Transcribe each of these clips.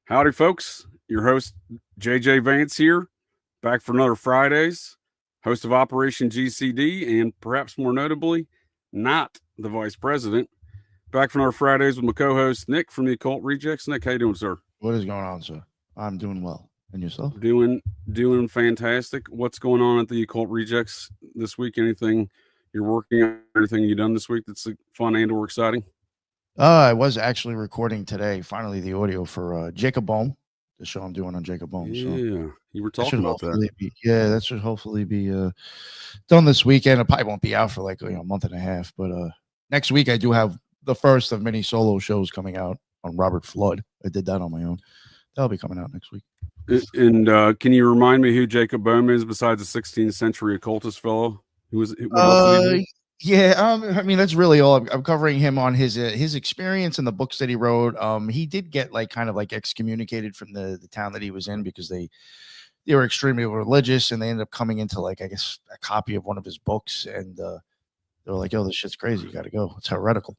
Howdy, folks. Your host, JJ Vance here, back for another Fridaze, host of Operation GCD, and perhaps more notably, not the vice president. Back for another Fridaze with my co-host, Nick from the Occult Rejects. Nick, how you doing, sir? What is going on, sir? I'm doing well. And yourself? Doing fantastic. What's going on at the Occult Rejects this week? Anything you're working on, anything you've done this week that's fun and or exciting? I was actually recording today, finally, the audio for Jacob Bohm, the show I'm doing on Jacob Bohm. Yeah, so you were talking about that. That should hopefully be done this weekend. It probably won't be out for like a month and a half, but next week I do have the first of many solo shows coming out on Robert Flood. I did that on my own. That'll be coming out next week. And can you remind me who Jacob Bohm is besides the 16th century occultist fellow? Who was? Yeah, I mean that's really all. I'm covering him on his experience and the books that he wrote. He did get kind of excommunicated from the town that he was in because they were extremely religious, and they ended up coming into I guess a copy of one of his books, and they were like, "Yo, this shit's crazy. You got to go. It's heretical."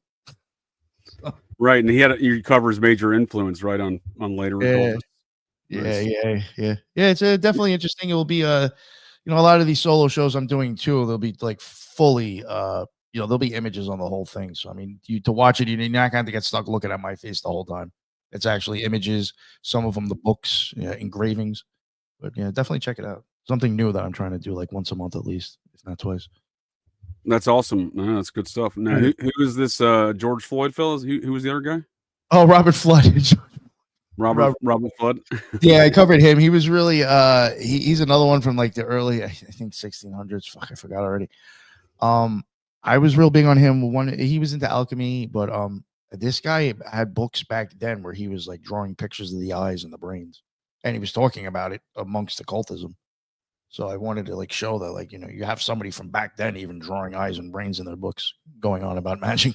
Right, and he covers major influence right on later. Yeah. It's definitely interesting. It will be a lot of these solo shows I'm doing too, they'll be fully, there'll be images on the whole thing. So, I mean, to watch it, you're not going to get stuck looking at my face the whole time. It's actually images, some of them, the books, engravings, but yeah, definitely check it out. Something new that I'm trying to do once a month at least, if not twice. That's awesome. No, that's good stuff. Now, who is this George Floyd fellas? Who was the other guy? Oh, Robert Flood. Robert Flood. Yeah, I covered him. He was really he's another one from the early, I think 1600s. Fuck, I forgot already. I was real big on him. He was into alchemy, but this guy had books back then where he was drawing pictures of the eyes and the brains, and he was talking about it amongst occultism. So I wanted to show that you have somebody from back then even drawing eyes and brains in their books, going on about magic.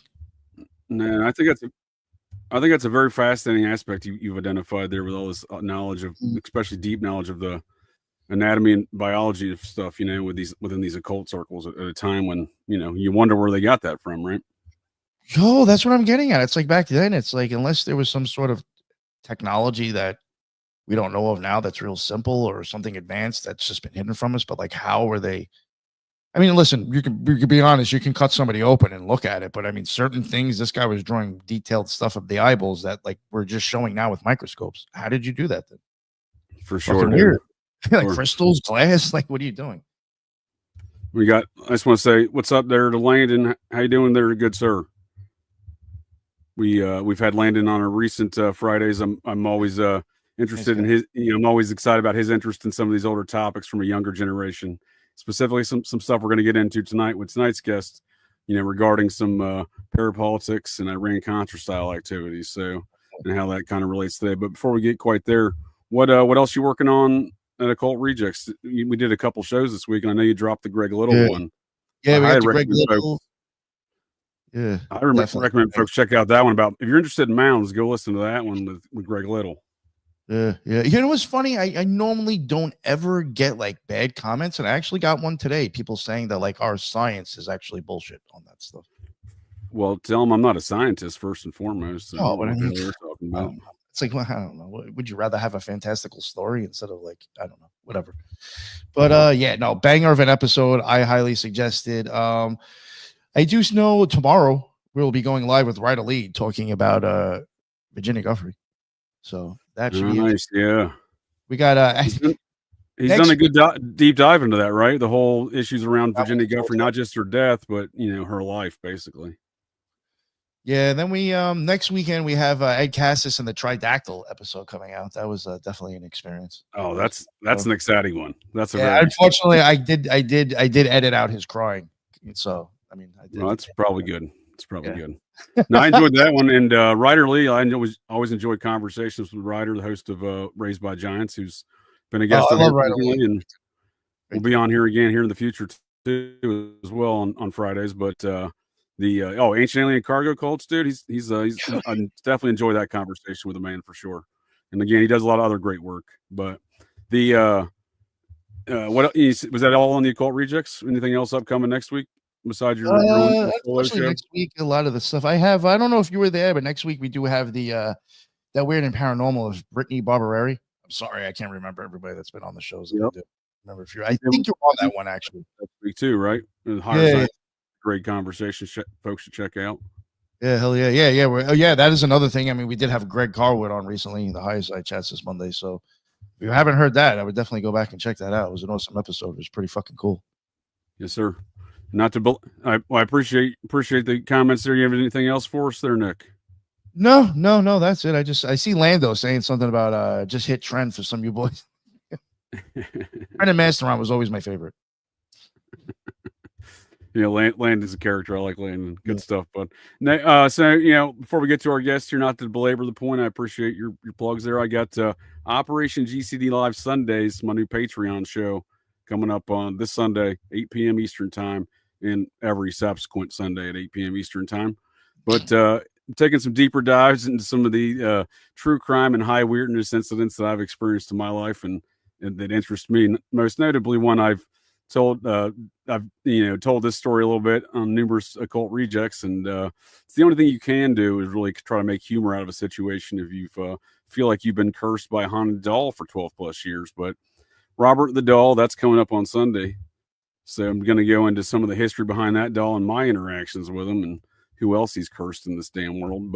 No, I think that's a very fascinating aspect you've identified there with all this knowledge of, especially deep knowledge of the anatomy and biology of stuff, within these occult circles at a time when, you wonder where they got that from, right? Oh, that's what I'm getting at. It's back then, it's unless there was some sort of technology that we don't know of now that's real simple or something advanced that's just been hidden from us, but how were they? I mean, listen, you can be honest, you can cut somebody open and look at it, but I mean, certain things, this guy was drawing detailed stuff of the eyeballs that we're just showing now with microscopes. How did you do that then? For sure. Weird. Crystals, glass, what are you doing? I just want to say, what's up there to Landon? How you doing there, good sir? We've had Landon on our recent Fridays. I'm always interested in his, I'm always excited about his interest in some of these older topics from a younger generation. Specifically, some stuff we're going to get into tonight with tonight's guest, regarding some parapolitics and Iran Contra style activities. So, and how that kind of relates today. But before we get quite there, what else you working on at Occult Rejects? We did a couple shows this week, and I know you dropped the Greg Little one. Yeah, we got the Greg Little. Yeah, I recommend folks check out that one. If you're interested in mounds, go listen to that one with Greg Little. Yeah. You know what's funny? I normally don't ever get bad comments, and I actually got one today. People saying that our science is actually bullshit on that stuff. Well, tell them I'm not a scientist first and foremost. So but I mean, we're talking about. It's I don't know. Would you rather have a fantastical story instead of I don't know, whatever? But no, banger of an episode. I highly suggested. I do know tomorrow we'll be going live with Ryder Lee talking about Virginia Guffey. So that should be nice. Yeah, we got he's done a good deep dive into that, right? The whole issues around Virginia Guffey, not just her death, but her life, basically. Yeah. And then we next weekend we have Ed Cassis and the Tridactyl episode coming out. That was definitely an experience. Oh, that's an exciting one. That's unfortunately I did edit out his crying. So I mean, that's probably good. It's probably good. No, I enjoyed that one. And Ryder Lee, I always enjoyed conversations with Ryder, the host of Raised by Giants, who's been a guest on here, and we'll be on here again here in the future too, as well on Fridays. But the Ancient Alien Cargo Cults, dude, he's I definitely enjoy that conversation with the man for sure. And again, he does a lot of other great work. But the what was that all on the Occult Rejects? Anything else upcoming next week? Besides your next week, a lot of the stuff I have. I don't know if you were there, but next week we do have the that Weird and Paranormal is Brittany Barbereri. I'm sorry, I can't remember everybody that's been on the shows. That I do. Remember if you? I think you're on that one actually. That's me too, right? Yeah. Great conversation, folks should check out. Yeah, hell yeah, yeah. Yeah, that is another thing. I mean, we did have Greg Carwood on recently, the High Side Chats this Monday. So if you haven't heard that, I would definitely go back and check that out. It was an awesome episode. It was pretty fucking cool. Yes, sir. Not to, I appreciate the comments there. You have anything else for us there, Nick? No. That's it. I see Lando saying something about just hit trend for some of you boys. Brendan Masteron was always my favorite. Yeah, Landon's a character. I like Landon. Good stuff. But so before we get to our guests here, not to belabor the point, I appreciate your plugs there. I got Operation GCD Live Sundays, my new Patreon show, coming up on this Sunday, 8 p.m. Eastern time, and every subsequent Sunday at 8 p.m. Eastern time. But taking some deeper dives into some of the true crime and high weirdness incidents that I've experienced in my life and that interest me. Most notably, one I've told this story a little bit on numerous occult rejects, and it's the only thing you can do is really try to make humor out of a situation if you feel like you've been cursed by a haunted doll for 12 plus years. But Robert the doll, that's coming up on Sunday, so I'm going to go into some of the history behind that doll and my interactions with him and who else he's cursed in this damn world.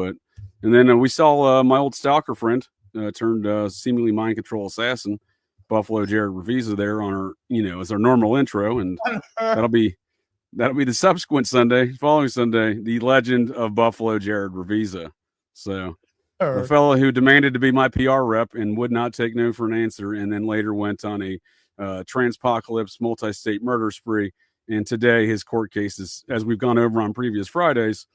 And then we saw my old stalker friend turned seemingly mind control assassin, Buffalo Jared Revisa, there on our, as our normal intro, and that'll be the subsequent Sunday, following Sunday, the legend of Buffalo Jared Revisa. So the fellow who demanded to be my PR rep and would not take no for an answer, and then later went on a transpocalypse multi-state murder spree. And today his court cases, as we've gone over on previous Fridays,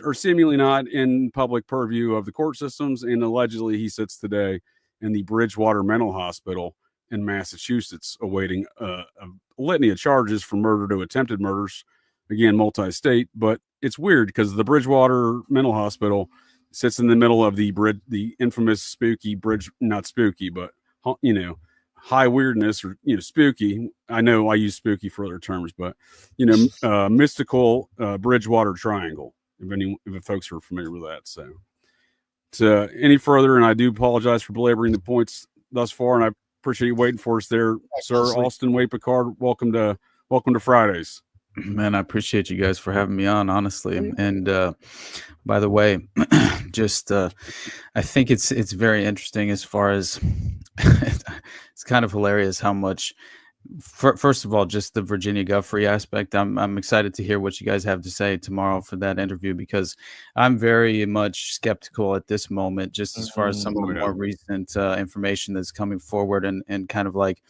are seemingly not in public purview of the court systems. And allegedly he sits today in the Bridgewater Mental Hospital in Massachusetts, awaiting a litany of charges from murder to attempted murders, again, multi-state. But it's weird because the Bridgewater Mental Hospital sits in the middle of the infamous spooky bridge, not spooky, but, high weirdness or, spooky. I know I use spooky for other terms, but, mystical Bridgewater Triangle, if folks are familiar with that. So to any further, and I do apologize for belaboring the points thus far, and I appreciate you waiting for us there, sir. Austin Wade Picard, welcome to Fridaze. Man, I appreciate you guys for having me on, honestly. And by the way, just I think it's very interesting as far as it's kind of hilarious how much. First of all, just the Virginia Guffrey aspect. I'm excited to hear what you guys have to say tomorrow for that interview, because I'm very much skeptical at this moment, just as far as some of the more recent information that's coming forward, and kind of like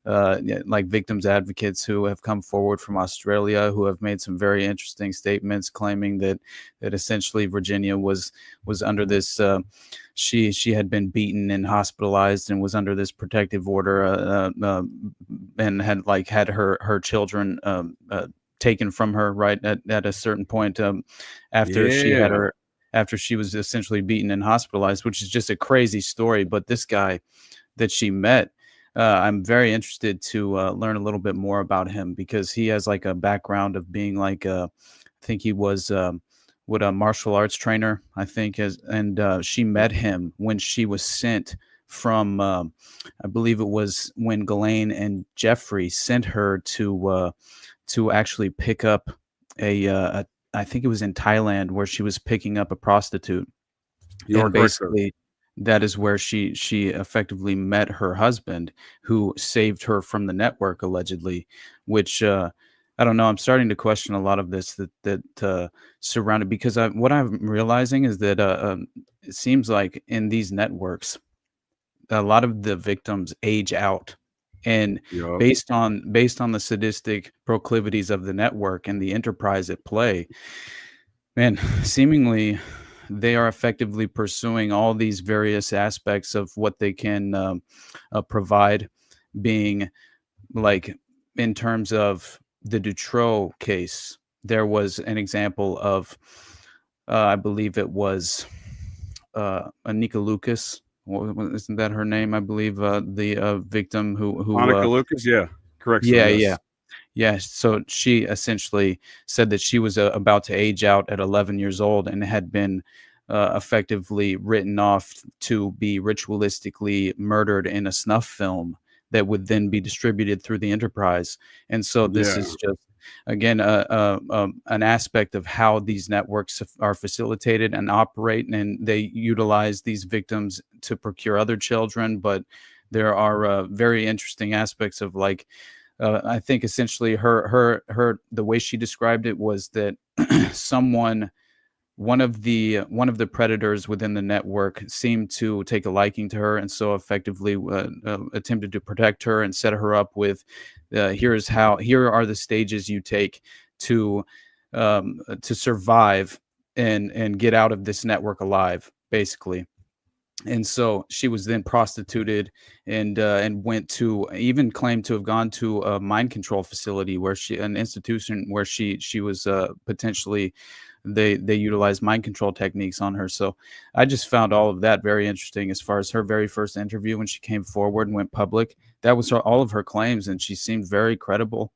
victims advocates who have come forward from Australia, who have made some very interesting statements claiming that essentially Virginia was under this she had been beaten and hospitalized and was under this protective order and had her children taken from her right at a certain point after she was essentially beaten and hospitalized, which is just a crazy story. But this guy that she met, I'm very interested to learn a little bit more about him, because he has like a background of being I think he was a martial arts trainer, I think, and she met him when she was sent from, I believe it was when Ghislaine and Jeffrey sent her to actually pick up I think it was in Thailand, where she was picking up a prostitute. And basically, that is where she effectively met her husband, who saved her from the network, allegedly, which I don't know. I'm starting to question a lot of this that surrounded, because what I'm realizing is that it seems like in these networks, a lot of the victims age out, and based on the sadistic proclivities of the network and the enterprise at play, man, seemingly they are effectively pursuing all these various aspects of what they can provide, being like in terms of the Dutroux case. There was an example of, I believe it was Anika Lucas. Isn't that her name? I believe the victim who Anika Lucas. Yeah, correct. Yeah. So she essentially said that she was about to age out at 11 years old and had been effectively written off to be ritualistically murdered in a snuff film that would then be distributed through the enterprise. And so this is just, again, an aspect of how these networks are facilitated and operate, and they utilize these victims to procure other children. But there are very interesting aspects of, like, I think essentially her the way she described it was that one of the predators within the network seemed to take a liking to her, and so effectively attempted to protect her and set her up with, here are the stages you take to survive and get out of this network alive, basically. And so she was then prostituted and went to, even claimed to have gone to a mind control facility, an institution where she was potentially, they utilized mind control techniques on her. So I just found all of that very interesting. As far as her very first interview, when she came forward and went public, that was all of her claims, and she seemed very credible.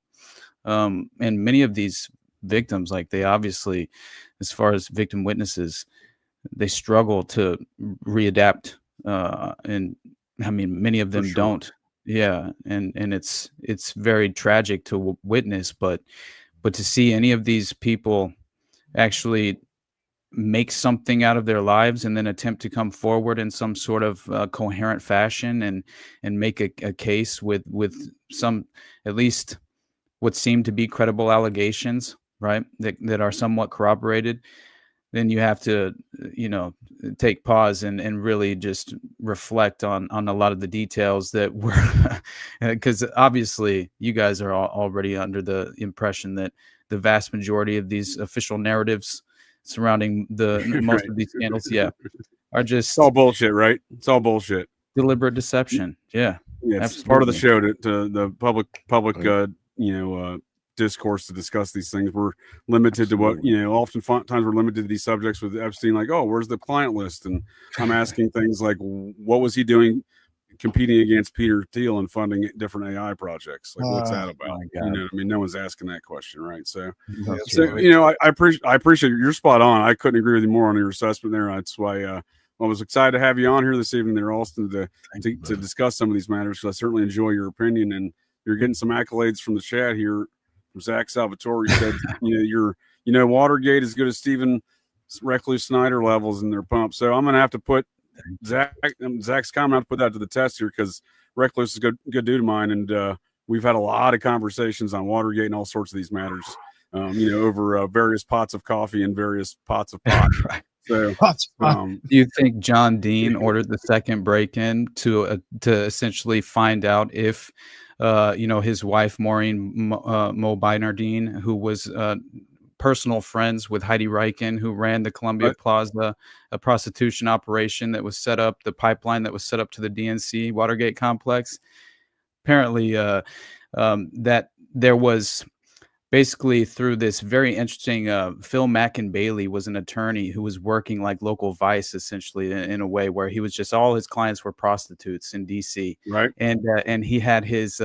And many of these victims, like, they obviously, as far as victim witnesses, they struggle to readapt, and I mean, many of them don't. Yeah, and it's very tragic to witness, but to see any of these people actually make something out of their lives and then attempt to come forward in some sort of coherent fashion and make a case with some, at least what seem to be credible allegations, right, that are somewhat corroborated, then you have to, take pause and really just reflect on a lot of the details that were, because obviously you guys are already under the impression that the vast majority of these official narratives surrounding most of these scandals, are just, it's all bullshit, right? It's all bullshit. Deliberate deception. Yeah, it's absolutely part of the show to the public discourse to discuss these things. We're limited to what, oftentimes we're limited to these subjects with Epstein, like, oh, where's the client list? And I'm asking things like, what was he doing competing against Peter Thiel and funding different AI projects? Like, what's that about? No one's asking that question, right? So I appreciate you're spot on. I couldn't agree with you more on your assessment there. That's why I was excited to have you on here this evening there, Austin, to discuss some of these matters, because I certainly enjoy your opinion, and you're getting some accolades from the chat here. From Zach Salvatore, he said, Watergate is good as Stephen Recluse Snyder levels in their pump. So I'm going to have to put Zach's comment, I have to put that to the test here, because Recluse is a good dude of mine, and we've had a lot of conversations on Watergate and all sorts of these matters, over various pots of coffee and various pots of pot. Right. So, do you think John Dean ordered the second break-in to essentially find out if his wife, Maureen Mo-Beinardine, who was personal friends with Heidi Reichen, who ran the Columbia Plaza, a prostitution operation that was set up, the pipeline that was set up to the DNC Watergate complex? Apparently, that there was basically, through this very interesting, Phil Mackin-Bailey was an attorney who was working like local Vice, essentially, in a way where he was just, all his clients were prostitutes in DC, right? And he had his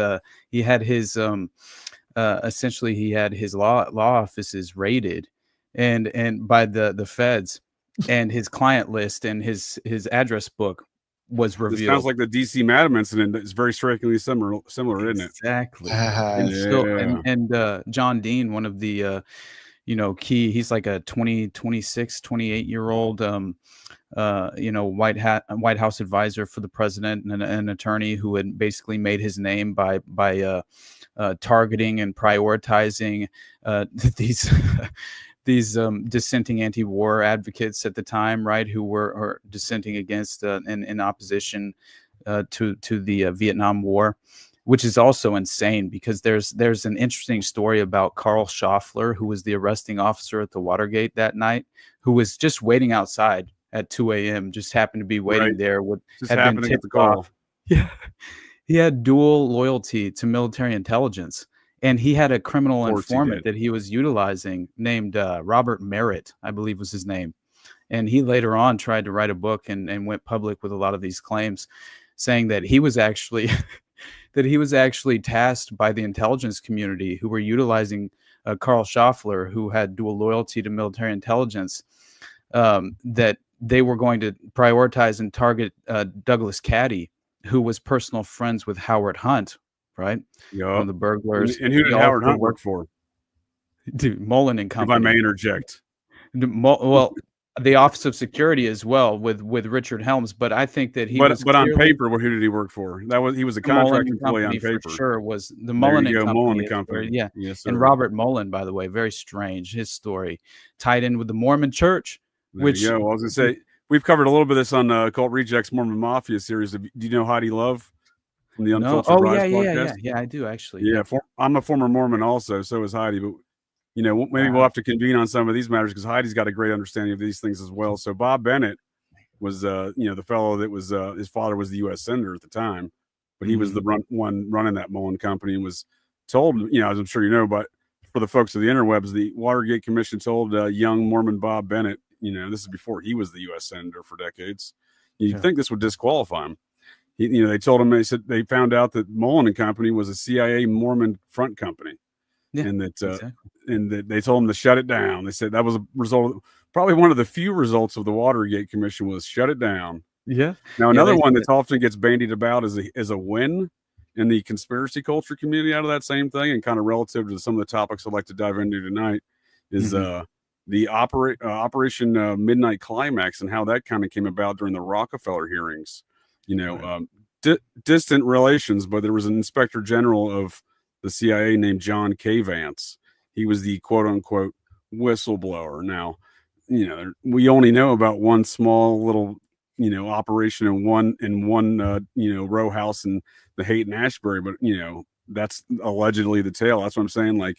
essentially he had his law offices raided and by the feds, and his client list and his address book was revealed. It sounds like the DC Madam incident. It's very strikingly similar, isn't it? Exactly. And John Dean, one of the key, he's like a 28-year-old White House advisor for the president, and an attorney who had basically made his name by targeting and prioritizing these dissenting anti-war advocates at the time, right, who were dissenting against in opposition to the Vietnam War, which is also insane, because there's an interesting story about Carl Schaffler, who was the arresting officer at the Watergate that night, who was just waiting outside at 2 a.m., just happened to be waiting there. Had been tipped off. Yeah, he had dual loyalty to military intelligence. And he had a criminal informant that he was utilizing named Robert Merritt, I believe was his name. And he later on tried to write a book and went public with a lot of these claims, saying that he was actually tasked by the intelligence community, who were utilizing Carl Schaffler, who had dual loyalty to military intelligence, that they were going to prioritize and target Douglas Caddy, who was personal friends with Howard Hunt, right? Yeah. One of the burglars. And who did Howard Hunt work for? Dude, Mullen and Company. If I may interject. Well, the Office of Security as well with Richard Helms, but I think that he was. But on paper, who did he work for? He was a contract employee on paper. For sure, was the Mullen and Company. Mullen and Company. Yeah, yes, and Robert Mullen, by the way, very strange. His story tied in with the Mormon Church. There which I was gonna say we've covered a little bit of this on the Occult Rejects Mormon Mafia series. Do you know Heidi Love from the Unfiltered Rise podcast? Yeah, I do actually. Yeah, I'm a former Mormon also. So is Heidi, but. Maybe we'll have to convene on some of these matters because Heidi's got a great understanding of these things as well. So Bob Bennett was, the fellow that was his father was the U.S. senator at the time, but he was the one running that Mullen Company and was told, as I'm sure you know, but for the folks of the interwebs, the Watergate Commission told young Mormon Bob Bennett, this is before he was the U.S. senator for decades. You'd think this would disqualify him. They told him, they said they found out that Mullen and Company was a CIA Mormon front company. Yeah, and that exactly. And that they told him to shut it down. They said that was a result, probably one of the few results of the Watergate Commission was shut it down. Yeah. Now another one that often gets bandied about is a win in the conspiracy culture community out of that same thing, and kind of relative to some of the topics I'd like to dive into tonight is the Operation Midnight Climax and how that kind of came about during the Rockefeller hearings. Distant relations, but there was an inspector general of the CIA named John K. Vance. He was the quote unquote whistleblower. Now, we only know about one small little, operation in one row house in the Haight and Ashbury, but that's allegedly the tale. That's what I'm saying. Like,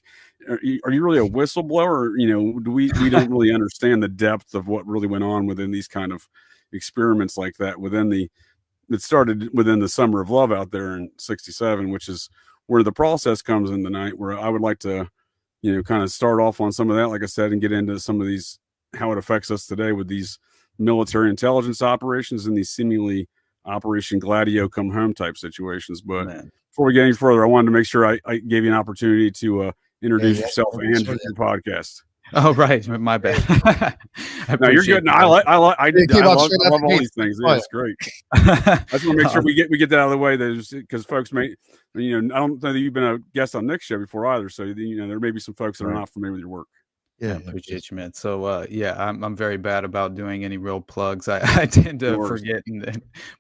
are you really a whistleblower? We don't really understand the depth of what really went on within these kind of experiments like that that started within the Summer of Love out there in '67, which is where the process comes in tonight, where I would like to, kind of start off on some of that, like I said, and get into some of these, how it affects us today with these military intelligence operations and these seemingly Operation Gladio come home type situations. But before we get any further, I wanted to make sure I gave you an opportunity to introduce yourself and your podcast. Oh, right. My bad. No, you're good. No, I love all these things. Yeah, it's great. I just want to make sure we get that out of the way, because folks may, I don't know that you've been a guest on Nick's show before either. So, there may be some folks that are not familiar with your work. Yeah, appreciate you, man. So, I'm very bad about doing any real plugs. I tend to forget,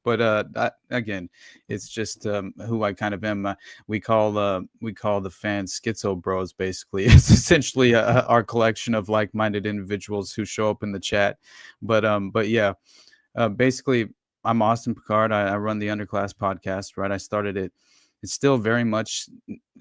but again, it's just who I kind of am. We call the fans Schizo Bros. Basically, it's essentially our collection of like-minded individuals who show up in the chat. But yeah, basically, I'm Austin Peckard. I run the Underclass podcast. Right, I started it. It's still very much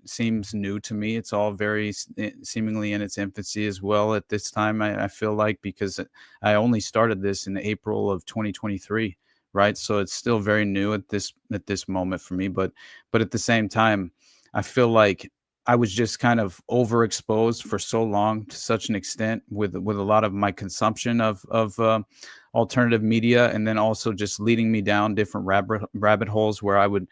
seems new to me. It's all very seemingly in its infancy as well at this time, I feel like, because I only started this in April of 2023, right? So it's still very new at this moment for me. But at the same time, I feel like I was just kind of overexposed for so long to such an extent with a lot of my consumption of alternative media, and then also just leading me down different rabbit holes where I would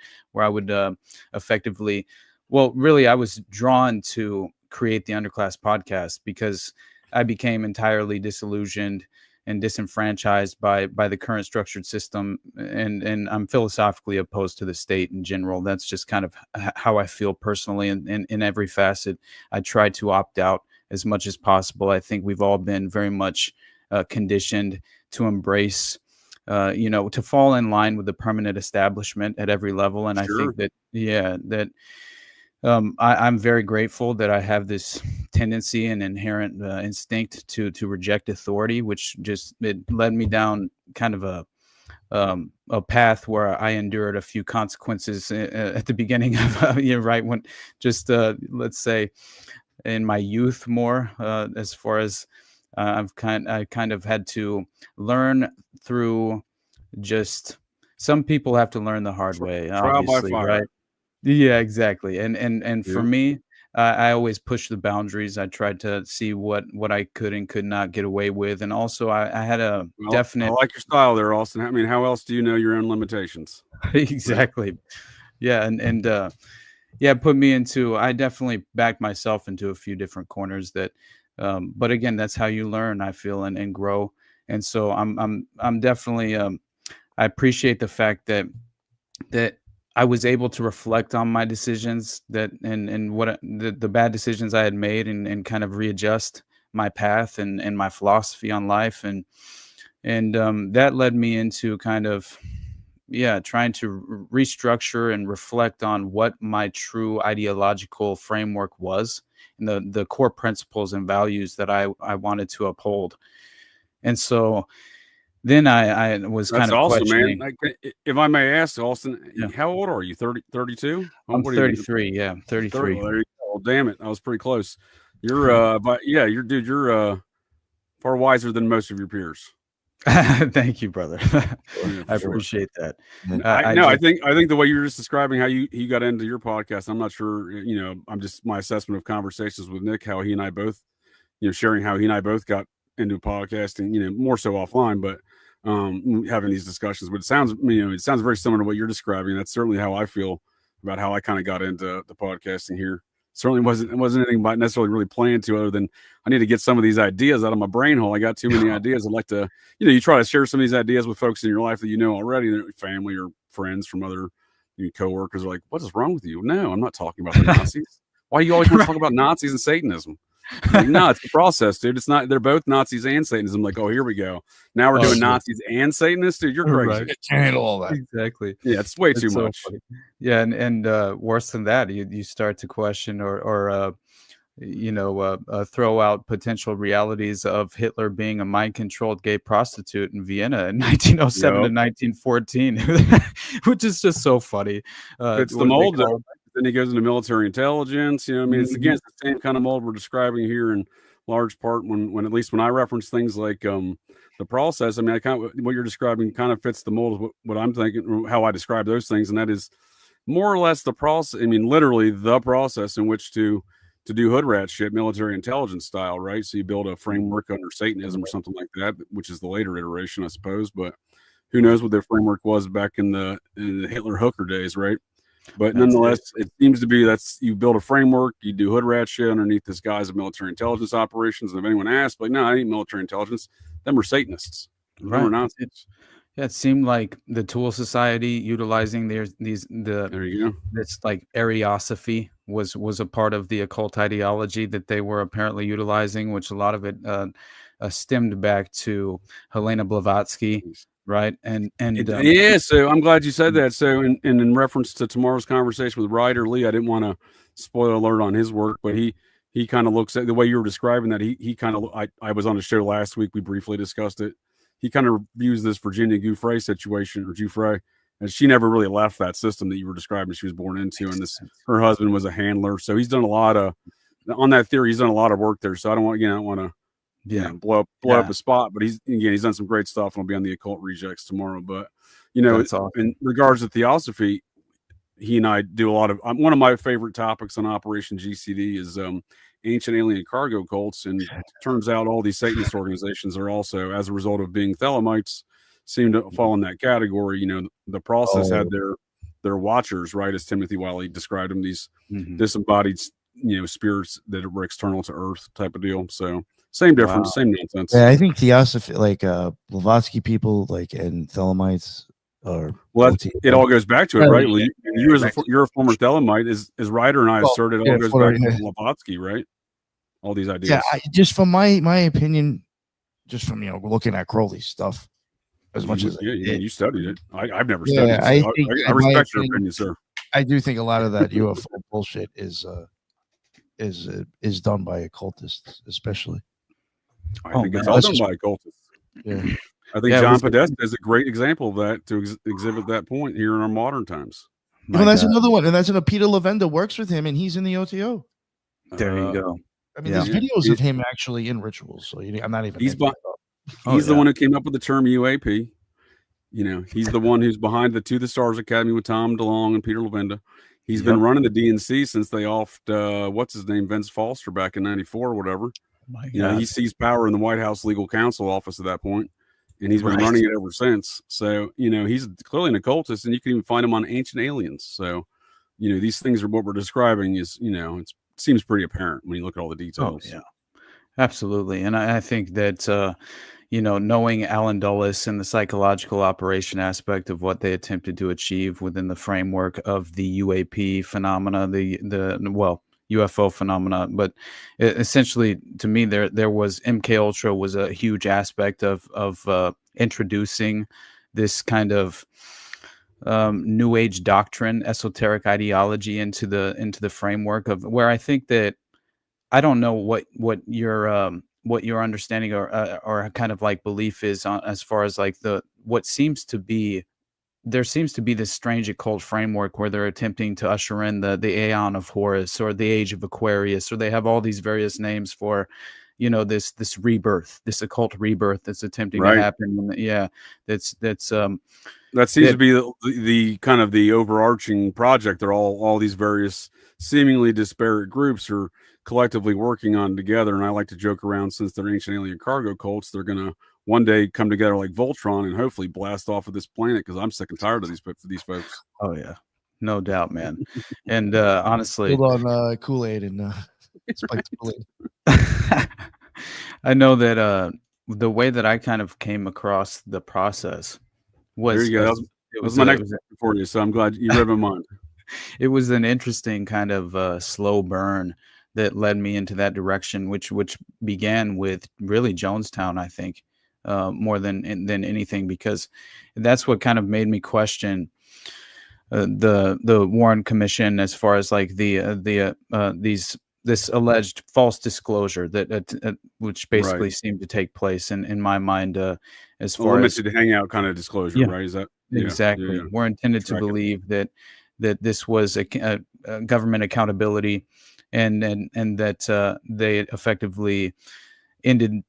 effectively, well, really, I was drawn to create the Underclass podcast because I became entirely disillusioned and disenfranchised by the current structured system, and I'm philosophically opposed to the state in general. That's just kind of how I feel personally, and in every facet. I try to opt out as much as possible. I think we've all been very much conditioned to embrace, to fall in line with the permanent establishment at every level. And sure. I think that, I'm very grateful that I have this tendency and inherent instinct to reject authority, which it led me down kind of a path where I endured a few consequences at the beginning of, right when just let's say in my youth more, as far as I kind of had to learn through just, some people have to learn the hard way, obviously, right? Yeah, exactly. And for me, I always pushed the boundaries. I tried to see what I could and could not get away with. And also I had a definite. I like your style there, Austin. I mean, how else do you know your own limitations? Exactly. Yeah. And put me into, I definitely backed myself into a few different corners that, but again, that's how you learn, I feel, and grow. And so I'm definitely I appreciate the fact that I was able to reflect on my decisions and what the bad decisions I had made and kind of readjust my path and my philosophy on life. And that led me into kind of, trying to restructure and reflect on what my true ideological framework was and the core principles and values that I wanted to uphold. And so then I was kind of awesome, questioning. man. Like, if I may ask, Austin, how old are you? 32? I'm 33. Yeah, 33. Oh, damn it. I was pretty close. You're, you're far wiser than most of your peers. Thank you, brother. I appreciate that. I think the way you're just describing how you got into your podcast, I'm not sure, I'm just my assessment of conversations with Nick, how he and I both, sharing how he and I both got into podcasting, more so offline, but having these discussions. But it sounds very similar to what you're describing. That's certainly how I feel about how I kind of got into the podcasting here. Certainly wasn't anything about necessarily really planned to, other than I need to get some of these ideas out of my brain hole. I got too many ideas. I'd like to, you try to share some of these ideas with folks in your life that you know already, family or friends from other coworkers are like, what is wrong with you? No, I'm not talking about the Nazis. Why do you always want to talk about Nazis and Satanism? Like, no, it's the process, dude. It's not. They're both Nazis and Satanism. Like, oh, here we go. Now we're doing Nazis and Satanists, dude. You're crazy. Right. Can't handle all that. Exactly. Yeah, it's way too much. Funny. Yeah, and worse than that, you start to question or throw out potential realities of Hitler being a mind-controlled gay prostitute in Vienna in 1907 to 1914, which is just so funny. It's the mold, though. Then he goes into military intelligence. It's against the same kind of mold we're describing here in large part. When at least when I reference things like the process, I kind of what you're describing kind of fits the mold of what I'm thinking, how I describe those things, and that is more or less the process. Literally the process in which to do hood rat shit, military intelligence style, right? So you build a framework under Satanism or something like that, which is the later iteration, I suppose. But who knows what their framework was back in the Hitler Hooker days, right? But nonetheless, it seems to be that's you build a framework, you do hood rat shit underneath this guise of military intelligence operations. And if anyone asks, like, no, I ain't military intelligence, them are Satanists. Them are Nazis. It seemed like the Tool Society utilizing there you go. This like Ariosophy was a part of the occult ideology that they were apparently utilizing, which a lot of it stemmed back to Helena Blavatsky. Right. And so I'm glad you said that. So in reference to tomorrow's conversation with Ryder Lee, I didn't want to spoil alert on his work, but he kind of looks at the way you were describing that. He kind of, I was on a show last week. We briefly discussed it. He kind of views this Virginia Giuffre situation, or Giuffre, and she never really left that system that you were describing she was born into. And her husband was a handler. So he's done a lot of, on that theory, he's done a lot of work there. So I don't want to, blow up a spot, but he's done some great stuff. And I'll be on the Occult Rejects tomorrow. But awesome. In regards to Theosophy, he and I do a lot of. One of my favorite topics on Operation GCD is ancient alien cargo cults, and it turns out all these Satanist organizations are also, as a result of being Thelemites, seem to fall in that category. The process had their watchers, right, as Timothy Wiley described them, these disembodied spirits that were external to Earth type of deal. So. Same difference, same nonsense. Yeah, I think Theosophy, like Blavatsky people, like and Thelemites, or it all goes back to it, right? Well, you're a former Thelemite, as Ryder and I asserted. It all goes back to Blavatsky, right? All these ideas. Yeah, just from my opinion, just from looking at Crowley's stuff, as much as you studied it. I've never studied it. So I respect your opinion, sir. I do think a lot of that UFO bullshit is done by occultists, especially. I think it's all done by occultists. Yeah. I think John Podesta is a great example of that to exhibit that point here in our modern times. Well, that's another one, and that's Peter Levenda works with him, and he's in the OTO. There you go. There's videos of him actually in rituals. So I'm not even. He's the one who came up with the term UAP. He's the one who's behind the To the Stars Academy with Tom DeLonge and Peter Levenda. He's been running the DNC since they offed what's his name, Vince Foster, back in '94 or whatever. He seized power in the White House legal counsel office at that point, and he's been running it ever since. So, he's clearly an occultist, and you can even find him on Ancient Aliens. So, these things are what we're describing is, it seems pretty apparent when you look at all the details. Oh, yeah, absolutely. And I think that, you know, knowing Alan Dulles and the psychological operation aspect of what they attempted to achieve within the framework of the UAP phenomena, well, UFO phenomena, but essentially, to me, there was MK Ultra was a huge aspect of introducing this kind of New Age doctrine, esoteric ideology into the framework of where I think that I don't know what your understanding or kind of like belief is on as far as like what seems to be. There seems to be this strange occult framework where they're attempting to usher in the Aeon of Horus or the Age of Aquarius, or they have all these various names for, you know, this rebirth, this occult rebirth that's attempting to happen. Yeah, that seems to be the kind of the overarching project. They're all these various seemingly disparate groups are collectively working on together. And I like to joke around, since they're ancient alien cargo cults, they're gonna one day come together like Voltron and hopefully blast off of this planet, because I'm sick and tired of these folks. Oh yeah, no doubt, man. And honestly, hold on Kool-Aid and spiked Kool-Aid. I know that the way that I kind of came across the process was, there you go. That was my next for you, so I'm glad you read my mind. It was an interesting kind of slow burn that led me into that direction, which began with really Jonestown, I think. More than anything, because that's what kind of made me question the Warren Commission as far as like this alleged false disclosure that which basically seemed to take place in my mind as far as limited hangout kind of disclosure, right? Is that exactly? Yeah. We're intended to believe that this was a government accountability, and that they effectively ended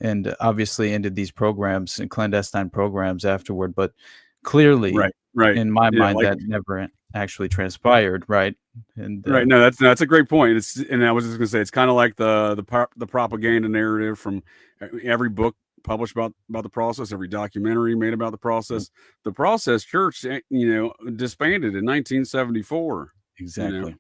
and obviously ended these programs and clandestine programs afterward. But clearly, right. in my mind, that never actually transpired, right? And right. No, that's a great point. And I was just gonna say, it's kind of like the propaganda narrative from every book published about the process, every documentary made about the process. The process church, disbanded in 1974. Exactly.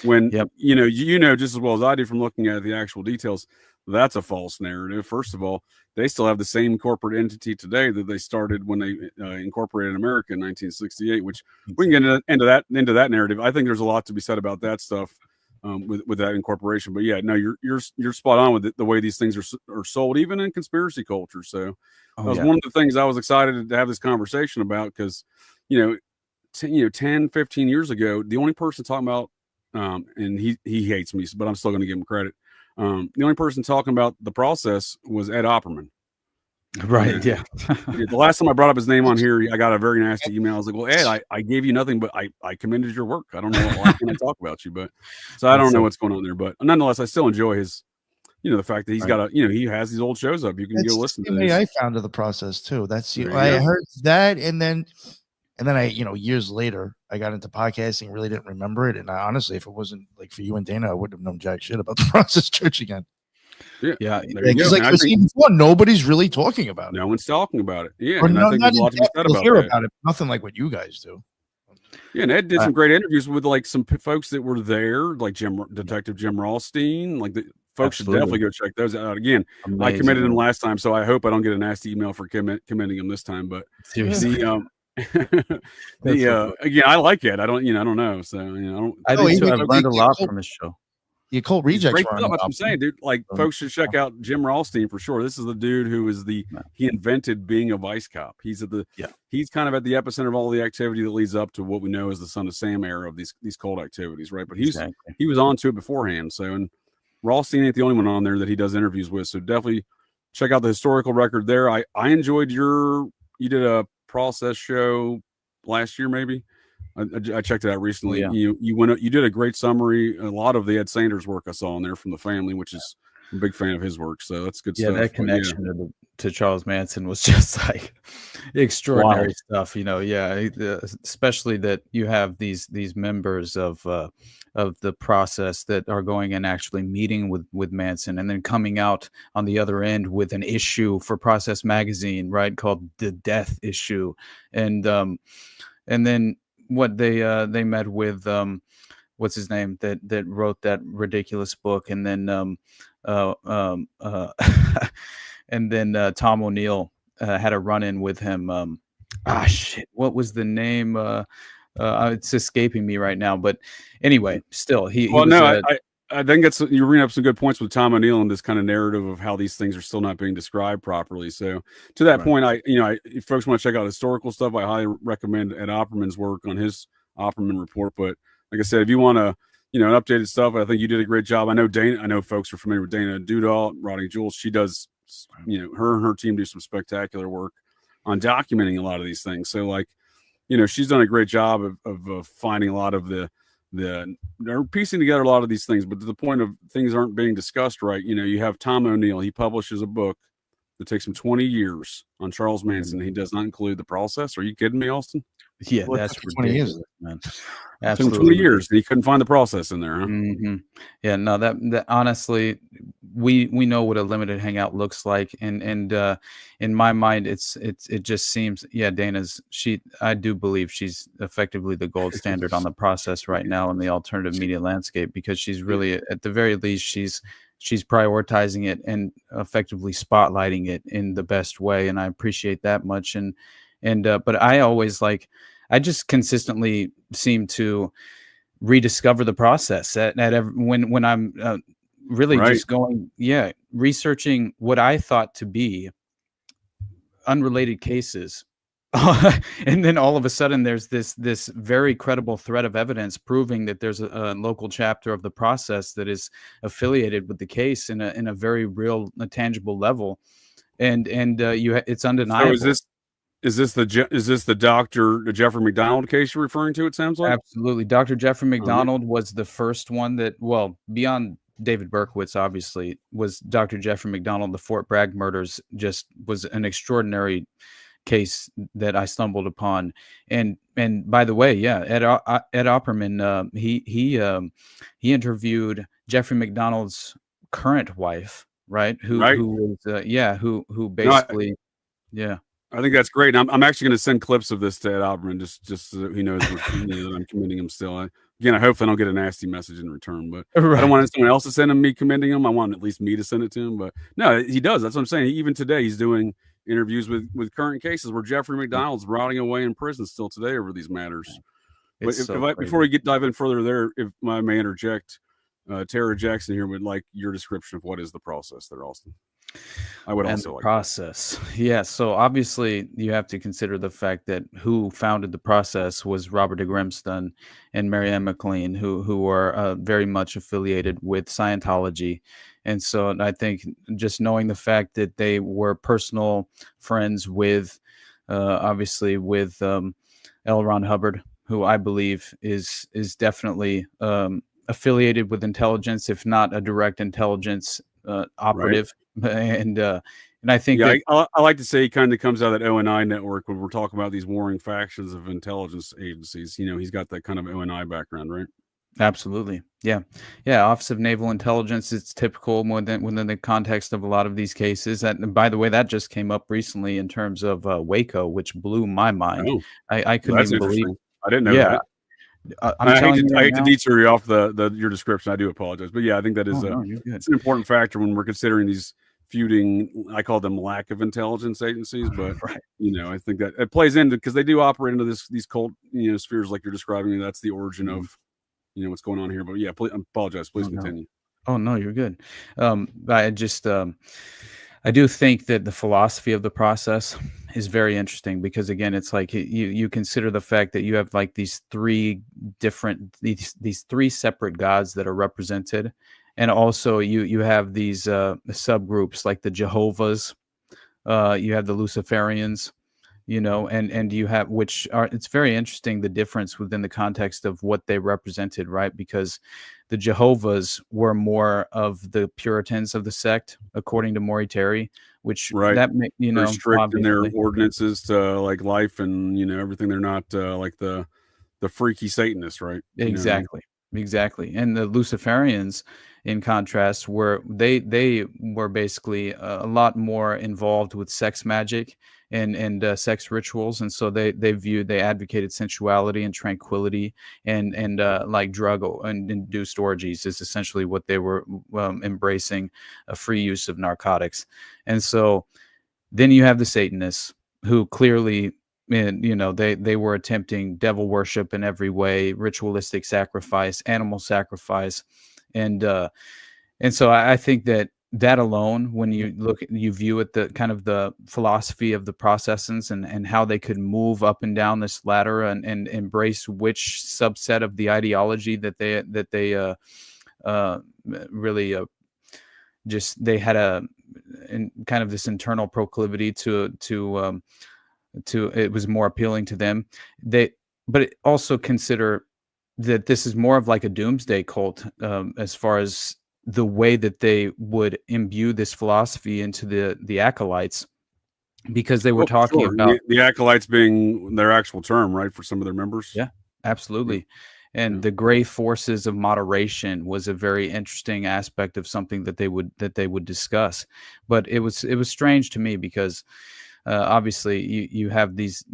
When you know just as well as I do from looking at the actual details, that's a false narrative. First of all, they still have the same corporate entity today that they started when they incorporated America in 1968, which we can get into that narrative. I think there's a lot to be said about that stuff with that incorporation. But yeah, no, you're spot on with the way these things are sold, even in conspiracy culture. So that was one of the things I was excited to have this conversation about, because 10, 15 years ago, the only person talking about and he hates me, but I'm still going to give him credit. The only person talking about the process was Ed Opperman. Right. Yeah. The last time I brought up his name on here, I got a very nasty email. I was like, well, Ed, I gave you nothing, but I commended your work. I don't know why can't I talk about you, but so I don't know what's going on there, but nonetheless, I still enjoy his, the fact that he's got he has these old shows up. You can go listen to this. I found to the process too. That's I heard that, and then I, years later, I got into podcasting, really didn't remember it. And I honestly, if it wasn't like for you and Dana, I wouldn't have known jack shit about the Process Church again. Yeah. Because like before, nobody's really talking about it. No one's talking about it. Yeah. And I think there's a lot to be said about it. Nothing like what you guys do. Yeah. And Ed did some great interviews with like some folks that were there, like Detective Jim Rothstein. Like the folks should definitely go check those out. Again, amazing. I commended him last time, so I hope I don't get a nasty email for commending him this time. But seriously, again, I like it. I don't know. So I do too. I've learned a lot from his show. The Occult Rejects. That's what I'm saying, dude. Like, folks should check out Jim Rothstein for sure. This is the dude who is he invented being a vice cop. He's he's kind of at the epicenter of all the activity that leads up to what we know as the Son of Sam era of these cult activities, right? But he was on to it beforehand. So, and Rothstein ain't the only one on there that he does interviews with. So definitely check out the historical record there. I enjoyed you did a process show last year, maybe. I checked it out recently. Yeah. You did a great summary. A lot of the Ed Sanders work I saw in there from the family, which is I'm a big fan of his work. So that's good stuff. Yeah, that connection to Charles Manson was just like extraordinary stuff. Especially that you have these members of the process that are going and actually meeting with Manson, and then coming out on the other end with an issue for Process Magazine, right, called The Death Issue, and then what they met with what's his name that wrote that ridiculous book, and then and then Tom O'Neill had a run-in with him. Shit, what was the name? It's escaping me right now, but anyway, still I think you bring up some good points with Tom O'Neill and this kind of narrative of how these things are still not being described properly. So to that point, if folks want to check out historical stuff, I highly recommend Ed Opperman's work on his Opperman report. But like I said, if you want to, updated stuff, I think you did a great job. I know folks are familiar with Dana Dudall, Rotting Jules. She does, her and her team do some spectacular work on documenting a lot of these things. So she's done a great job of finding a lot of they're piecing together a lot of these things, but to the point of things aren't being discussed right. You have Tom O'Neill. He publishes a book that takes him 20 years on Charles Manson. He does not include the process. Are you kidding me, Austin? Yeah, that's ridiculous, man. Absolutely. 20 years. He couldn't find the process in there, huh? Mm-hmm. Yeah, no, that honestly, we know what a limited hangout looks like, and in my mind, it just seems, I do believe she's effectively the gold standard on the process right now in the alternative media landscape, because she's really, at the very least, she's prioritizing it and effectively spotlighting it in the best way, and I appreciate that much. But I just consistently seem to rediscover the process when I'm really just going, researching what I thought to be unrelated cases. And then all of a sudden there's this very credible thread of evidence proving that there's a local chapter of the process that is affiliated with the case in a very real, tangible level. And it's undeniable. So is this the Dr. Jeffrey McDonald case you're referring to? It sounds like. Absolutely. Dr. Jeffrey McDonald was the first one that, beyond David Berkowitz, obviously, was Dr. Jeffrey McDonald. The Fort Bragg murders just was an extraordinary case that I stumbled upon. And by the way, Ed Opperman, he interviewed Jeffrey McDonald's current wife, right? Who was basically, I think that's great. And I'm actually going to send clips of this to Ed Opperman just so that he knows that I'm commending him still. I hope I don't get a nasty message in return, but I don't want someone else to send him me commending him. I want at least me to send it to him. But no, he does. That's what I'm saying. Even today, he's doing interviews with current cases where Jeffrey McDonald's rotting away in prison still today over these matters. Before we dive in further there, if I may interject, Tara Jackson here would like your description of what is the process there, Austin. I would also like process. Yeah. So obviously you have to consider the fact that who founded the process was Robert de Grimston and Marianne McLean, who are very much affiliated with Scientology. And so I think just knowing the fact that they were personal friends with, obviously with L. Ron Hubbard, who I believe is definitely affiliated with intelligence, if not a direct intelligence operative. Right. And I think I like to say he kind of comes out of that ONI network when we're talking about these warring factions of intelligence agencies. He's got that kind of ONI background, right? Absolutely. Yeah. Office of Naval Intelligence. It's typical within the context of a lot of these cases. And by the way, that just came up recently in terms of Waco, which blew my mind. Oh, I couldn't even believe. I didn't know that. I hate to detour you off your description. I do apologize, but I think that is it's an important factor when we're considering these feuding. I call them lack of intelligence agencies, but I think that it plays into because they do operate into these cult spheres like you're describing. That's the origin of what's going on here. But I apologize. Please continue. Oh no, you're good. I do think that the philosophy of the process is very interesting because again, it's like you consider the fact that you have like these three separate gods that are represented, and also you have these subgroups like the Jehovah's, you have the Luciferians, and you have it's very interesting the difference within the context of what they represented, right? Because the Jehovah's were more of the Puritans of the sect, according to Maury Terry, which they're strict in their ordinances to like life and everything. They're not like the freaky Satanists, right? Exactly. And the Luciferians, in contrast, were basically a lot more involved with sex magic and sex rituals, and so they advocated sensuality and tranquility and like drug and induced orgies is essentially what they were embracing, a free use of narcotics. And so then you have the Satanists, who clearly, they were attempting devil worship in every way, ritualistic sacrifice, animal sacrifice, and so I think that alone, when you view it, the kind of the philosophy of the processants and how they could move up and down this ladder and embrace which subset of the ideology that they really just they had kind of this internal proclivity to it was more appealing to them. But also consider that this is more of like a doomsday cult, as far as the way that they would imbue this philosophy into the acolytes, because they were talking about the acolytes being their actual term, right, for some of their members. Yeah, absolutely. And the gray forces of moderation was a very interesting aspect of something that they would discuss. But it was strange to me because obviously you have these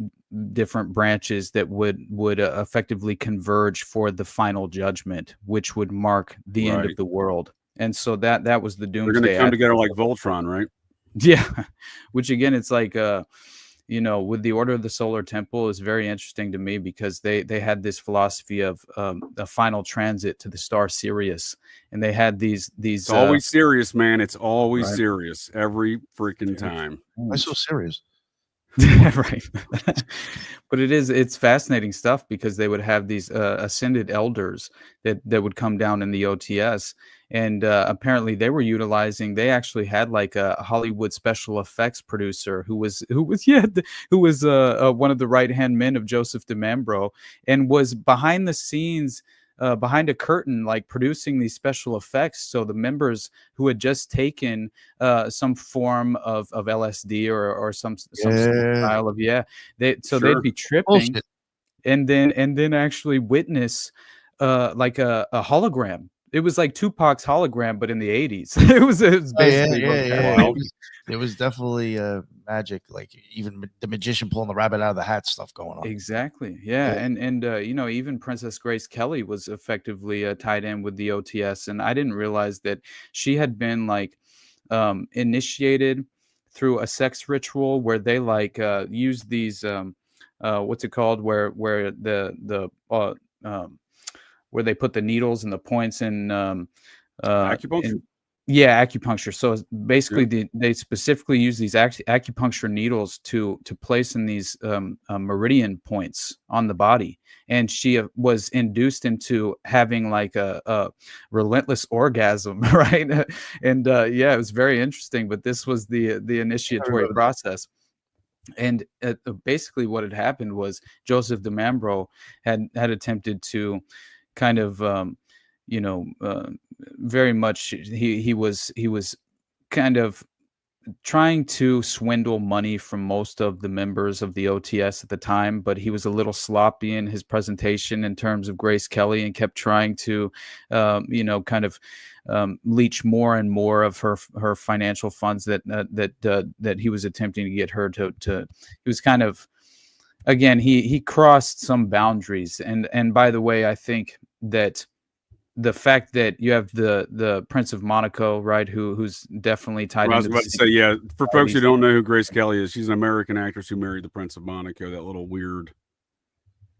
different branches that would effectively converge for the final judgment, which would mark the end of the world. And so that was the doomsday. They're going to come together like Voltron, right? Yeah, which again, it's like with the Order of the Solar Temple is very interesting to me, because they had this philosophy of a final transit to the star Sirius, and they had these. It's always serious, man. It's always serious every freaking time. Why so serious? Right. But it's fascinating stuff, because they would have these ascended elders that would come down in the OTS, and apparently they actually had like a Hollywood special effects producer who was one of the right hand men of Joseph DeMambro, and was behind the scenes, behind a curtain, like producing these special effects. So the members who had just taken some form of LSD or some style of they'd be tripping. Bullshit. and then actually witness like a hologram. It was like Tupac's hologram, but in the 80s. It was basically it was definitely magic, like even the magician pulling the rabbit out of the hat stuff going on. Exactly. Yeah. And even Princess Grace Kelly was effectively tied in with the OTS, and I didn't realize that she had been like initiated through a sex ritual where they like use these what's it called, where where they put the needles and the points in acupuncture. Acupuncture. So basically, they specifically use these acupuncture needles to place in these meridian points on the body, and she was induced into having like a relentless orgasm, right? And it was very interesting. But this was the initiatory process. And basically, what had happened was Joseph DeMambro had attempted to kind of very much he was kind of trying to swindle money from most of the members of the OTS at the time, but he was a little sloppy in his presentation in terms of Grace Kelly, and kept trying to kind of leech more and more of her financial funds that he was attempting to get her to he was kind of, again, he crossed some boundaries. And by the way, I think that the fact that you have the Prince of Monaco, right, who's definitely tied. I was about to say, for folks who don't know who Grace Kelly is, she's an American actress who married the Prince of Monaco, that little weird,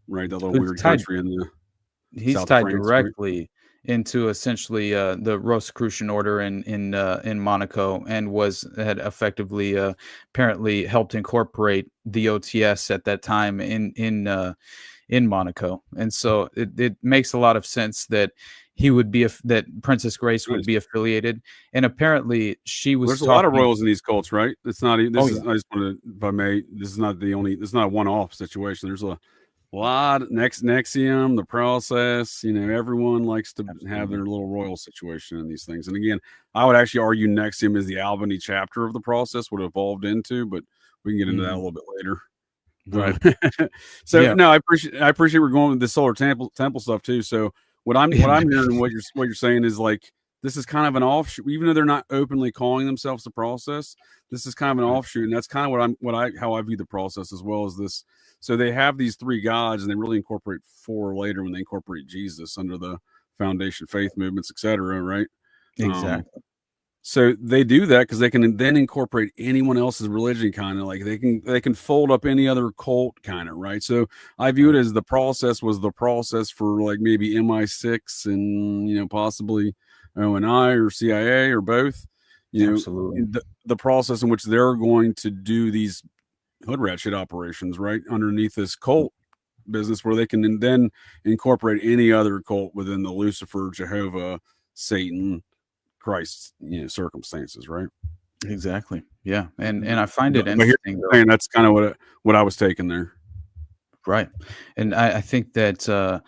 right, that little weird country in the he's South tied of France, directly right? into essentially the Rosicrucian order in Monaco, and had effectively apparently helped incorporate the OTS at that time in Monaco. And so it makes a lot of sense that he would be that Princess Grace would be affiliated, and apparently she was. There's a lot of royals in these cults, right? It's not. I just want to, if I may, this is not the only. This is not a one-off situation. There's a lot. Nexium, the process. Everyone likes to have their little royal situation in these things. And again, I would actually argue Nexium is the Albany chapter of the process, would have evolved into, but we can get into that a little bit later. Right. No, I appreciate we're going with the solar temple stuff too. So what I'm hearing and what you're saying is like this is kind of an offshoot, even though they're not openly calling themselves the process. This is kind of an offshoot, and that's kind of how I view the process as well as this. So they have these three gods, and they really incorporate four later when they incorporate Jesus under the foundation faith movements, etc. Right? Exactly. So they do that because they can then incorporate anyone else's religion, kind of like they can fold up any other cult, kind of, right? So I view it as the process was the process for like maybe MI6 and possibly ONI or CIA or both. Absolutely. The process in which they're going to do these hood rat shit operations right underneath this cult business, where they can then incorporate any other cult within the Lucifer, Jehovah, Satan, Christ's circumstances, right? Exactly. Yeah, and I find it interesting. And that's kind of what I was taking there, right? And I think that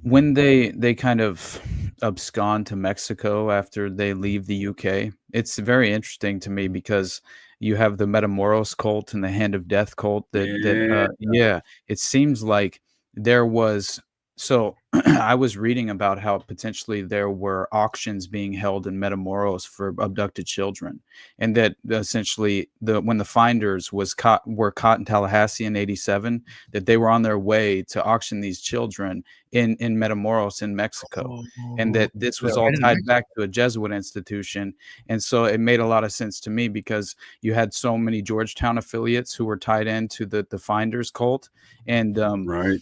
when they kind of abscond to Mexico after they leave the UK, it's very interesting to me because you have the Metamoros cult and the Hand of Death cult. It seems like there was. So I was reading about how potentially there were auctions being held in Metamoros for abducted children, and that essentially when the finders were caught in Tallahassee in '87, that they were on their way to auction these children in Metamoros in Mexico, and that this was all tied back to a Jesuit institution. And so it made a lot of sense to me because you had so many Georgetown affiliates who were tied into the finders cult, and right.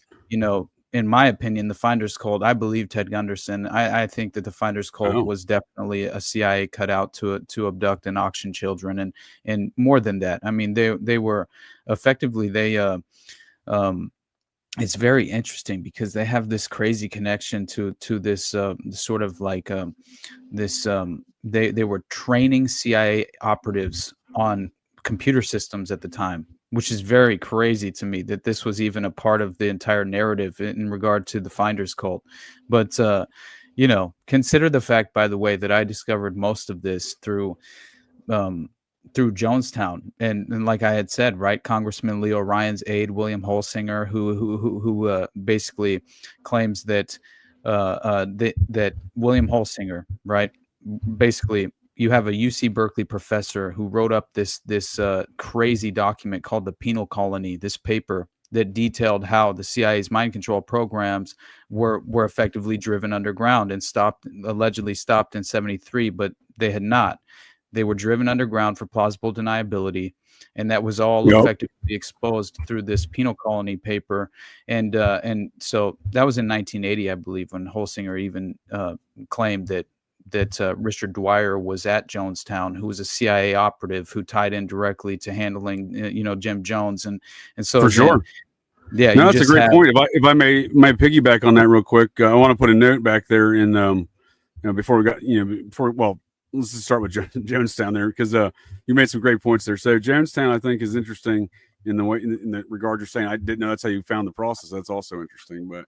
In my opinion, the Finders cult, I believe Ted Gunderson. I think that the Finders cult was definitely a CIA cutout to abduct and auction children, and more than that. I mean, they were effectively it's very interesting because they have this crazy connection to this sort of like they were training CIA operatives on computer systems at the time, which is very crazy to me that this was even a part of the entire narrative in regard to the Finders cult. But, consider the fact, by the way, that I discovered most of this through Jonestown. And like I had said, right, Congressman Leo Ryan's aide, William Holsinger, who basically claims that that William Holsinger, right, basically, you have a UC Berkeley professor who wrote up this crazy document called The Penal Colony, this paper that detailed how the CIA's mind control programs were effectively driven underground and allegedly stopped in '73, but they had not. They were driven underground for plausible deniability, and that was all effectively exposed through this Penal Colony paper. And so that was in 1980, I believe, when Holsinger even claimed that Richard Dwyer was at Jonestown, who was a CIA operative who tied in directly to handling, Jim Jones, and so for sure. Yeah, no, that's a great point. If I may piggyback on that real quick, I want to put a note back there in before let's just start with Jonestown there, because you made some great points there. So Jonestown, I think, is interesting in the way in the regard you're saying. I didn't know that's how you found the process. That's also interesting, but.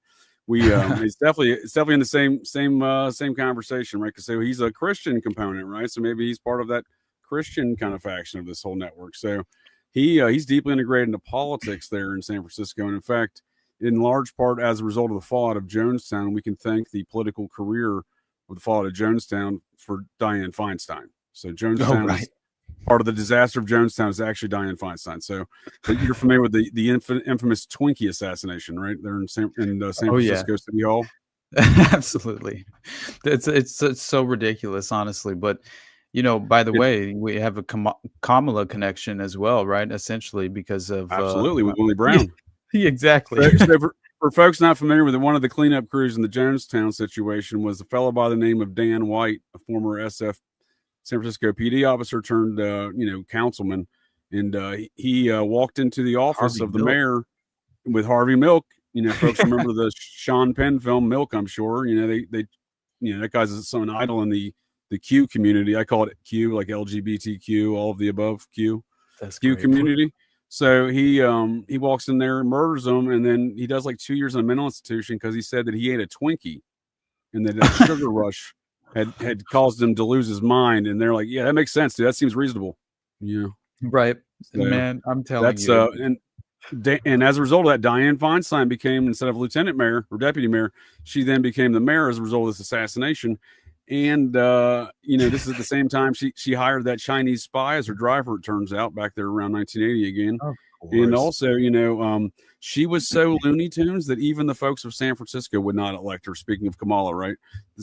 It's definitely in the same conversation, right? Because so he's a Christian component, right? So maybe he's part of that Christian kind of faction of this whole network. So he's deeply integrated into politics there in San Francisco, and in fact, in large part as a result of the fallout of Jonestown, we can thank the political career of the fallout of Jonestown for Dianne Feinstein. So Jonestown is part of the disaster of Jonestown is actually Dianne Feinstein. So you're familiar with the infamous Twinkie assassination, right? There in San Francisco City Hall. Absolutely. It's so ridiculous, honestly. But, by the way, we have a Kamala connection as well, right? Essentially because of... Absolutely, with Willie Brown. Exactly. So for folks not familiar with it, one of the cleanup crews in the Jonestown situation was a fellow by the name of Dan White, a former SF San Francisco PD officer turned, councilman, and he walked into the office of the mayor with Harvey Milk. Folks remember the Sean Penn film Milk, I'm sure. They that guy's an idol in the Q community. I call it Q, like LGBTQ, all of the above Q. That's Q great. community. So he walks in there and murders them, and then he does like 2 years in a mental institution because he said that he ate a Twinkie, and that a sugar rush had caused him to lose his mind. And they're like, yeah, that makes sense, dude. That seems reasonable. Yeah. Right. So, man, I'm telling you. And as a result of that, Dianne Feinstein became, instead of lieutenant mayor or deputy mayor, she then became the mayor as a result of this assassination. And this is at the same time she hired that Chinese spy as her driver, it turns out, back there around 1980 again. And also, she was so Looney Tunes that even the folks of San Francisco would not elect her. Speaking of Kamala, right?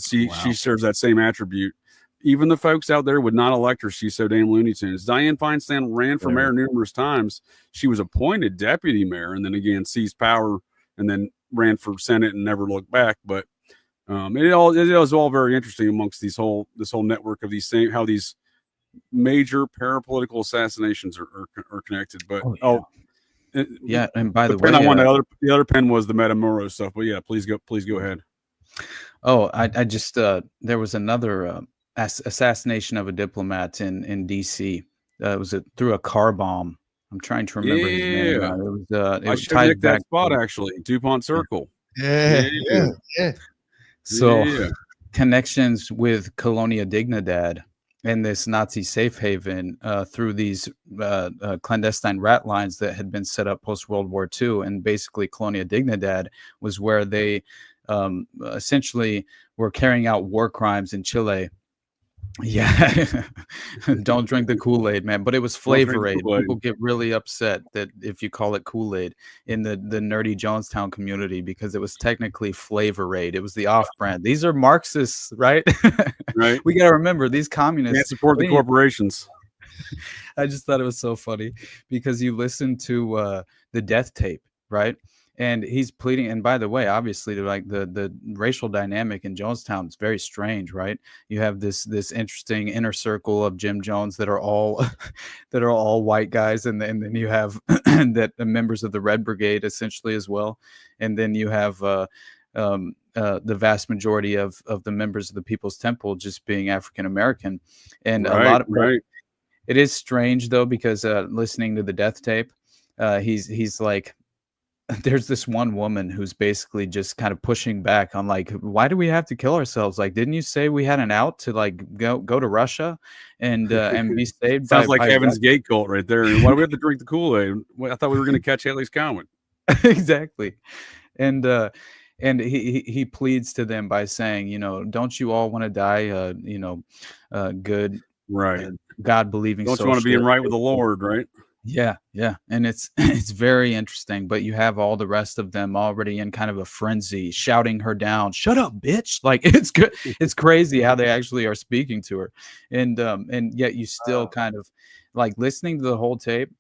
She shares that same attribute. Even the folks out there would not elect her. She's so damn Looney Tunes. Dianne Feinstein ran for mayor numerous times. She was appointed deputy mayor and then again seized power and then ran for Senate and never looked back. But it is all very interesting amongst this whole network of how these major parapolitical assassinations are connected. But and by the way, the other pen was the Metamoro stuff. But yeah, please go ahead. Oh, I just there was another assassination of a diplomat in DC. It was through a car bomb. I'm trying to remember his name. It was tied back that spot actually, DuPont Circle. Yeah. So connections with Colonia Dignidad and this Nazi safe haven through these clandestine rat lines that had been set up post World War II, and basically Colonia Dignidad was where they essentially were carrying out war crimes in Chile. Yeah, don't drink the Kool-Aid, man. But it was Flavor Aid. People get really upset that if you call it Kool-Aid in the nerdy Jonestown community because it was technically Flavor Aid. It was the off-brand. These are Marxists, right? Right. We got to remember these communists can't support the corporations. I just thought it was so funny because you listen to the death tape, right? And he's pleading. And by the way, obviously, like the racial dynamic in Jonestown is very strange, right? You have this interesting inner circle of Jim Jones that are all white guys, and then you have that members of the Red Brigade essentially as well, and then you have the vast majority of the members of the People's Temple just being African American, and a lot of it is strange though because listening to the death tape, he's like. There's this one woman who's basically just kind of pushing back on like, why do we have to kill ourselves? Like, didn't you say we had an out to like go to Russia and be saved? Sounds like Heaven's Gate cult right there. Why do we have to drink the Kool-Aid? I thought we were going to catch Haley's Comet. Exactly, and he pleads to them by saying, don't you all want to die? Good, right? God believing. Don't you want to be in right with the Lord, right? Yeah, and it's very interesting, but you have all the rest of them already in kind of a frenzy, shouting her down. Shut up, bitch! Like it's good. It's crazy how they actually are speaking to her, and yet you still kind of like listening to the whole tape.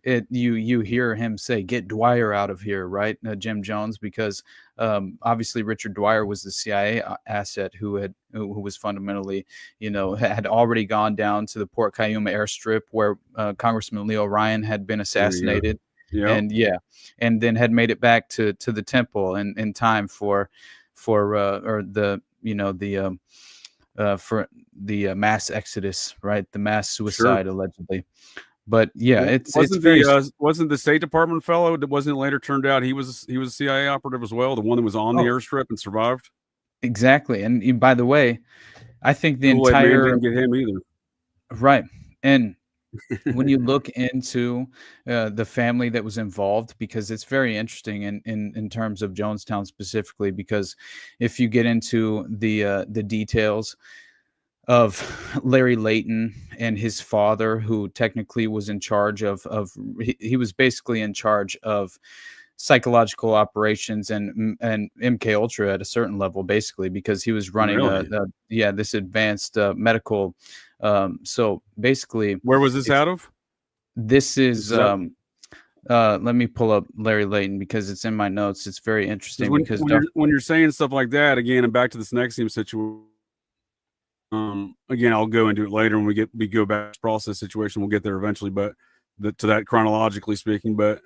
You hear him say, "Get Dwyer out of here," right? Jim Jones, because obviously Richard Dwyer was the CIA asset who was fundamentally, had already gone down to the Port Cayuma airstrip where Congressman Leo Ryan had been assassinated, and then had made it back to the temple in time for the mass exodus, right? The mass suicide allegedly. But wasn't the State Department fellow that wasn't later turned out he was a CIA operative as well, the one that was on the airstrip and survived? Exactly. And by the way, I think the entire didn't get him either. Right. And when you look into the family that was involved, because it's very interesting in terms of Jonestown specifically, because if you get into the details of Larry Layton and his father, who technically was in charge of he was basically in charge of psychological operations and MK Ultra at a certain level, basically, because he was running this advanced medical. So basically, where was this out of? This is let me pull up Larry Layton because it's in my notes. It's very interesting because when you're saying stuff like that again, and back to this Nexium situation. Again, I'll go into it later when we go back to the process situation. We'll get there eventually, but to that chronologically speaking. But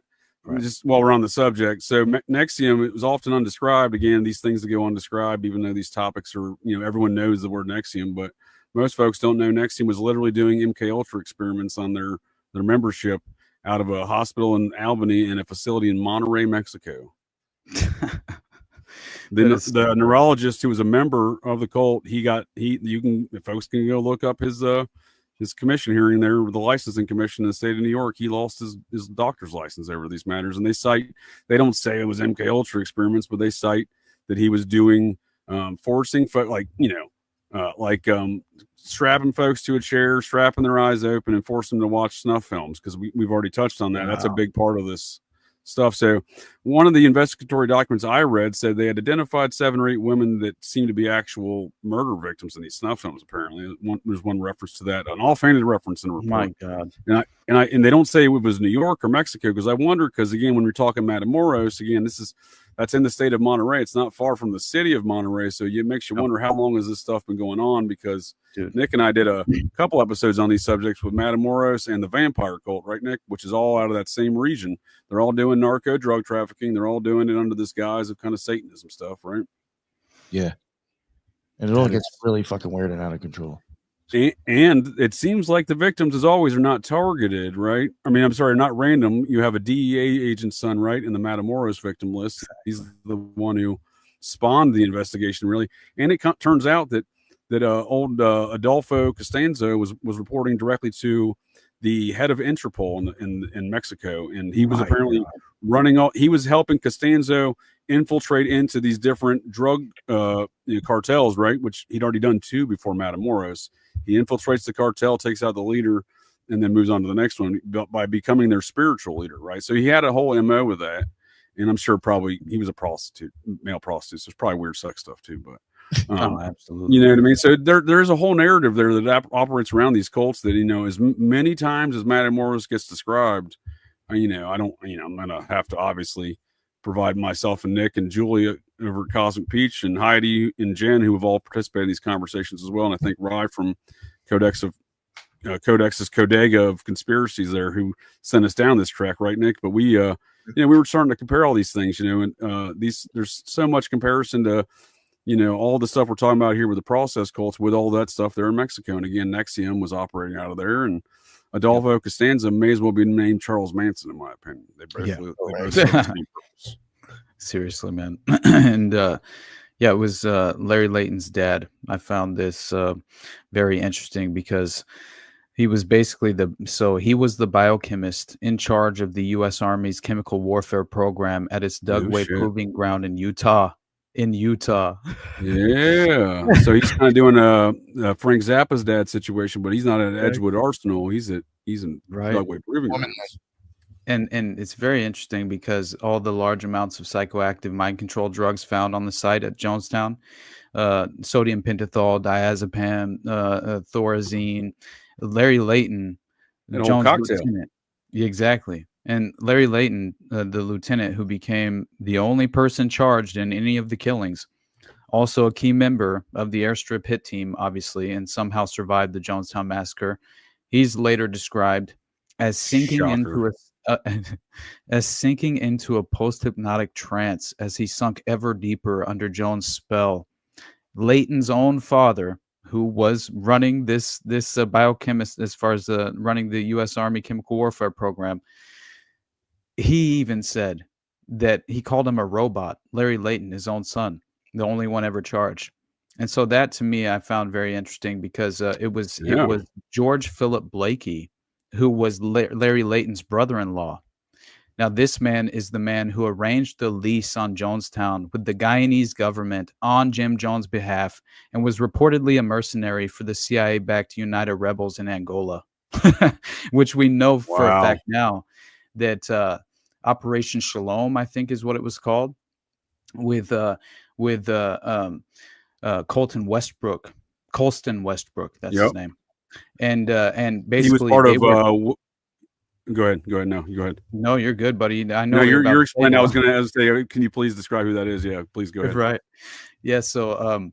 just while we're on the subject, so Nexium, it was often undescribed. Again, these things that go undescribed, even though these topics are, everyone knows the word Nexium, but most folks don't know Nexium was literally doing MK Ultra experiments on their membership out of a hospital in Albany and a facility in Monterrey, Mexico. The neurologist who was a member of the cult, folks can go look up his commission hearing there with the licensing commission in the state of New York. He lost his doctor's license over these matters, and they don't say it was MK Ultra experiments, but they cite that he was doing forcing, like strapping folks to a chair, strapping their eyes open, and forcing them to watch snuff films, because we've already touched on that. Wow. That's a big part of this stuff. So one of the investigatory documents I read said they had identified 7 or 8 women that seemed to be actual murder victims in these snuff films. Apparently, there's one reference to that, an offhanded reference in the report. My God! And they don't say it was New York or Mexico, because I wonder, because again, when we're talking Matamoros, again, that's in the state of Monterey. It's not far from the city of Monterey, so it makes you wonder how long has this stuff been going on, because Nick and I did a couple episodes on these subjects with Matamoros and the vampire cult, right, Nick? Which is all out of that same region. They're all doing narco drug trafficking. They're all doing it under this guise of kind of Satanism stuff, right? Yeah. And it all gets really fucking weird and out of control. And it seems like the victims, as always, are not targeted, right? I mean, I'm sorry, not random. You have a DEA agent's son, right, in the Matamoros victim list. He's the one who spawned the investigation, really. And it turns out that old Adolfo Costanzo was reporting directly to the head of Interpol in Mexico, and he was apparently he was helping Costanzo infiltrate into these different drug cartels, right? Which he'd already done 2 before Matamoros. He infiltrates the cartel, takes out the leader, and then moves on to the next one by becoming their spiritual leader, right? So he had a whole MO with that, and I'm sure probably he was a prostitute, male prostitute. So there's probably weird sex stuff too, but. Absolutely. You know what I mean? So there's a whole narrative there that operates around these cults that, as many times as Matamoros gets described, I'm going to have to obviously provide myself and Nick and Julia over at Cosmic Peach and Heidi and Jen, who have all participated in these conversations as well. And I think Rye from Codex's Codega of Conspiracies there, who sent us down this track, right, Nick? But we were starting to compare all these things, and there's so much comparison to, all the stuff we're talking about here with the process cults, with all that stuff there in Mexico. And again, Nexium was operating out of there, and Adolfo Costanza may as well be named Charles Manson, in my opinion. They both serve the same purpose. Seriously, man. And it was Larry Layton's dad. I found this very interesting, because he was basically he was the biochemist in charge of the U.S. Army's chemical warfare program at its Dugway Proving Ground in Utah. Yeah. So he's kind of doing Frank Zappa's dad situation, but he's not at Edgewood Arsenal. He's in Dugway Proving Grounds. And it's very interesting, because all the large amounts of psychoactive mind control drugs found on the site at Jonestown, sodium pentothal, diazepam, thorazine, Larry Layton, Jones cocktail. Lieutenant. Exactly. And Larry Layton, the lieutenant who became the only person charged in any of the killings, also a key member of the airstrip hit team, obviously, and somehow survived the Jonestown massacre. He's later described as sinking into a post-hypnotic trance as he sunk ever deeper under Jones' spell. Layton's own father, who was running this biochemist as far as running the U.S. Army chemical warfare program, he even said that he called him a robot, Larry Layton, his own son, the only one ever charged. And so that, to me, I found very interesting, because it was George Philip Blakey, who was Larry Layton's brother-in-law. Now, this man is the man who arranged the lease on Jonestown with the Guyanese government on Jim Jones' behalf, and was reportedly a mercenary for the CIA-backed United Rebels in Angola, which we know for a fact now that Operation Shalom, I think, is what it was called, with Colston Westbrook. That's his name. And basically he was part of. Go ahead. No, go ahead. No, you're good, buddy. I know you're explaining. I was going to say, can you please describe who that is? Yeah, please go ahead. Right. Yeah. So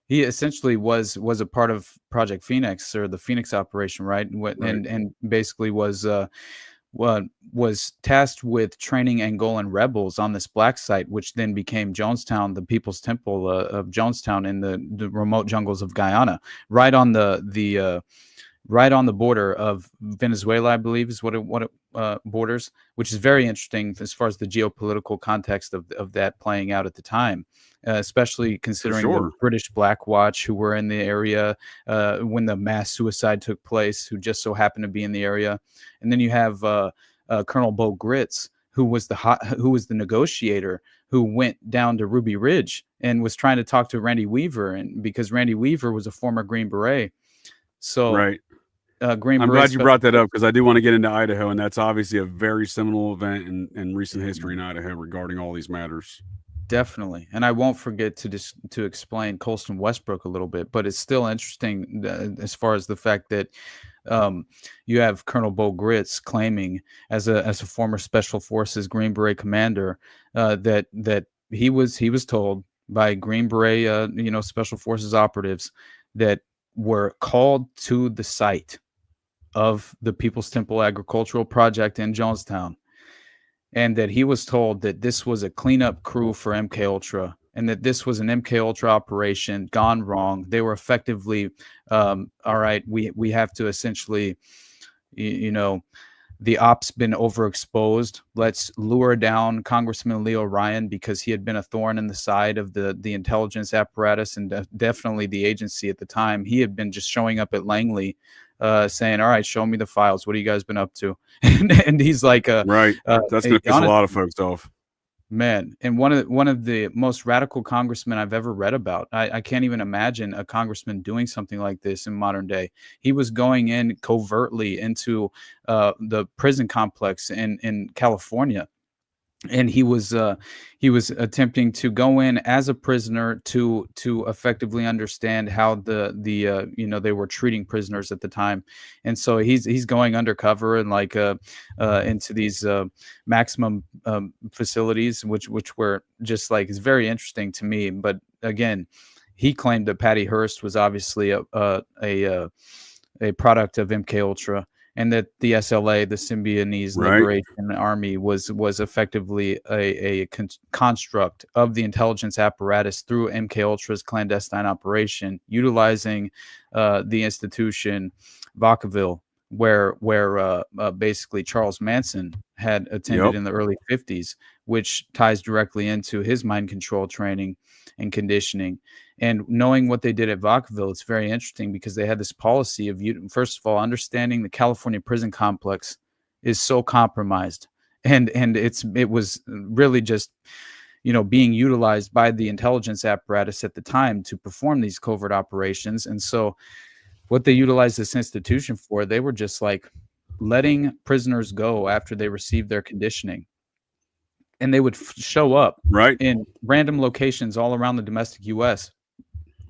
he essentially was a part of Project Phoenix, or the Phoenix operation, right? And basically was tasked with training Angolan rebels on this black site, which then became Jonestown, the People's Temple of Jonestown, in the remote jungles of Guyana, right on the border of Venezuela, I believe is what it borders, which is very interesting as far as the geopolitical context of that playing out at the time, especially considering the British Black Watch, who were in the area when the mass suicide took place, who just so happened to be in the area. And then you have Colonel Bo Gritz, who was the negotiator who went down to Ruby Ridge and was trying to talk to Randy Weaver, and because Randy Weaver was a former Green Beret. So right. Green I'm Beret glad you brought that up, because I do want to get into Idaho, and that's obviously a very seminal event in recent history in Idaho regarding all these matters. Definitely. And I won't forget to explain Colston Westbrook a little bit, but it's still interesting as far as the fact that you have Colonel Bo Gritz claiming as a former Special Forces Green Beret commander that he was told by Green Beret Special Forces operatives that were called to the site of the People's Temple Agricultural Project in Jonestown, and that he was told that this was a cleanup crew for MK Ultra, and that this was an MK Ultra operation gone wrong. They were effectively, all right, we have to essentially, the ops been overexposed. Let's lure down Congressman Leo Ryan, because he had been a thorn in the side of the intelligence apparatus and definitely the agency at the time. He had been just showing up at Langley saying, all right, show me the files. What have you guys been up to? and he's like, right. That's going to piss a lot of folks off. Man, and one of the most radical congressmen I've ever read about. I can't even imagine a congressman doing something like this in modern day. He was going in covertly into the prison complex in California, and he was attempting to go in as a prisoner to effectively understand how they were treating prisoners at the time. And so he's going undercover and like into these maximum facilities, which were just like, it's very interesting to me. But again, he claimed that Patty Hearst was obviously a product of MK Ultra, and that the SLA, the Symbionese Liberation Army, was effectively a construct of the intelligence apparatus through MK Ultra's clandestine operation, utilizing the institution Vacaville, where basically Charles Manson had attended in the early 50s, which ties directly into his mind control training and conditioning. And knowing what they did at Vacaville, it's very interesting, because they had this policy of, first of all, understanding the California prison complex is so compromised, and it was really just being utilized by the intelligence apparatus at the time to perform these covert operations. And so what they utilized this institution for, they were just like letting prisoners go after they received their conditioning, and they would show up in random locations all around the domestic U.S.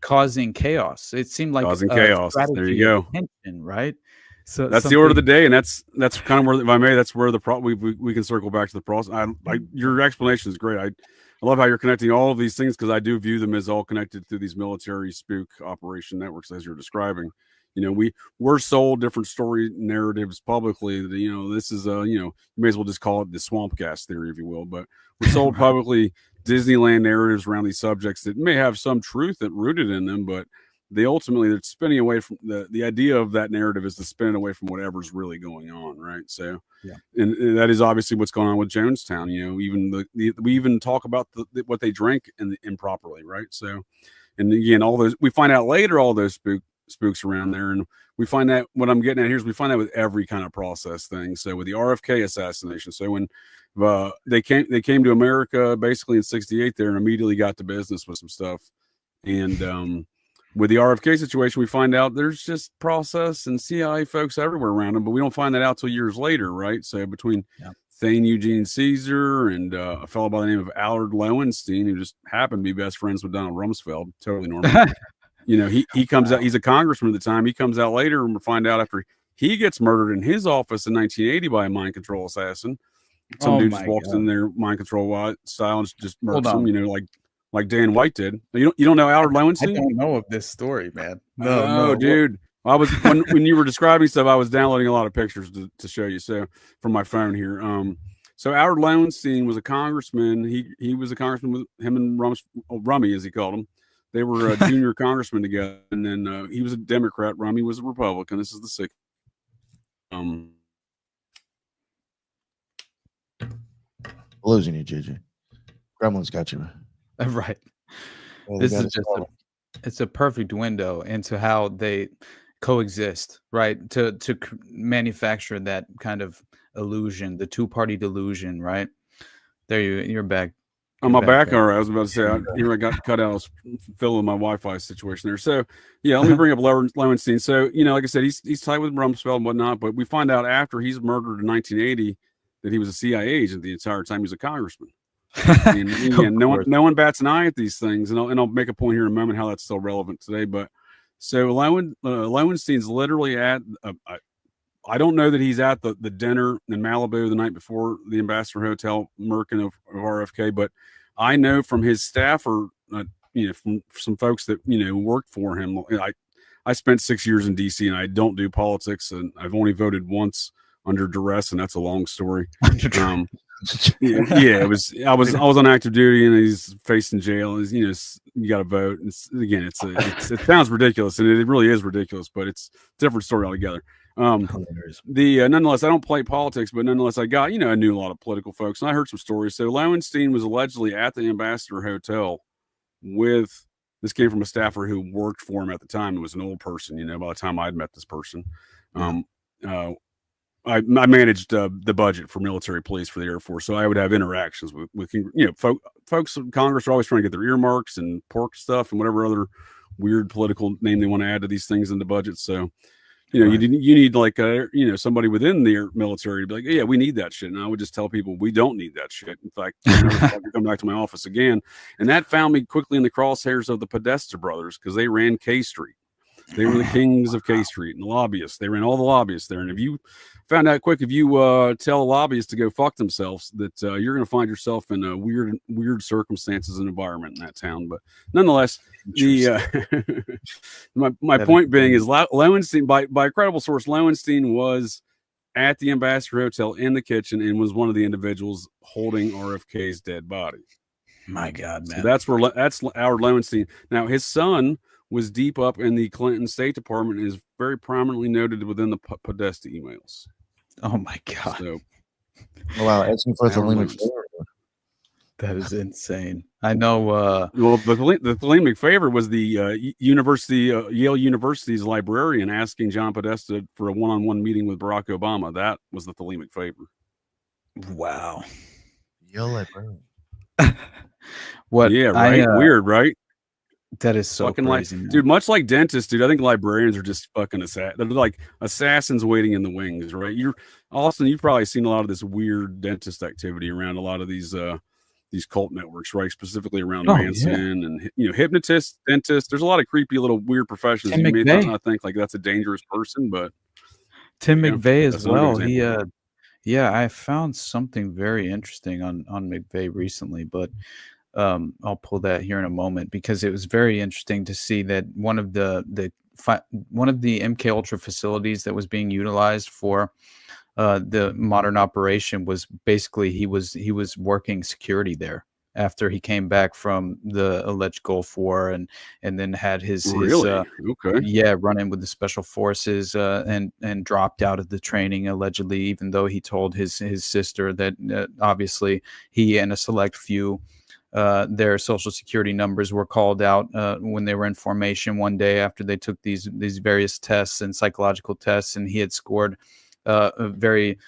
causing chaos. It seemed like causing chaos. There you go. Tension, right? So that's the order of the day, and that's kind of where, if I may, that's where we can circle back to the process. Your explanation is great. I love how you're connecting all of these things, because I do view them as all connected through these military spook operation networks, as you're describing. We're sold different story narratives publicly. This is you may as well just call it the swamp gas theory, if you will. But we're sold publicly Disneyland narratives around these subjects that may have some truth that rooted in them, but they're spinning away from the idea of that narrative is to spin it away from whatever's really going on, right? So, and that is obviously what's going on with Jonestown. Even we even talk about what they drink improperly, right? So, and again, all those we find out later, all those spooks around there, and we find that what I'm getting at here is we find that with every kind of process thing. So with the RFK assassination, so when they came to America basically in '68 there, and immediately got to business with some stuff, and with the RFK situation, we find out there's just process and CIA folks everywhere around them, but we don't find that out till years later, right? So between Thane Eugene Caesar and a fellow by the name of Allard Lowenstein, who just happened to be best friends with Donald Rumsfeld, totally normal. He comes out, he's a congressman at the time. He comes out later, and we find out after he gets murdered in his office in 1980 by a mind control assassin. Some dude just walks in there, mind control style, and just murders him, like Dan White did. You don't know Allard Lowenstein? I don't know of this story, man. No, dude. I was when you were describing stuff, I was downloading a lot of pictures to show you. So from my phone here. So Allard Lowenstein was a congressman. He was a congressman with him and Rummy, as he called him. They were a junior congressman together, and then he was a Democrat. Rummy was a Republican. This is the 60s. Losing you, JJ. Gremlin's got you. Right. Well, this is just it's a perfect window into how they coexist, right? To manufacture that kind of illusion, the two-party delusion, right? There you're back. On my back, all right. I was about to say, I got cut out. I was filling my Wi-Fi situation there. So, yeah, let me bring up Lowenstein. So, like I said, he's tight with Rumsfeld and whatnot, but we find out after he's murdered in 1980 that he was a CIA agent the entire time he was a congressman. And again, no one bats an eye at these things, and I'll make a point here in a moment how that's still relevant today. But so Lowenstein's literally at. I don't know that he's at the dinner in Malibu the night before the Ambassador Hotel murking of RFK, but I know from his staff or from some folks that worked for him. I spent 6 years in DC, and I don't do politics, and I've only voted once under duress, and that's a long story. It was. I was on active duty, and he's facing jail. And you got to vote. And it sounds ridiculous, and it really is ridiculous, but it's a different story altogether. Nonetheless, I don't play politics, but nonetheless, I knew a lot of political folks, and I heard some stories. So Lowenstein was allegedly at the Ambassador Hotel with. This came from a staffer who worked for him at the time. It was an old person, by the time I'd met this person. I managed the budget for military police for the Air Force, so I would have interactions with folks in Congress are always trying to get their earmarks and pork stuff and whatever other weird political name they want to add to these things in the budget. So, you need like somebody within the military to be like, yeah, we need that shit. And I would just tell people we don't need that shit. In fact, you come back to my office again, and that found me quickly in the crosshairs of the Podesta brothers because they ran K Street. They were the kings of K Street and the lobbyists. They ran all the lobbyists there. And if you found out quick, if you tell lobbyists to go fuck themselves, that you're going to find yourself in a weird circumstances and environment in that town. But nonetheless, my point being is Lowenstein, by a credible source, Lowenstein was at the Ambassador Hotel in the kitchen and was one of the individuals holding RFK's dead body. My God, man. So that's our Lowenstein. Now, his son was deep up in the Clinton State Department and is very prominently noted within the Podesta emails. Oh my God! So, wow, asking for Theleme McFavor. That is insane. I know. Well, the Theleme McFavor was the Yale University's librarian asking John Podesta for a one-on-one meeting with Barack Obama. That was the Theleme McFavor. Wow. Yale librarian. What? Yeah, right. Weird, right? That is so fucking crazy, dude. Much like dentists, dude. I think librarians are just fucking they're like assassins waiting in the wings, right? Austin. You've probably seen a lot of this weird dentist activity around a lot of these cult networks, right? Specifically around Manson and hypnotists, dentists. There's a lot of creepy little weird professions. You may not think like that's a dangerous person, but Tim McVeigh as well. I found something very interesting on McVeigh recently, but. I'll pull that here in a moment because it was very interesting to see that one of the MK Ultra facilities that was being utilized for the modern operation was basically he was working security there after he came back from the alleged Gulf War and then had his run in with the special forces and dropped out of the training allegedly, even though he told his sister that obviously he and a select few their social security numbers were called out when they were in formation one day after they took these various tests and psychological tests, and he had scored very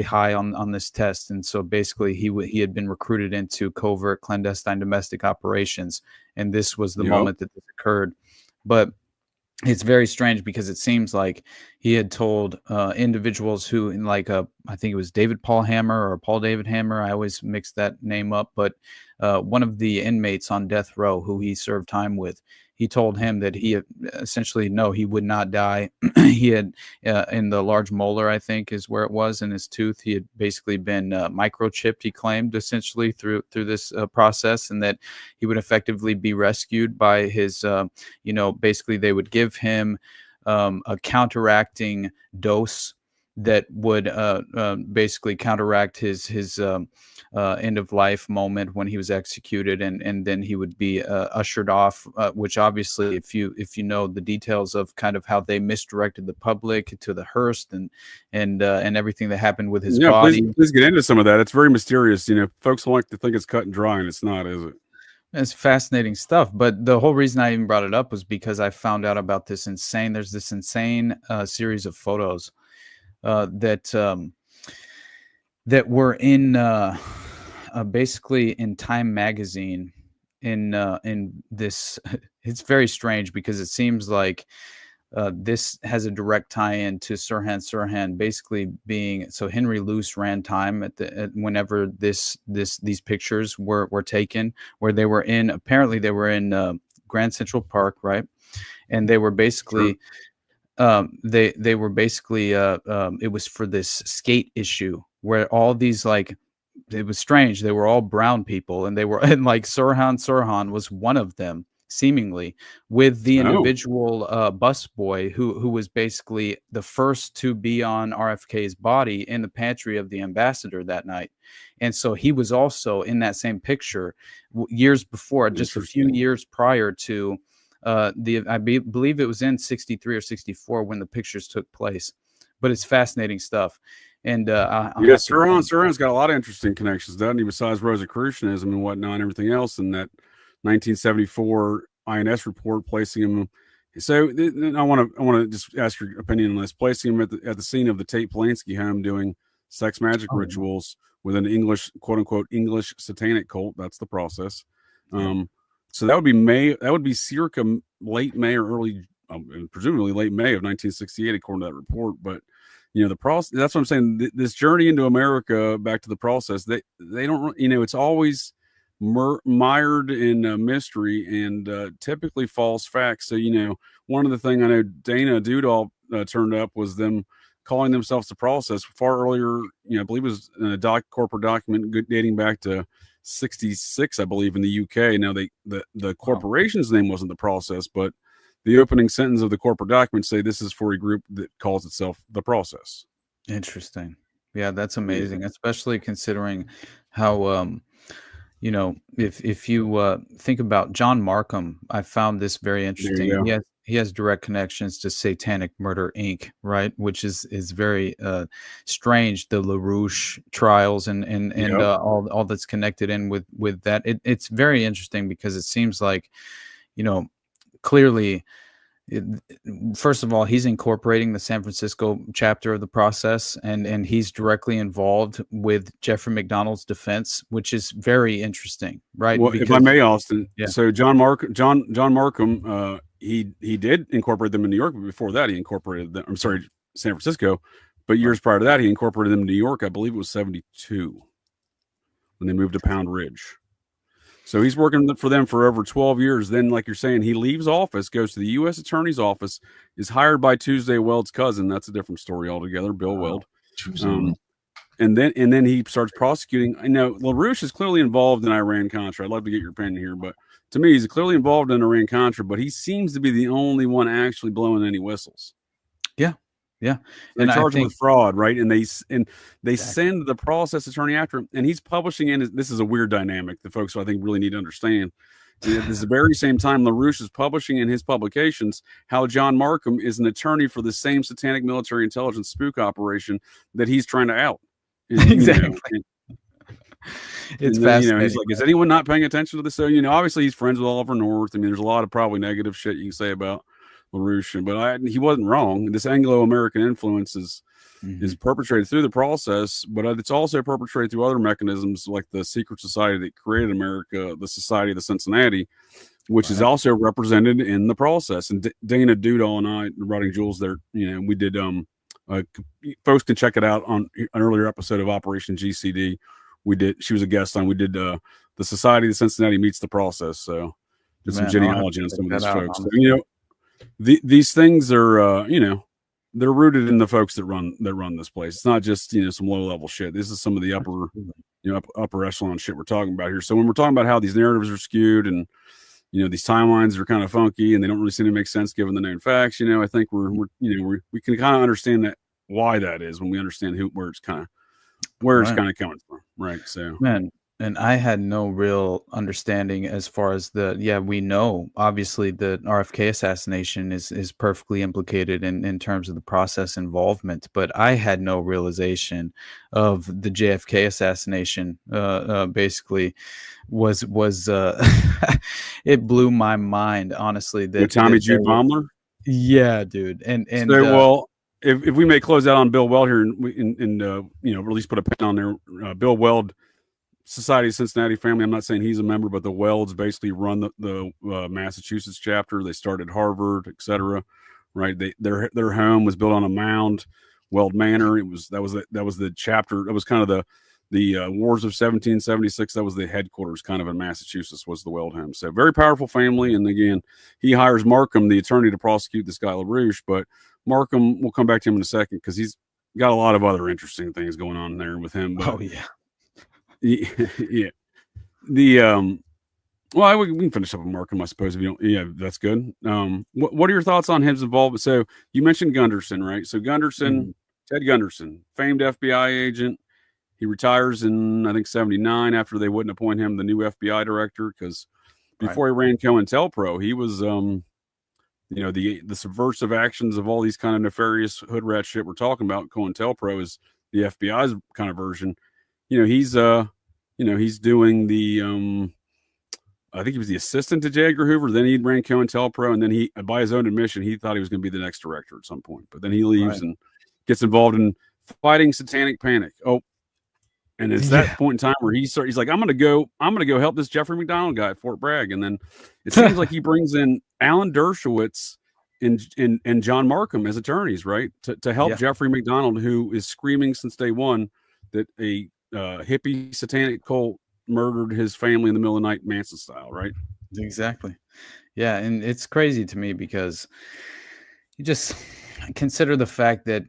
high on this test. And so basically he had been recruited into covert clandestine domestic operations, and this was the moment that this occurred. But it's very strange because it seems like he had told individuals who, in I think it was David Paul Hammer or Paul David Hammer. I always mix that name up, but one of the inmates on death row who he served time with, he told him that he essentially, he would not die. He had in the large molar, I think is where it was, in his tooth, he had basically been microchipped, he claimed, essentially through this process, and that he would effectively be rescued by his, basically they would give him a counteracting dose that would basically counteract his end of life moment when he was executed, and then he would be ushered off. Which obviously, if you know the details of kind of how they misdirected the public to the hearse and everything that happened with his body. Please get into some of that. It's very mysterious. Folks like to think it's cut and dry, and it's not, is it? It's fascinating stuff. But the whole reason I even brought it up was because I found out about this there's this insane series of photos that were in basically in Time magazine in this, it's very strange because it seems like this has a direct tie-in to Sirhan Sirhan basically being, so Henry Luce ran Time whenever these pictures were taken, where they were in, apparently they were in Grand Central Park, right? And they were basically they were basically it was for this skate issue where all these, like, it was strange, they were all brown people, and they were, and like Sirhan Sirhan was one of them, seemingly, with the individual bus boy who was basically the first to be on RFK's body in the pantry of the ambassador that night. And so he was also in that same picture years before, just a few years prior to I believe it was in 63 or 64 when the pictures took place. But it's fascinating stuff. And yes, Sirhan's got a lot of interesting connections, doesn't he? Besides Rosicrucianism and whatnot, and everything else, in that 1974 INS report placing him. So I want to just ask your opinion on this. Placing him at the scene of the Tate Polanski home doing sex magic rituals with an English, quote unquote, English satanic cult. That's the process. So that would be circa late May or early, presumably late May of 1968, according to that report. But the process, that's what I'm saying. This journey into America, back to the process, they don't, it's always mired in mystery and typically false facts. So, one of the things I know Dana Dudall turned up was them calling themselves the process far earlier. I believe it was in a corporate document dating back to 66, I believe, in the UK. Now the corporation's name wasn't the process, but the opening sentence of the corporate document say this is for a group that calls itself the process. Interesting. Yeah, that's amazing, especially considering how if you think about John Markham, I found this very interesting. He has direct connections to Satanic Murder Inc., right? Which is very strange. The LaRouche trials and all that's connected in with that. It's very interesting because it seems like, clearly, first of all, he's incorporating the San Francisco chapter of the process, and he's directly involved with Jeffrey McDonald's defense, which is very interesting, right? Well, if I may, Austin. Yeah. So John Markham, he did incorporate them in New York, but before that he incorporated them. I'm sorry, San Francisco. But years prior to that, he incorporated them in New York. I believe it was 72 when they moved to Pound Ridge. So he's working for them for over 12 years. Then, like you're saying, he leaves office, goes to the U.S. Attorney's Office, is hired by Tuesday Weld's cousin. That's a different story altogether, Bill Weld. And then he starts prosecuting. I know LaRouche is clearly involved in Iran Contra. I'd love to get your opinion here, but to me, he's clearly involved in Iran Contra, but he seems to be the only one actually blowing any whistles. Yeah. They charge him with fraud, right? And they send the process attorney after him, and he's publishing in. This is a weird dynamic that folks, I think, really need to understand. At this very same time, LaRouche is publishing in his publications how John Markham is an attorney for the same satanic military intelligence spook operation that he's trying to out. And, exactly. It's fascinating. He's like, is anyone not paying attention to this? So, obviously he's friends with Oliver North. I mean, there's a lot of probably negative shit you can say about LaRouche, but he wasn't wrong. This Anglo-American influence is perpetrated through the process, but it's also perpetrated through other mechanisms like the secret society that created America, the Society of the Cincinnati, which is also represented in the process. And Dana Dudall and I, Writing Jewels, there, we did. Folks can check it out on an earlier episode of Operation GCD. She was a guest on. We did the Society of the Cincinnati meets the process. So did some genealogy on some of these folks. So, these things are, they're rooted in the folks that run this place. It's not just, some low level shit. This is some of the upper echelon shit we're talking about here. So when we're talking about how these narratives are skewed and, these timelines are kind of funky and they don't really seem to make sense given the known facts, I think we can kind of understand that why that is when we understand where it's kind of coming from. Right. So, man. And I had no real understanding as far as we know, obviously, the RFK assassination is perfectly implicated in terms of the process involvement. But I had no realization of the JFK assassination. Basically, was it blew my mind, honestly. That Tommy G. Baumler? Yeah, dude. And so, if we may close out on Bill Weld here and at least put a pin on there, Bill Weld Society of Cincinnati family. I'm not saying he's a member, but the Welds basically run the Massachusetts chapter. They started Harvard, etc. Right? Their home was built on a mound, Weld Manor. That was the chapter. That was kind of the Wars of 1776. That was the headquarters, kind of in Massachusetts, was the Weld home. So very powerful family. And again, he hires Markham, the attorney, to prosecute this guy LaRouche. But Markham, we'll come back to him in a second because he's got a lot of other interesting things going on there with him. But, yeah. Well, we can finish up with Markham, I suppose. If you don't, yeah, that's good. What are your thoughts on his involvement? So you mentioned Gunderson, right? So Gunderson, Ted Gunderson, famed FBI agent. He retires in, I think, 79 after they wouldn't appoint him the new FBI director, because before he ran COINTELPRO, he was, the subversive actions of all these kind of nefarious hood rat shit we're talking about. COINTELPRO is the FBI's kind of version. He's doing the, I think he was the assistant to J. Edgar Hoover. Then he ran COINTELPRO, and then he, by his own admission, he thought he was going to be the next director at some point. But then he leaves and gets involved in fighting satanic panic. And it's that point in time where he's like, I'm gonna go help this Jeffrey McDonald guy at Fort Bragg. And then it seems like he brings in Alan Dershowitz and John Markham as attorneys, right? To help Jeffrey McDonald, who is screaming since day one that a hippie satanic cult murdered his family in the middle of the night, Manson style, right? Exactly. Yeah. And it's crazy to me because you just consider the fact that,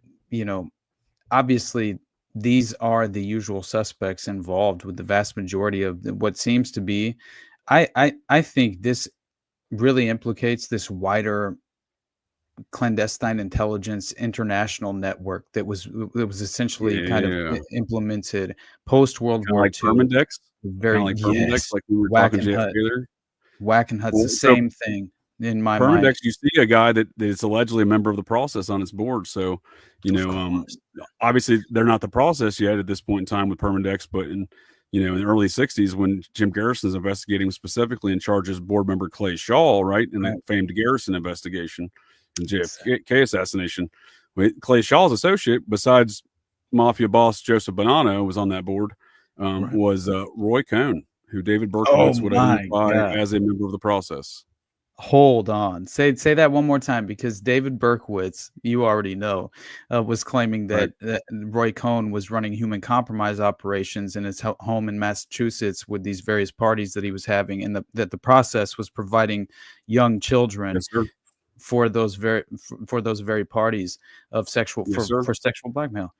obviously these are the usual suspects involved with the vast majority of what seems to be. I think this really implicates this wider clandestine intelligence international network that was essentially kind of implemented post World War II. Permindex? Very like Permindex, like we were talking JFK. Wackenhut's the same thing in my mind. Permindex, you see a guy that is allegedly a member of the process on its board. So, obviously they're not the process yet at this point in time with Permindex, but in the early 60s when Jim Garrison's investigating specifically and charges board member Clay Shaw, right, in the famed Garrison investigation and JFK assassination. Clay Shaw's associate, besides mafia boss Joseph Bonanno, was on that board, was Roy Cohn, who David Berkowitz would identify as a member of the process. Hold on. Say that one more time, because David Berkowitz, you already know, was claiming that Roy Cohn was running human compromise operations in his home in Massachusetts with these various parties that he was having, and that the process was providing young children for those very parties of sexual for sexual blackmail.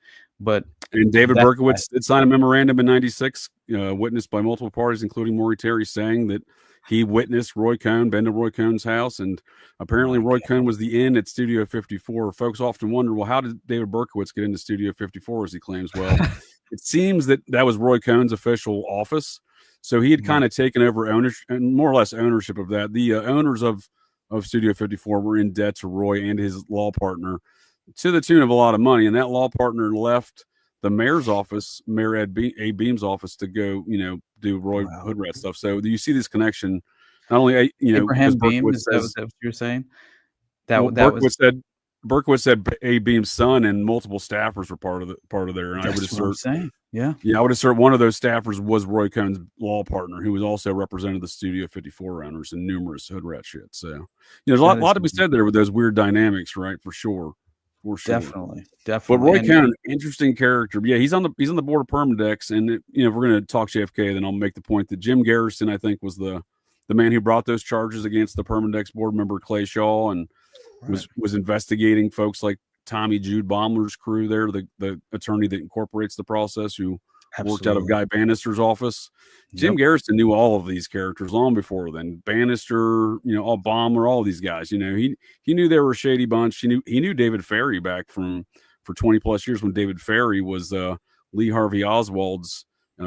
And David Berkowitz did sign a memorandum in '96, witnessed by multiple parties, including Maury Terry, saying that he witnessed Roy Cohn been to Roy Cohn's house, and apparently Roy Cohn was the in at Studio 54. Folks often wonder, well, how did David Berkowitz get into Studio 54, as he claims? Well, it seems that was Roy Cohn's official office, so he had kind of taken over ownership, and more or less ownership of that. The owners of Studio 54 were in debt to Roy and his law partner to the tune of a lot of money, and that law partner left the mayor's office, Mayor Ed A. Beam's office, to go, do Roy Hood Rat stuff. So you see this connection. Not only, Abraham Beam, is that what you're saying? Berkowitz said A. Beam's son and multiple staffers were part of there. And I would assert, I would assert one of those staffers was Roy Cohn's law partner, who was also represented the Studio 54 owners and numerous hood rat shit. So there's a lot to be said there with those weird dynamics, right? For sure. Definitely. But Roy Cohn, interesting character. Yeah, he's on the board of Permindex, and if we're going to talk JFK, then I'll make the point that Jim Garrison, I think, was the man who brought those charges against the Permindex board member Clay Shaw, and was investigating folks like Tommy Jude Baumler's crew there, the attorney that incorporates the process, who worked out of Guy Bannister's office. Jim Garrison knew all of these characters long before then. Bannister, all Baumler, all these guys. He knew they were a shady bunch. He knew David Ferry back for 20 plus years, when David Ferry was Lee Harvey Oswald's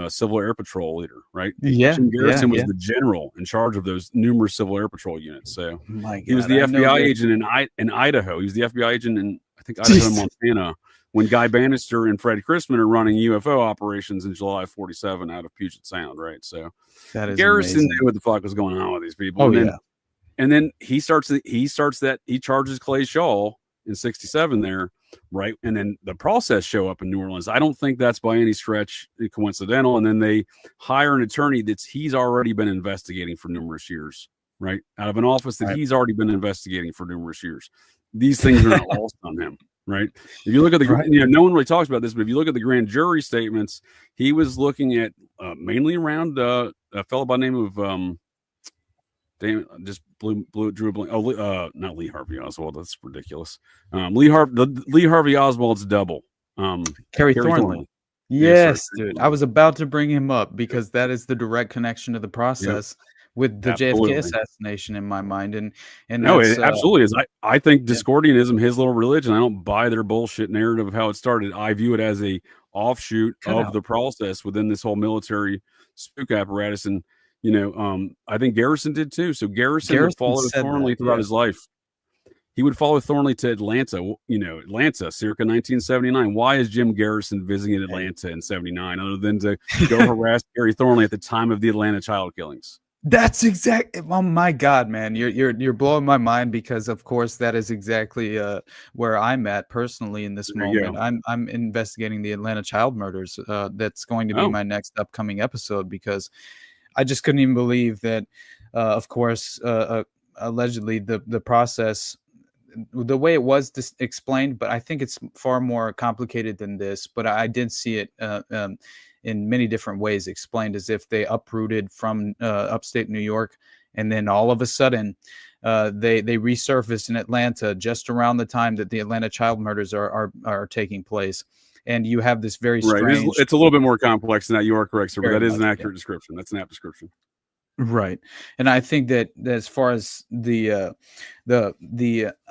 Civil Air Patrol leader, right? Jim Garrison was the general in charge of those numerous Civil Air Patrol units. So he was the FBI agent in Idaho. He was the FBI agent in, I think, Idaho and Montana, when Guy Bannister and Fred Chrisman are running UFO operations in July '47 out of Puget Sound, right? So Garrison knew what the fuck was going on with these people. And then he charges Clay Shaw in '67 there right? And then the process show up in New Orleans. I don't think that's by any stretch coincidental. And then they hire an attorney he's already been investigating for numerous years, right? Out of an office that he's already been investigating for numerous years. These things are not lost on him, right? If you look at no one really talks about this, but if you look at the grand jury statements, he was looking at mainly around a fellow by the name of just drew a blank. Oh, not Lee Harvey Oswald. That's ridiculous. Lee Harvey Oswald's double. Kerry Thornley. Yes, dude. I was about to bring him up because that is the direct connection to the process with the JFK assassination in my mind. And no, it absolutely is. I think Discordianism, his little religion, I don't buy their bullshit narrative of how it started. I view it as a offshoot of the process within this whole military spook apparatus. And I think Garrison did too. So Garrison would follow Thornley throughout his life. He would follow Thornley to Atlanta, Atlanta, circa 1979. Why is Jim Garrison visiting Atlanta in 79 other than to go harass Gary Thornley at the time of the Atlanta child killings? That's exactly. Oh my God, man, you're blowing my mind because of course that is exactly where I'm at personally in this moment. I'm investigating the Atlanta child murders. That's going to be my next upcoming episode because I just couldn't even believe that. Of course, allegedly the process, the way it was explained, but I think it's far more complicated than this. But I did see it in many different ways explained as if they uprooted from upstate New York, and then all of a sudden they resurfaced in Atlanta just around the time that the Atlanta child murders are taking place. And you have this very strange. It's a little bit more complex than that. You are correct, sir, but that is an accurate description. That's an apt description. Right. And I think that as far as the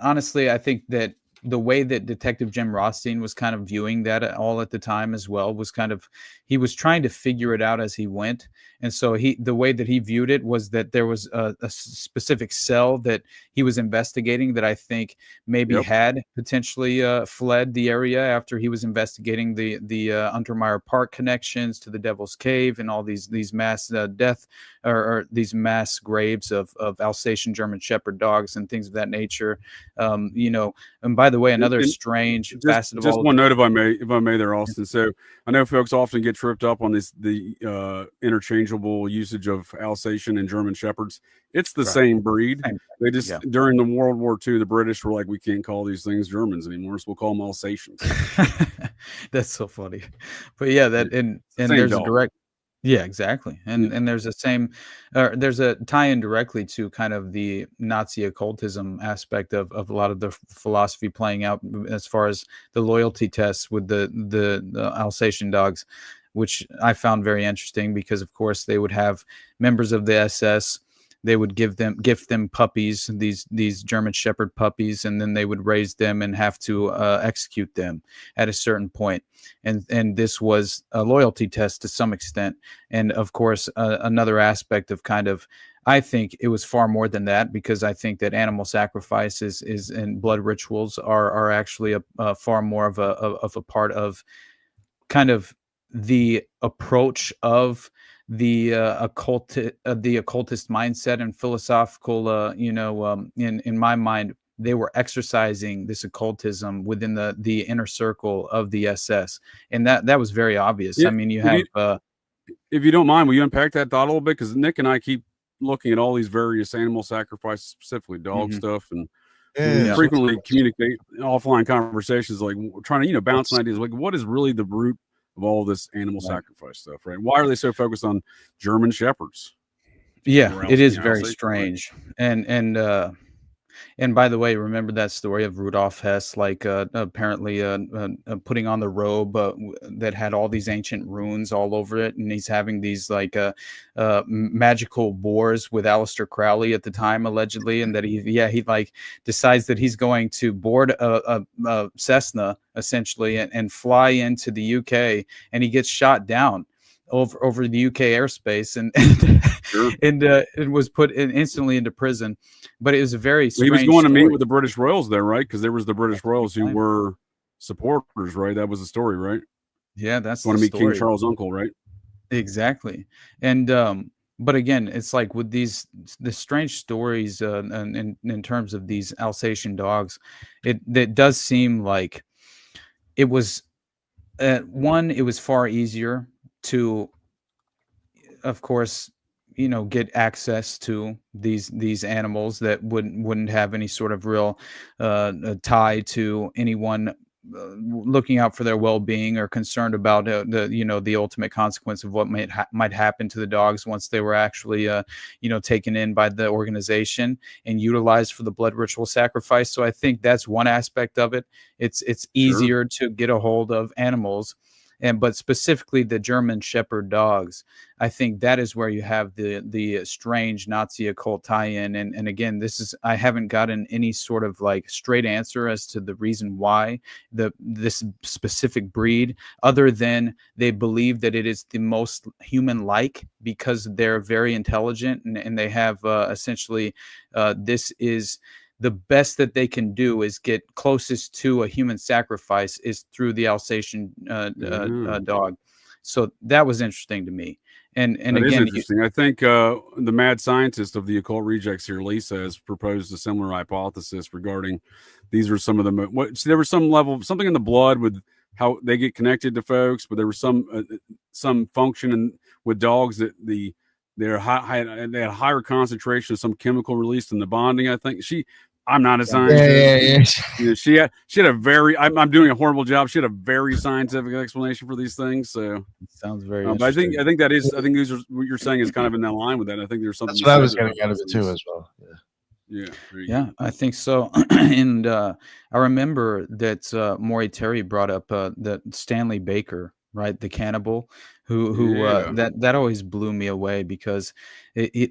honestly, I think that the way that Detective Jim Rothstein was kind of viewing that all at the time as well was kind of, he was trying to figure it out as he went. And so the way that he viewed it was that there was a specific cell that he was investigating that I think maybe had potentially fled the area after he was investigating the Untermeyer Park connections to the Devil's Cave and all these mass death or these mass graves of Alsatian German Shepherd dogs and things of that nature. And by the way, another strange facet of all. Just one note, if I may there, Austin. So I know folks often get tripped up on the interchangeable usage of Alsatian and German Shepherds. It's the same breed. They just during the World War II, the British were like, we can't call these things Germans anymore, so we'll call them Alsatians. That's so funny. But yeah, that and there's a direct. Yeah, exactly. And there's there's a tie-in directly to kind of the Nazi occultism aspect of a lot of the philosophy playing out as far as the loyalty tests with the Alsatian dogs, which I found very interesting because of course they would have members of the SS. They would gift them puppies, these German Shepherd puppies, and then they would raise them and have to execute them at a certain point. And this was a loyalty test to some extent. And of course, another aspect of kind of, I think it was far more than that, because I think that animal sacrifices and blood rituals are actually a far more of a part of kind of the approach of the occultist mindset and philosophical, in my mind, they were exercising this occultism within the inner circle of the SS, and that was very obvious. Yeah, I mean, you have. If you don't mind, will you unpack that thought a little bit? Because Nick and I keep looking at all these various animal sacrifices, specifically dog stuff, and we frequently communicate offline conversations, like trying to bounce ideas, like what is really the root of all this animal sacrifice stuff, right? Why are they so focused on German Shepherds? Yeah, it is very strange. And by the way, remember that story of Rudolf Hess, like apparently putting on the robe that had all these ancient runes all over it, and he's having these like magical wars with Aleister Crowley at the time, allegedly, and that he like decides that he's going to board a Cessna essentially and fly into the UK, and he gets shot down over the UK airspace and it was put instantly into prison. But it was a very strange he was going to meet with the British Royals there, right? Because there was the British Royals who were supporters, right? That was the story, right? Yeah, that's want to meet King Charles' uncle, right? Exactly. And but again, it's like with the strange stories in terms of these Alsatian dogs, it does seem like it was one, it was far easier to, of course, you know, get access to these animals that wouldn't have any sort of real tie to anyone looking out for their well-being or concerned about the ultimate consequence of what might happen to the dogs once they were actually taken in by the organization and utilized for the blood ritual sacrifice. So I think that's one aspect of it. It's easier to get a hold of animals, but specifically the German Shepherd dogs. I think that is where you have the strange Nazi occult tie-in. And again, I haven't gotten any sort of like straight answer as to the reason why this specific breed, other than they believe that it is the most human-like because they're very intelligent and they have essentially this is the best that they can do is get closest to a human sacrifice is through the Alsatian dog. So that was interesting to me. And that again, is interesting. I think the mad scientist of the Occult Rejects here, Lisa, has proposed a similar hypothesis regarding these are some of the there was some level something in the blood with how they get connected to folks, but there was some function with dogs that they had a higher concentration of some chemical released in the bonding. I think I'm not a scientist. Yeah. She had a very. I'm doing a horrible job. She had a very scientific explanation for these things. So it sounds very. But I think these are what you're saying is kind of in that line with that. I think there's something. That's what I was getting out of it too, as well. Yeah, I think so. And I remember that Maury Terry brought up that Stanley Baker, right, the cannibal, who that always blew me away because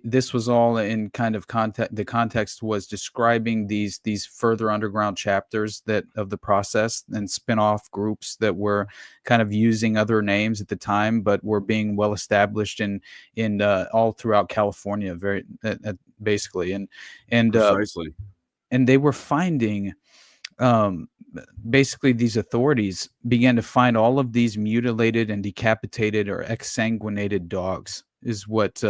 this was all in kind of context. The context was describing these further underground chapters of the process and spin-off groups that were kind of using other names at the time, but were being well established in all throughout California, basically, and precisely, and they were finding. Basically, these authorities began to find all of these mutilated and decapitated or exsanguinated dogs is what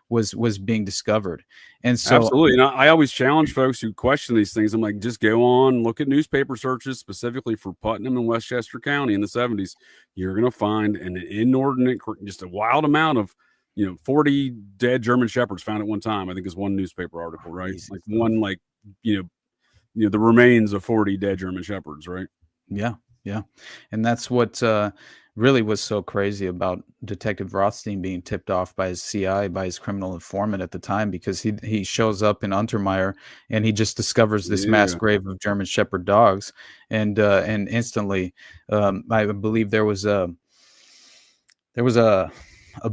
was being discovered. And so absolutely. And I always challenge folks who question these things. I'm like, just go on, look at newspaper searches specifically for Putnam and Westchester County in the 70s. You're going to find an inordinate, just a wild amount of 40 dead German Shepherds found at one time. I think is one newspaper article, right? Like one, the remains of 40 dead German Shepherds, right? Yeah. And that's what really was so crazy about Detective Rothstein being tipped off by his CI, by his criminal informant at the time, because he shows up in Untermeyer and he just discovers this mass grave of German Shepherd dogs. And instantly, I believe there was a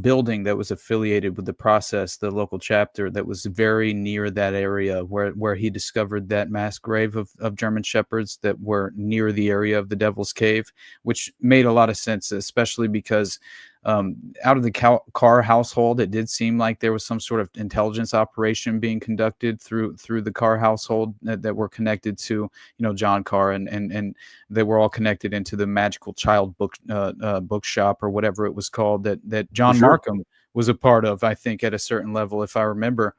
building that was affiliated with the process, the local chapter that was very near that area where he discovered that mass grave of German Shepherds that were near the area of the Devil's Cave, which made a lot of sense, especially because out of the Carr household, it did seem like there was some sort of intelligence operation being conducted through the Carr household that were connected to, John Carr, and they were all connected into the Magical Child bookshop or whatever it was called that John Markham was a part of. I think at a certain level, if I remember,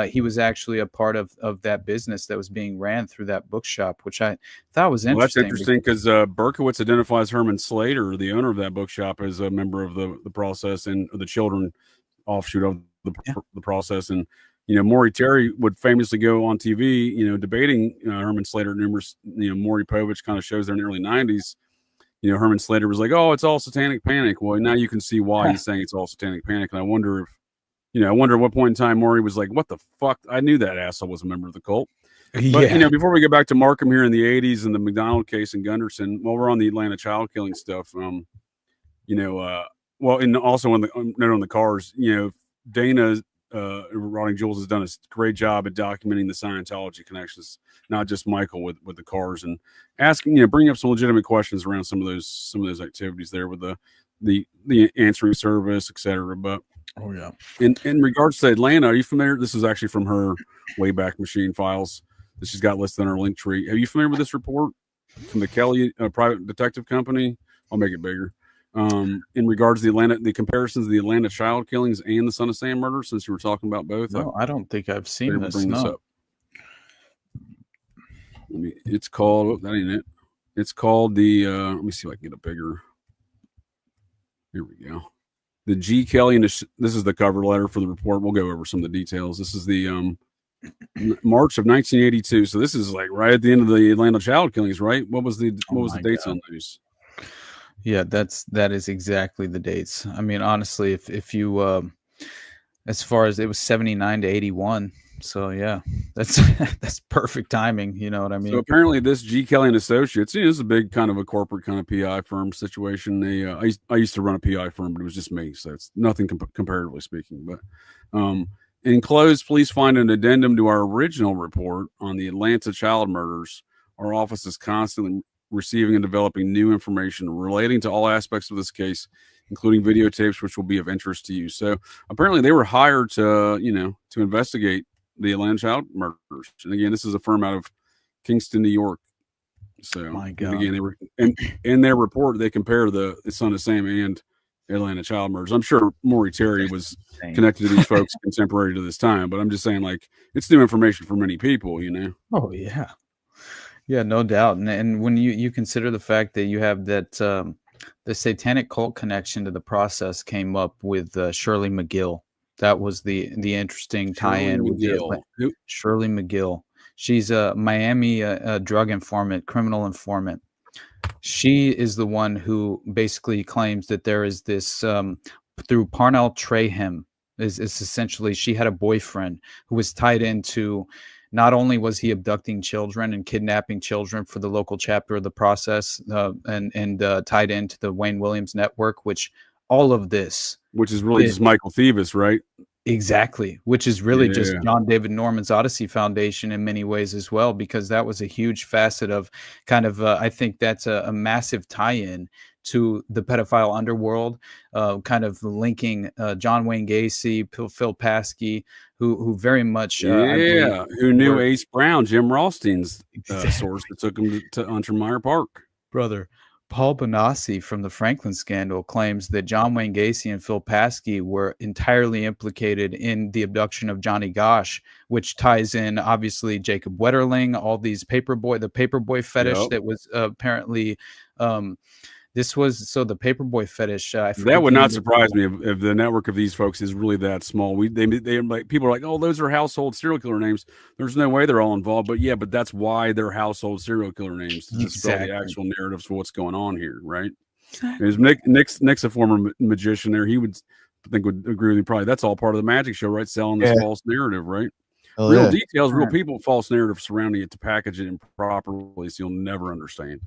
he was actually a part of that business that was being ran through that bookshop, which I thought was interesting. Well, that's interesting because Berkowitz identifies Herman Slater, the owner of that bookshop, as a member of the process and the children offshoot of the process. And, Maury Terry would famously go on TV, debating Herman Slater numerous, Maury Povich kind of shows there in the early 90s. Herman Slater was like, oh, it's all satanic panic. Well, now you can see why he's saying it's all satanic panic. And I wonder at what point in time Maury was like, what the fuck? I knew that asshole was a member of the cult. But, before we get back to Markham here in the 80s and the McDonald case in Gunderson, while we're on the Atlanta child killing stuff, and also on the cars, Dana Rotting Jules has done a great job at documenting the Scientology connections, not just Michael with the cars, and asking, bringing up some legitimate questions around some of those activities there with the answering service, etc. But oh yeah, in regards to Atlanta, are you familiar? This is actually from her Wayback Machine files that she's got listed on her link tree. Are you familiar with this report from the Kelly private detective company? I'll make it bigger. In regards to the comparisons of the Atlanta child killings and the Son of Sam murder, since you were talking about both. No, I don't think I've seen this. Bring this up. It's called, that ain't it. It's called the. Let me see if I can get a bigger. Here we go. The G. Kelly, and this is the cover letter for the report. We'll go over some of the details. This is the March of 1982. So this is like right at the end of the Atlanta child killings, right? What was the dates on those? Yeah, that is exactly the dates. I mean, honestly, if you as far as it was 79 to 81. So yeah, that's perfect timing. You know what I mean? So apparently this G. Kelly and Associates, this is a big kind of a corporate kind of PI firm situation. They, I used to run a PI firm, but it was just me. So it's nothing comparatively speaking, but, enclosed, please find an addendum to our original report on the Atlanta child murders. Our office is constantly receiving and developing new information relating to all aspects of this case, including videotapes, which will be of interest to you. So apparently they were hired to, to investigate the Atlanta child murders. And again, this is a firm out of Kingston, New York. So my God. And again, they were in their report, they compare the Son of Sam and Atlanta child murders. I'm sure Maury Terry was connected to these folks contemporary to this time, but I'm just saying, like, it's new information for many people, Oh yeah. Yeah, no doubt. And when you consider the fact that you have that the satanic cult connection to the process came up with Shirley McGill. That was the interesting tie-in with Shirley McGill. She's a Miami drug informant, criminal informant. She is the one who basically claims that there is this through Parnell Trahem is essentially she had a boyfriend who was tied into. Not only was he abducting children and kidnapping children for the local chapter of the process, and tied into the Wayne Williams network, which is really just Michael Thieves, right? Exactly, which is really just John David Norman's Odyssey Foundation in many ways as well, because that was a huge facet of kind of I think that's a massive tie-in to the pedophile underworld, kind of linking John Wayne Gacy, Phil Paskey, who very much who knew Ace Brown, Jim Rothstein's source that took him to Untermeyer Park. Brother Paul Bonassi from the Franklin scandal claims that John Wayne Gacy and Phil Paskey were entirely implicated in the abduction of Johnny Gosch, which ties in obviously Jacob Wetterling, all these the paperboy fetish that was apparently this was so the paperboy fetish. That would not surprise me if the network of these folks is really that small. They like people are like, oh, those are household serial killer names. There's no way they're all involved, but that's why they're household serial killer names to dispel the actual narratives for what's going on here, right? Exactly. Nick's a former magician there. He would agree with me. Probably that's all part of the magic show, right? Selling this false narrative, right? Real details, real people, false narrative surrounding it to package it improperly, so you'll never understand.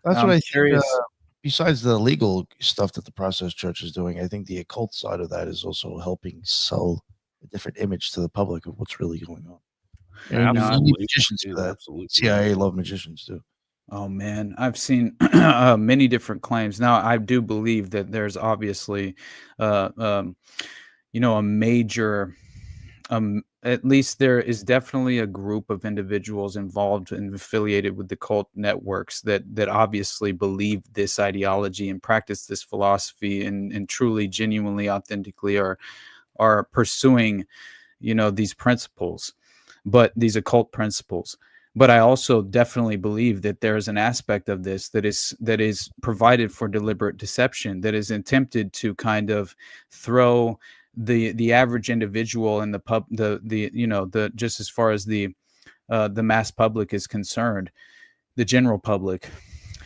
That's what I think. Besides the legal stuff that the process church is doing, I think the occult side of that is also helping sell a different image to the public of what's really going on. And you need magicians for that. Absolutely. CIA love magicians too. Oh man, I've seen many different claims. Now, I do believe that there's obviously, a major. At least there is definitely a group of individuals involved and affiliated with the cult networks that obviously believe this ideology and practice this philosophy and truly, genuinely, authentically are pursuing, these principles, but these occult principles. But I also definitely believe that there is an aspect of this that is provided for deliberate deception, that is attempted to kind of throw the average individual in the just as far as the mass public is concerned, the general public,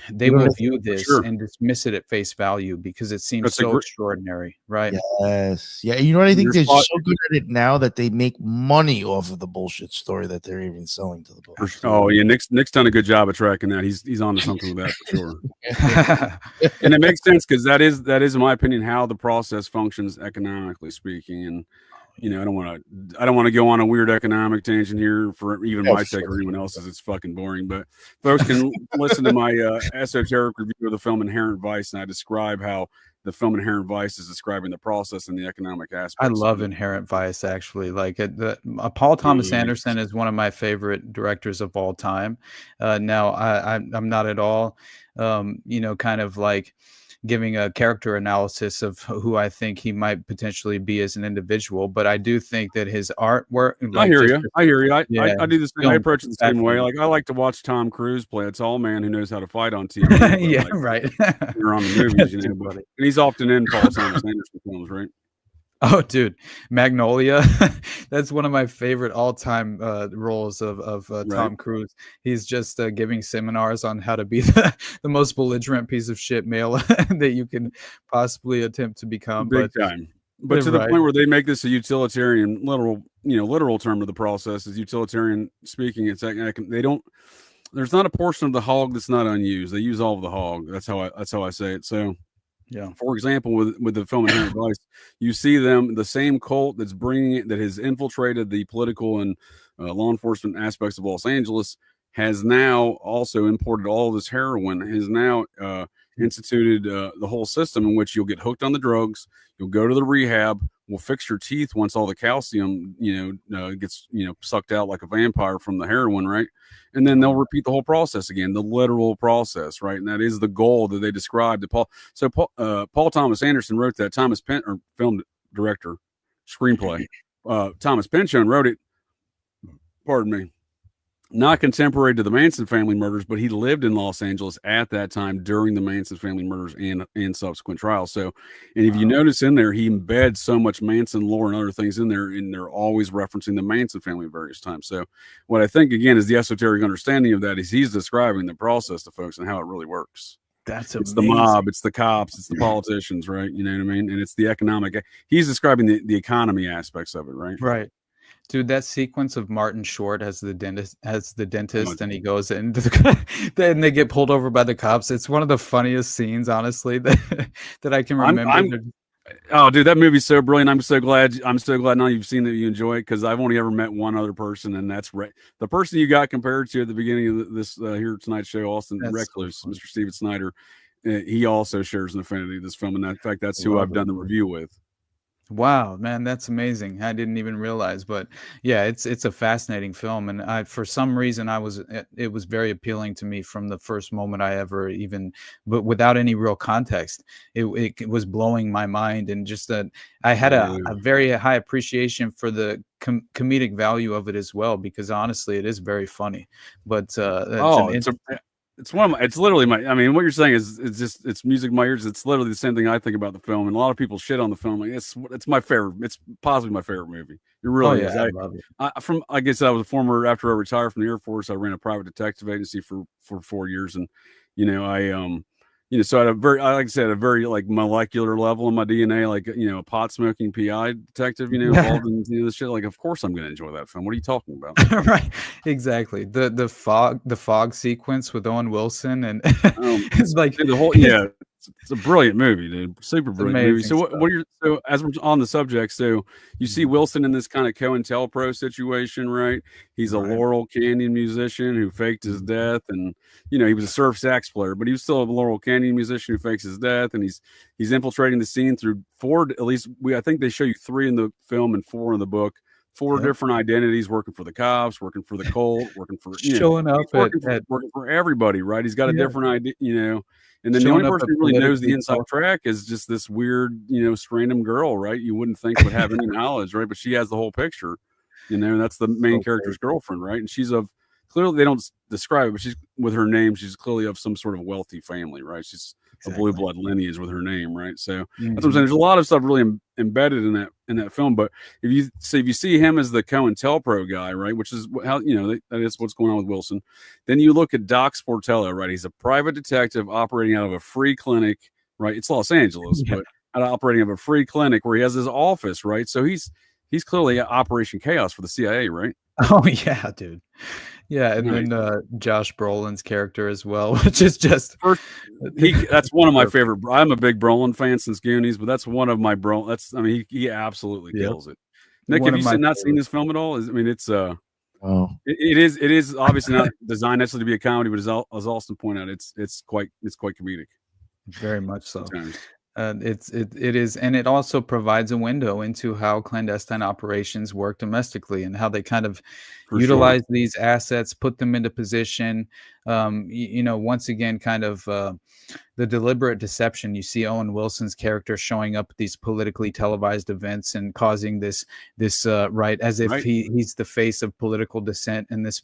they will view this and dismiss it at face value because it seems so extraordinary, right? Yes. Yeah. You know what I think? They're so good at it now that they make money off of the bullshit story that they're even selling to the public. Oh yeah, Nick's done a good job of tracking that. He's on to something with that for sure. And it makes sense because that is, in my opinion, how the process functions economically speaking. And I don't want to go on a weird economic tangent here for even my sake or anyone else's. It's fucking boring. But folks can listen to my esoteric review of the film Inherent Vice, and I describe how the film Inherent Vice is describing the process and the economic aspects. I love Inherent Vice, actually. Like Paul Thomas Anderson is one of my favorite directors of all time. Now, I'm not at all, kind of like giving a character analysis of who I think he might potentially be as an individual. But I do think that his artwork, I hear you. I hear you. Yeah, I do the same. I approach it the same way. Like I like to watch Tom Cruise play a tall man who knows how to fight on TV. Yeah, like, right. You're on the movies, you know. But, and he's often in Paul Thomas Anderson films, right? Oh, dude, Magnolia. That's one of my favorite all-time roles of Tom Cruise. He's just giving seminars on how to be the most belligerent piece of shit male that you can possibly attempt to become. Big time. But to the point where they make this a utilitarian, literal term of the process is utilitarian speaking. It's like they don't. There's not a portion of the hog that's not unused. They use all of the hog. That's how I say it. So. Yeah. For example, with the film Inherent Vice, you see the same cult that has infiltrated the political and law enforcement aspects of Los Angeles has now also imported all this heroin, has now instituted the whole system in which you'll get hooked on the drugs, you'll go to the rehab, we'll fix your teeth once all the calcium, gets, sucked out like a vampire from the heroin, right? And then they'll repeat the whole process again, the literal process, right? And that is the goal that they described. Paul Thomas Anderson wrote that. Film director, screenplay. Thomas Pynchon wrote it. Pardon me. Not contemporary to the Manson family murders, but he lived in Los Angeles at that time during the Manson family murders and subsequent trials. So, and if you notice in there, he embeds so much Manson lore and other things in there, and they're always referencing the Manson family at various times. So what I think, again, is the esoteric understanding of that is he's describing the process to folks and how it really works. It's the mob, it's the cops, it's the politicians, right? You know what I mean? And it's the economic. He's describing the economy aspects of it, right? Right. Dude, that sequence of Martin Short as the dentist, and he goes into then they get pulled over by the cops. It's one of the funniest scenes, honestly, that I can remember. Oh, dude, that movie's so brilliant. I'm so glad now you've seen that you enjoy it, because I've only ever met one other person, and that's the person you got compared to at the beginning of this here tonight's show, Austin Recluse, Mr. Steven Snyder. He also shares an affinity to this film, and in fact, that's who I've done the review with. Wow, man, that's amazing. I didn't even realize, but yeah, it's a fascinating film, and for some reason it was very appealing to me from the first moment I ever but without any real context, it was blowing my mind, and just that I had a very high appreciation for the comedic value of it as well, because honestly, it is very funny. But it's literally what you're saying is it's music in my ears. It's literally the same thing I think about the film, and a lot of people shit on the film. Like it's my favorite. It's possibly my favorite movie. It really is. I love it. I guess I was a former, after I retired from the Air Force, I ran a private detective agency for 4 years, and so at a very like molecular level in my DNA, like a pot smoking PI detective, involved in this shit. Like, of course I'm going to enjoy that film. What are you talking about? Right, exactly. The fog sequence with Owen Wilson, and it's like the whole It's a brilliant movie, dude. Super brilliant movie. So as we're on the subject, so you see Wilson in this kind of COINTELPRO situation, right? He's a Laurel Canyon musician who faked his death, and he was a surf sax player, but he was still a Laurel Canyon musician who fakes his death, and he's infiltrating the scene through I think they show you 3 in the film and 4 in the book. 4 different identities, working for the cops, working for the cult, working for showing up working for everybody, right? He's got a different idea, and then the only person who really knows the inside track is just this weird, random girl, right? You wouldn't think would have any knowledge, right? But she has the whole picture, and that's the main character's girlfriend, right? And she's clearly, they don't describe it, but she's, with her name, she's clearly of some sort of wealthy family, right? She's a blue blood lineage with her name, right? So that's what I'm saying. There's a lot of stuff really embedded in that film. But if you see him as the COINTELPRO guy, right, which is how that is what's going on with Wilson. Then you look at Doc Sportello, right? He's a private detective operating out of a free clinic, right? It's Los Angeles, but operating out of a free clinic where he has his office, right? So he's clearly Operation Chaos for the CIA, right? Oh yeah, dude. Yeah, and then Josh Brolin's character as well, which is just that's one of my favorite. I'm a big Brolin fan since Goonies, but that's one of my he absolutely kills it. Nick, have you not seen this film at all? It's it is obviously not designed necessarily to be a comedy, but as Austin pointed out, it's quite comedic. Very much so. It is, and it also provides a window into how clandestine operations work domestically, and how they kind of utilize these assets, put them into position. Once again, kind of the deliberate deception. You see Owen Wilson's character showing up at these politically televised events and causing this right, as if he's the face of political dissent in this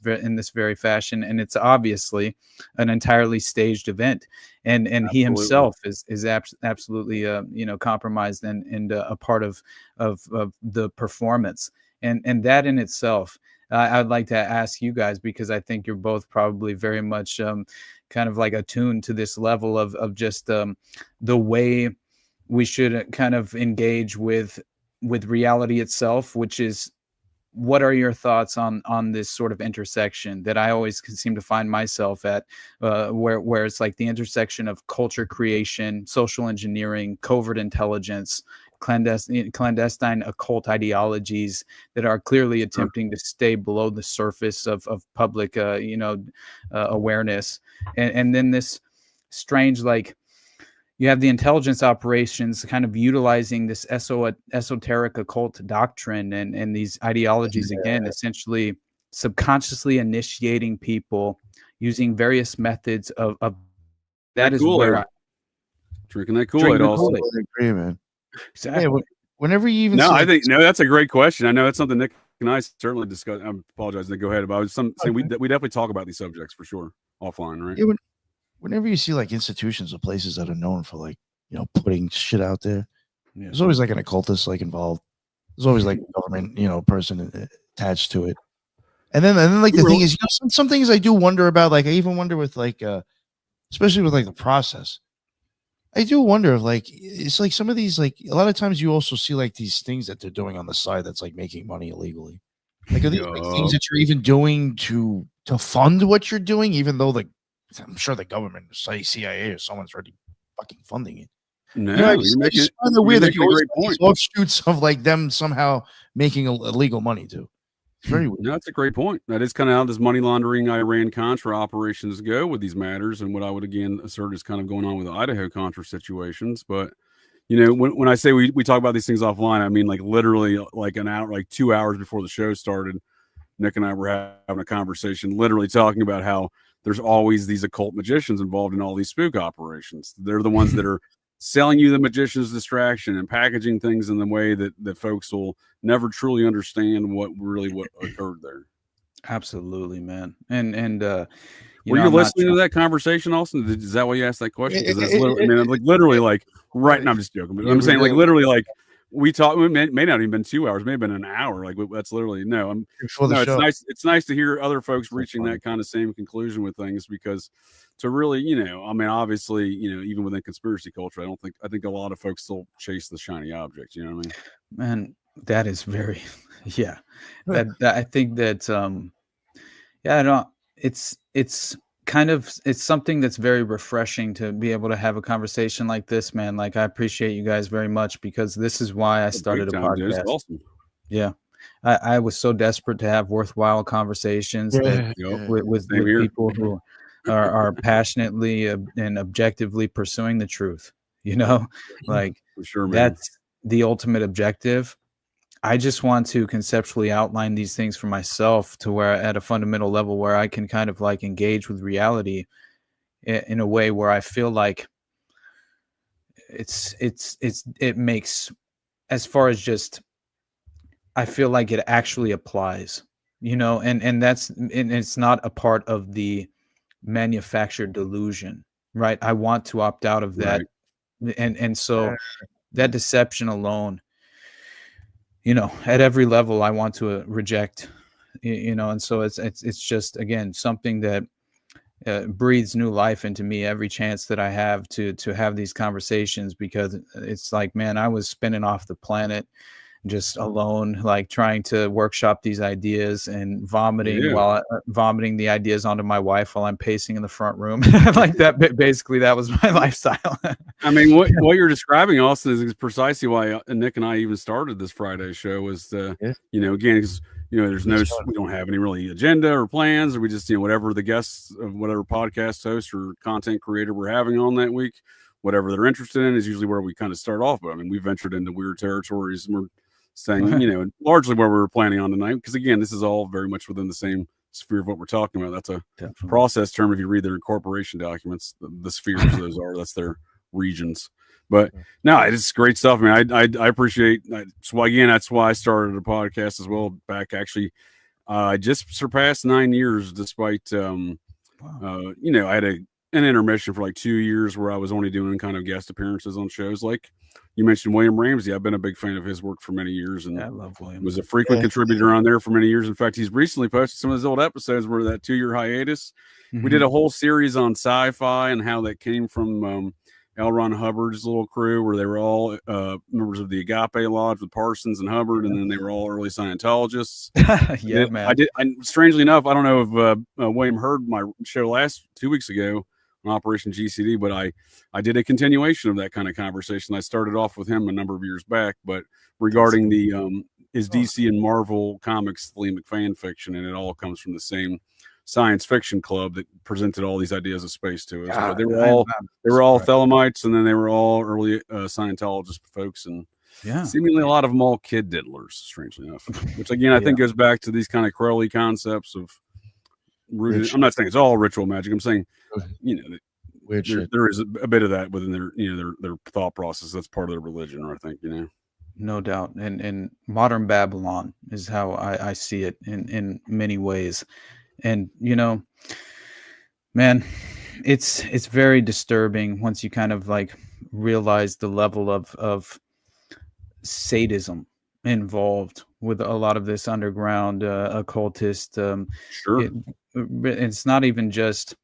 very fashion, and it's obviously an entirely staged event. And he himself is absolutely compromised and a part of the performance, and that in itself. I'd like to ask you guys, because I think you're both probably very much kind of like attuned to this level of just the way we should kind of engage with reality itself, which is, what are your thoughts on this sort of intersection that I always seem to find myself at, where it's like the intersection of culture creation, social engineering, covert intelligence, clandestine occult ideologies that are clearly attempting to stay below the surface of public awareness, and then this strange, like, you have the intelligence operations kind of utilizing this esoteric occult doctrine and these ideologies, again, essentially subconsciously initiating people using various methods of that is where drinking that Kool-Aid also. I agree, man. Exactly. Hey, whenever you even I think that's a great question. I know it's something Nick and I certainly discuss. I apologize, Nick. Go ahead. But I was saying we definitely talk about these subjects for sure offline, right? Yeah, whenever you see like institutions or places that are known for like putting shit out there, there's always like an occultist like involved. There's always like a government person attached to it. And then like the thing is, some things I do wonder about. Like I even wonder with like especially with like the process. I do wonder if like it's like some of these, like a lot of times you also see like these things that they're doing on the side that's like making money illegally. Like are these like things that you're even doing to fund what you're doing, even though like I'm sure the government, say CIA or someone's already fucking funding it. No, you're making it weird. That great point. Offshoots of like them somehow making illegal money too. It's very weird. No, that's a great point. That is kind of how this money laundering Iran Contra operations go with these matters, and what I would again assert is kind of going on with the Idaho Contra situations. But when I say we talk about these things offline, I mean like literally like an hour, like 2 hours before the show started, Nick and I were having a conversation, literally talking about how there's always these occult magicians involved in all these spook operations. They're the ones that are selling you the magician's distraction and packaging things in the way that folks will never truly understand what occurred there. Absolutely, man. And were you listening to that conversation, Austin? Is that why you asked that question? Because that's literally like right now. I'm just joking, but I'm saying like literally like we talked. It may not even been 2 hours, may have been an hour. Like that's literally it's nice. It's nice to hear other folks reaching that kind of same conclusion with things, because to really, I mean, obviously, even within conspiracy culture, I think a lot of folks still chase the shiny object. You know what I mean? Man, that is very, yeah. That I think that, I don't. It's kind of, it's something that's very refreshing to be able to have a conversation like this, man. Like I appreciate you guys very much, because this is why I started a podcast. Awesome. Yeah. I was so desperate to have worthwhile conversations with people who are passionately and objectively pursuing the truth, like for sure, man. That's the ultimate objective. I just want to conceptually outline these things for myself to where at a fundamental level where I can kind of like engage with reality in a way where I feel like it makes, as far as just, I feel like it actually applies, and it's not a part of the manufactured delusion, right? I want to opt out of that. Right. And so that deception alone, at every level I want to reject, and so it's just, again, something that breathes new life into me every chance that I have to have these conversations, because it's like, man, I was spinning off the planet just alone, like trying to workshop these ideas and vomiting vomiting the ideas onto my wife while I'm pacing in the front room. Like that, basically that was my lifestyle. I mean, what you're describing, Austin, is precisely why Nick and I even started this Friday show, was again, because there's we don't have any really agenda or plans, or we just, whatever the guests of whatever podcast host or content creator we're having on that week, whatever they're interested in is usually where we kind of start off. But I mean, we ventured into weird territories, and we're saying, largely where we were planning on tonight, because again, this is all very much within the same sphere of what we're talking about. That's a process term. If you read their incorporation documents, the spheres that's their regions. But no, it's great stuff, man. I appreciate. So again, that's why I started a podcast as well. Back actually, I just surpassed 9 years, despite I had an intermission for like 2 years where I was only doing kind of guest appearances on shows. Like you mentioned, William Ramsey. I've been a big fan of his work for many years, and I love William. Was a frequent contributor on there for many years. In fact, he's recently posted some of his old episodes where that 2-year hiatus. We did a whole series on sci-fi and how that came from L. Ron Hubbard's little crew, where they were all members of the Agape Lodge with Parsons and Hubbard, and then they were all early Scientologists. Man. Strangely enough, I don't know if William heard my show 2 weeks ago on Operation GCD, but I did a continuation of that kind of conversation. I started off with him a number of years back, but regarding the is DC and Marvel Comics thematic fan fiction, and it all comes from the same science fiction club that presented all these ideas of space to us. But they were all Thelemites, and then they were all early Scientologist folks, and seemingly a lot of them all kid diddlers, strangely enough. Which again, I think goes back to these kind of Crowley concepts of rooted. I'm not saying it's all ritual magic. I'm saying, there is a bit of that within their thought process. That's part of their religion, I think. No doubt. And modern Babylon is how I see it in many ways. And, man, it's very disturbing once you kind of like realize the level of sadism involved with a lot of this underground occultist. It's not even just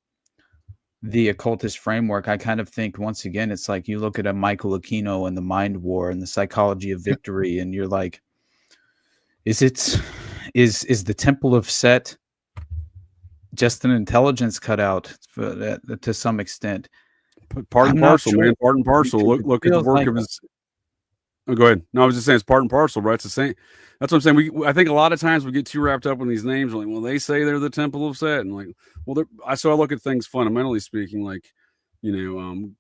the occultist framework. I kind of think, once again, it's like you look at a Michael Aquino and the Mind War and the Psychology of Victory, and you're like, is the Temple of Set just an intelligence cutout to some extent? Part and parcel, man. Part and parcel. Look at the work of his. Oh, go ahead. No, I was just saying it's part and parcel, right? It's the same. That's what I'm saying. I think a lot of times we get too wrapped up in these names. Like, well, they say they're the Temple of Set, and like, well, so I look at things fundamentally speaking, like,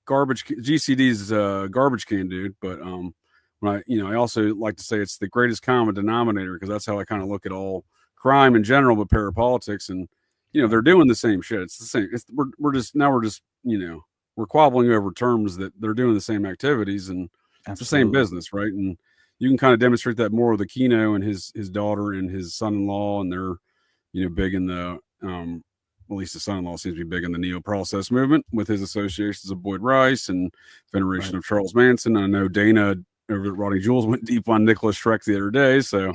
garbage. GCD's garbage can dude, but I also like to say it's the greatest common denominator, because that's how I kind of look at all crime in general, but parapolitics, and they're doing the same shit. It's the same. We're just we're quabbling over terms that they're doing the same activities, and it's the same business, right? And you can kind of demonstrate that more with Aquino and his daughter and his son-in-law, and they're big in the at least the son-in-law seems to be big in the neo-process movement with his associations of Boyd Rice and veneration of Charles Manson. I know Dana over at Roddy Jules went deep on Nicholas Schreck the other day, so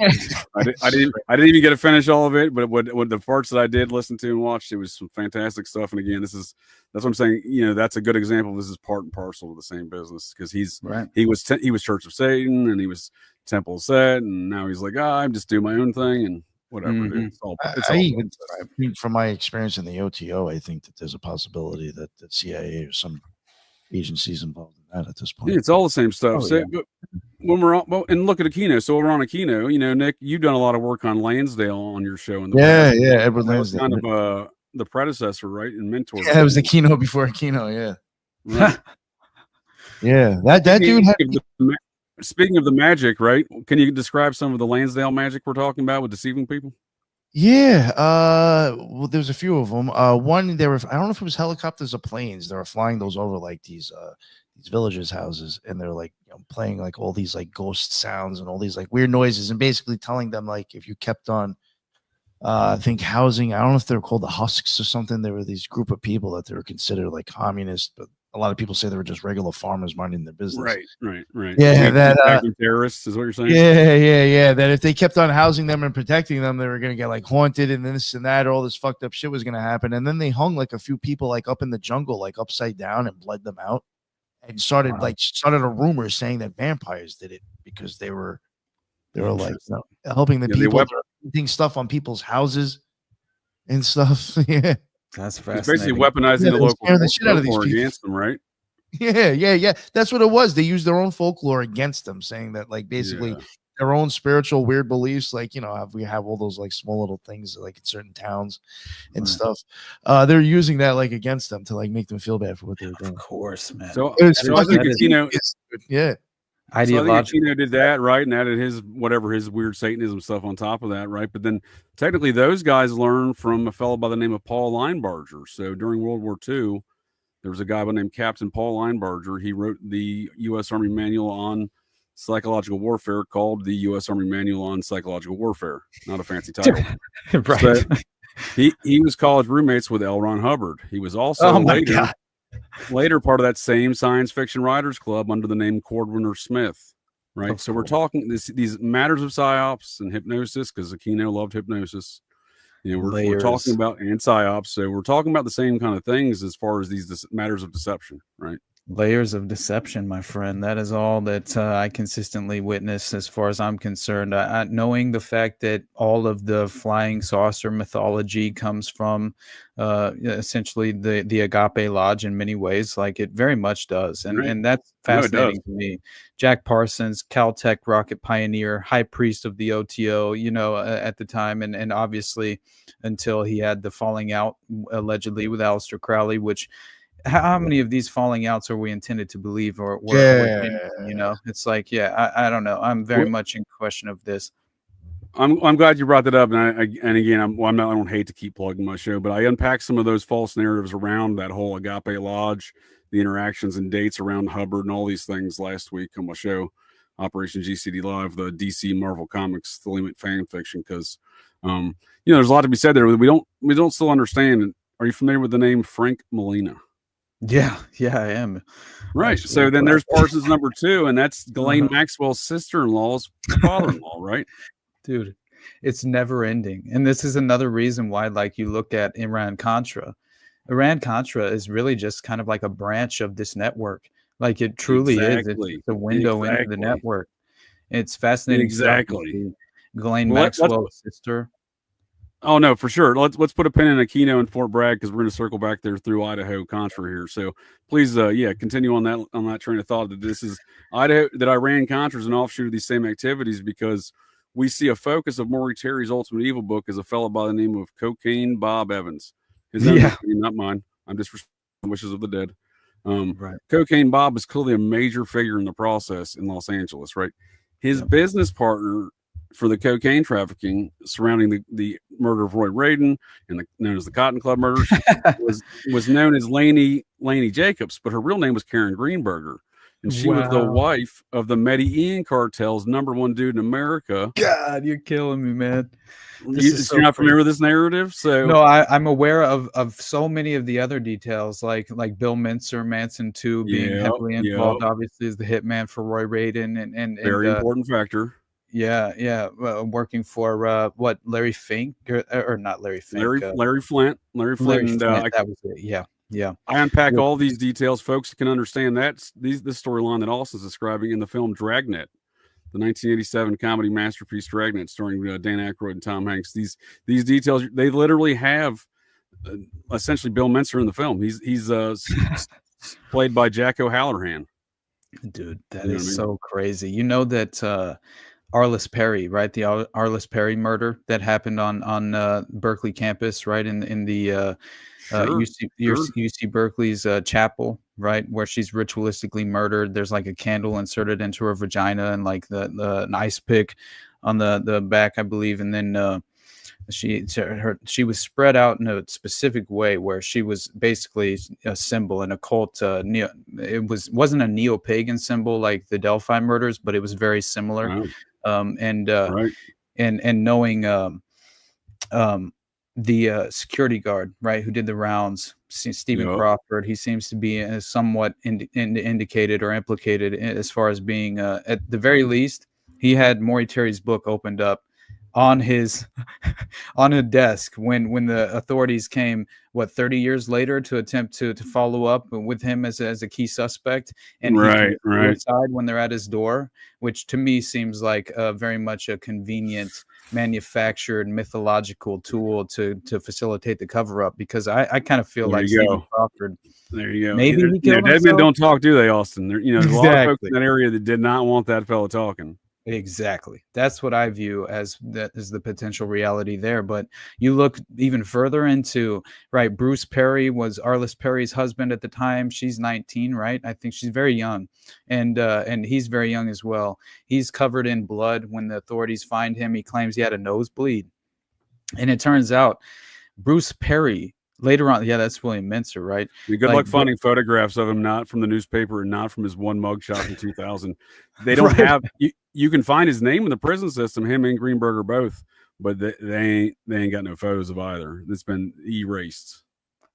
I didn't even get to finish all of it, but what the parts that I did listen to and watched, it was some fantastic stuff. And again, that's what I'm saying. That's a good example. This is part and parcel of the same business, because he was Church of Satan, and he was Temple of Set, and now he's like, I'm just doing my own thing and whatever. It's all from my experience in the OTO, I think that there's a possibility that the CIA or some agencies involved in that at this point. Yeah, it's all the same stuff. But when we're on, and look at Aquino. So we're on Aquino. Nick, you've done a lot of work on Lansdale on your show in the past. Edward Lansdale, kind of the predecessor, right, and mentor. Yeah, it was Aquino before Aquino. Yeah, right. That dude had. Speaking of the magic, right? Can you describe some of the Lansdale magic we're talking about with deceiving people? Yeah, well, there's a few of them. One, I don't know if it was helicopters or planes. They were flying those over like these villagers' houses, and they're like playing like all these like ghost sounds and all these like weird noises, and basically telling them like if you kept on, I think housing. I don't know if they're called the Husks or something. There were these group of people that they were considered like communist, but a lot of people say they were just regular farmers minding their business. Right. Yeah, that terrorists is what you're saying. Yeah. That if they kept on housing them and protecting them, they were gonna get like haunted and this and that, or all this fucked up shit was gonna happen. And then they hung like a few people like up in the jungle, like upside down, and bled them out, and started a rumor saying that vampires did it because they were like helping the people, putting stuff on people's houses and stuff. Yeah. That's fascinating. It's basically weaponizing the local shit out of these people against them, right? Yeah. That's what it was. They used their own folklore against them, saying that like basically their own spiritual weird beliefs, like we have all those like small little things like in certain towns and stuff. They're using that like against them to like make them feel bad for what they were doing. Of course, man. So I think Ideological. So I think did that, right, and added his weird Satanism stuff on top of that, right? But then technically those guys learned from a fellow by the name of Paul Linebarger. So during World War II, there was a guy by the name Captain Paul Linebarger. He wrote the U.S. Army Manual on Psychological Warfare, called the U.S. Army Manual on Psychological Warfare. Not a fancy title. Right. So he was college roommates with L. Ron Hubbard. He was also later part of that same science fiction writers club under the name Cordwin or Smith, right? So we're talking these matters of psyops and hypnosis, because Aquino loved hypnosis. We're talking about and psyops, so we're talking about the same kind of things as far as these matters of deception, right? Layers of deception, my friend. That is all that I consistently witness as far as I'm concerned. Knowing the fact that all of the flying saucer mythology comes from essentially the Agape Lodge in many ways, like it very much does. And that's fascinating to me. Jack Parsons, Caltech rocket pioneer, high priest of the OTO, at the time. And obviously until he had the falling out allegedly with Aleister Crowley, which how many of these falling outs are we intended to believe or it's like, I don't know. I'm very much in question of this. I'm glad you brought that up. And again, I don't hate to keep plugging my show, but I unpacked some of those false narratives around that whole Agape Lodge, the interactions and dates around Hubbard and all these things last week on my show, Operation GCD Live, the DC Marvel Comics, the limit fan fiction. Cause, there's a lot to be said there. We don't still understand. Are you familiar with the name Frank Molina? Yeah, I am. Right. So then there's Parsons number 2, and that's Ghislaine Maxwell's sister-in-law's father-in-law, right? Dude, it's never ending. And this is another reason why, like, you look at Iran Contra. Iran Contra is really just kind of like a branch of this network. Like, it truly is. It's a window into the network. It's fascinating. Exactly. Ghislaine Maxwell's sister. Oh no, for sure. Let's put a pin in Aquino and Fort Bragg, because we're going to circle back there through Idaho Contra here. So please, continue on that train of thought that this is Idaho, that Iran Contra is an offshoot of these same activities, because we see a focus of Maury Terry's Ultimate Evil book as a fellow by the name of Cocaine Bob Evans. His own name, not mine. I'm just wishes of the dead. Right. Cocaine Bob is clearly a major figure in the process in Los Angeles, right? His business partner for the cocaine trafficking surrounding the murder of Roy Radin and known as the Cotton Club murders was known as Laney Jacobs, but her real name was Karen Greenberger. And she was the wife of the Medellin cartel's #1 dude in America. God, you're killing me, man. You're not familiar with this narrative? So no, I'm aware of so many of the other details, like Bill Mincer, Manson 2 being heavily involved, obviously, as the hitman for Roy Radin and very important factor. Working for Larry Fink or not Larry Fink, Larry Flint. That was it. Yeah. I unpack all these details. Folks can understand this storyline that Austin's describing in the film Dragnet, the 1987 comedy masterpiece Dragnet, starring Dan Aykroyd and Tom Hanks. These details, they literally have essentially Bill Mincer in the film. He's played by Jack O'Halloran. Dude, that is so crazy. You know that Arliss Perry, right? The Arliss Perry murder that happened on Berkeley campus, right? In the UC Berkeley's chapel, right, where she's ritualistically murdered. There's like a candle inserted into her vagina and like an ice pick on the back, I believe, and then she was spread out in a specific way where she was basically a symbol, an occult. It wasn't a neo-pagan symbol like the Delphi murders, but it was very similar. And knowing the security guard, right, who did the rounds, Stephen Crawford, he seems to be somewhat indicated or implicated as far as being, at the very least, he had Maury Terry's book opened up on his on a desk when the authorities came 30 years later to attempt to follow up with him as a key suspect, and right when they're at his door, which to me seems like very much a convenient manufactured mythological tool to facilitate the cover up, because I kind of feel like Stephen Crawford. There you go. Maybe he killed dead men don't talk, do they, Austin? There's a lot of folks in Exactly. that area that did not want that fellow talking. Exactly. That's what I view as the potential reality there. But you look even further into, right, Bruce Perry was Arliss Perry's husband at the time. She's 19, right? I think she's very young. And he's very young as well. He's covered in blood when the authorities find him. He claims he had a nosebleed. And it turns out Bruce Perry later on, yeah, that's William Mincer, right? Good luck finding photographs of him not from the newspaper and not from his one mugshot from 2000. They don't have you can find his name in the prison system, him and Greenberger both, but they ain't got no photos of either. It's been erased.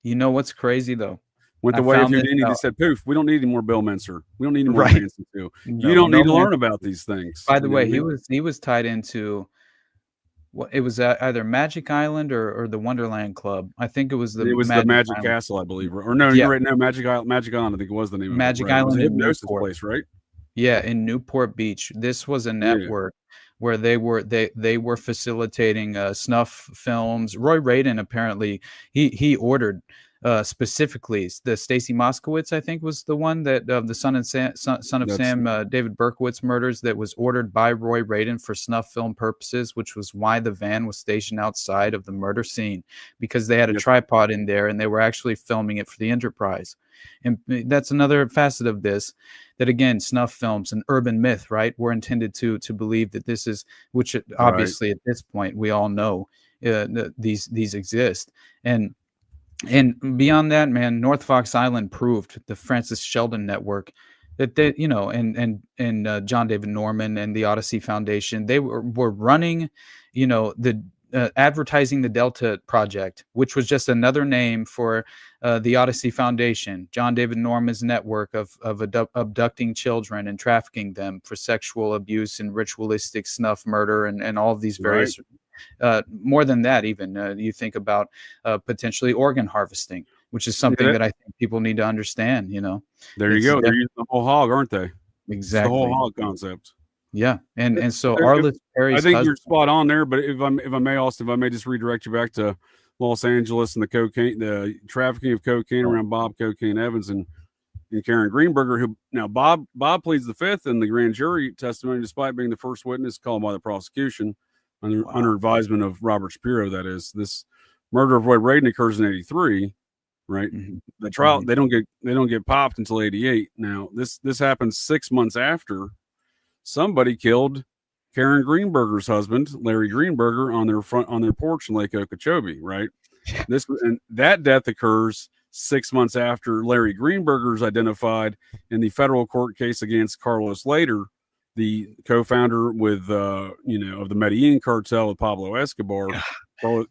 You know what's crazy though? Went the way of Houdini. They said, "Poof, we don't need any more Bill Mincer. We don't need any more Manson too. No, you don't need to learn about these things." By the way, he was tied into. It was either Magic Island or the Wonderland Club. I think it was the Magic Island. Castle, I believe. Or no, you're right. No, Magic Island. I think it was the name of Magic Island. Hypnosis place, right? Yeah, in Newport Beach. This was a network where they were facilitating snuff films. Roy Radin apparently he ordered specifically the Stacy Moskowitz, I think, was the one that the son of Sam, David Berkowitz murders, that was ordered by Roy Radin for snuff film purposes, which was why the van was stationed outside of the murder scene, because they had a tripod in there and they were actually filming it for the Enterprise. And that's another facet of this, that again, snuff films, an urban myth, right? We're intended to believe that this is, which obviously at this point we all know these exist. And beyond that, man, North Fox Island proved, the Francis Sheldon Network, that they, you know, and John David Norman and the Odyssey Foundation, they were running, you know, the advertising the Delta Project, which was just another name for the Odyssey Foundation, John David Norman's network of abducting children and trafficking them for sexual abuse and ritualistic snuff murder and all of these various. More than that, even you think about potentially organ harvesting, which is something that I think people need to understand. You know, there you go. They're using the whole hog, aren't they? Exactly, it's the whole hog concept. Yeah, and so Arliss Perry's. I think you're spot on there. But if I may, Austin, if I may just redirect you back to Los Angeles and the trafficking of cocaine around Bob Cocaine Evans and Karen Greenberger, who now Bob pleads the fifth in the grand jury testimony, despite being the first witness called by the prosecution. Under advisement of Robert Shapiro, that is. This murder of Roy Radin occurs in '83, right? Mm-hmm. The trial they don't get popped until '88. Now this happens 6 months after somebody killed Karen Greenberger's husband, Larry Greenberger, on their porch in Lake Okeechobee, right? That death occurs 6 months after Larry Greenberger is identified in the federal court case against Carlos Lader, the co-founder with of the Medellin cartel with Pablo Escobar.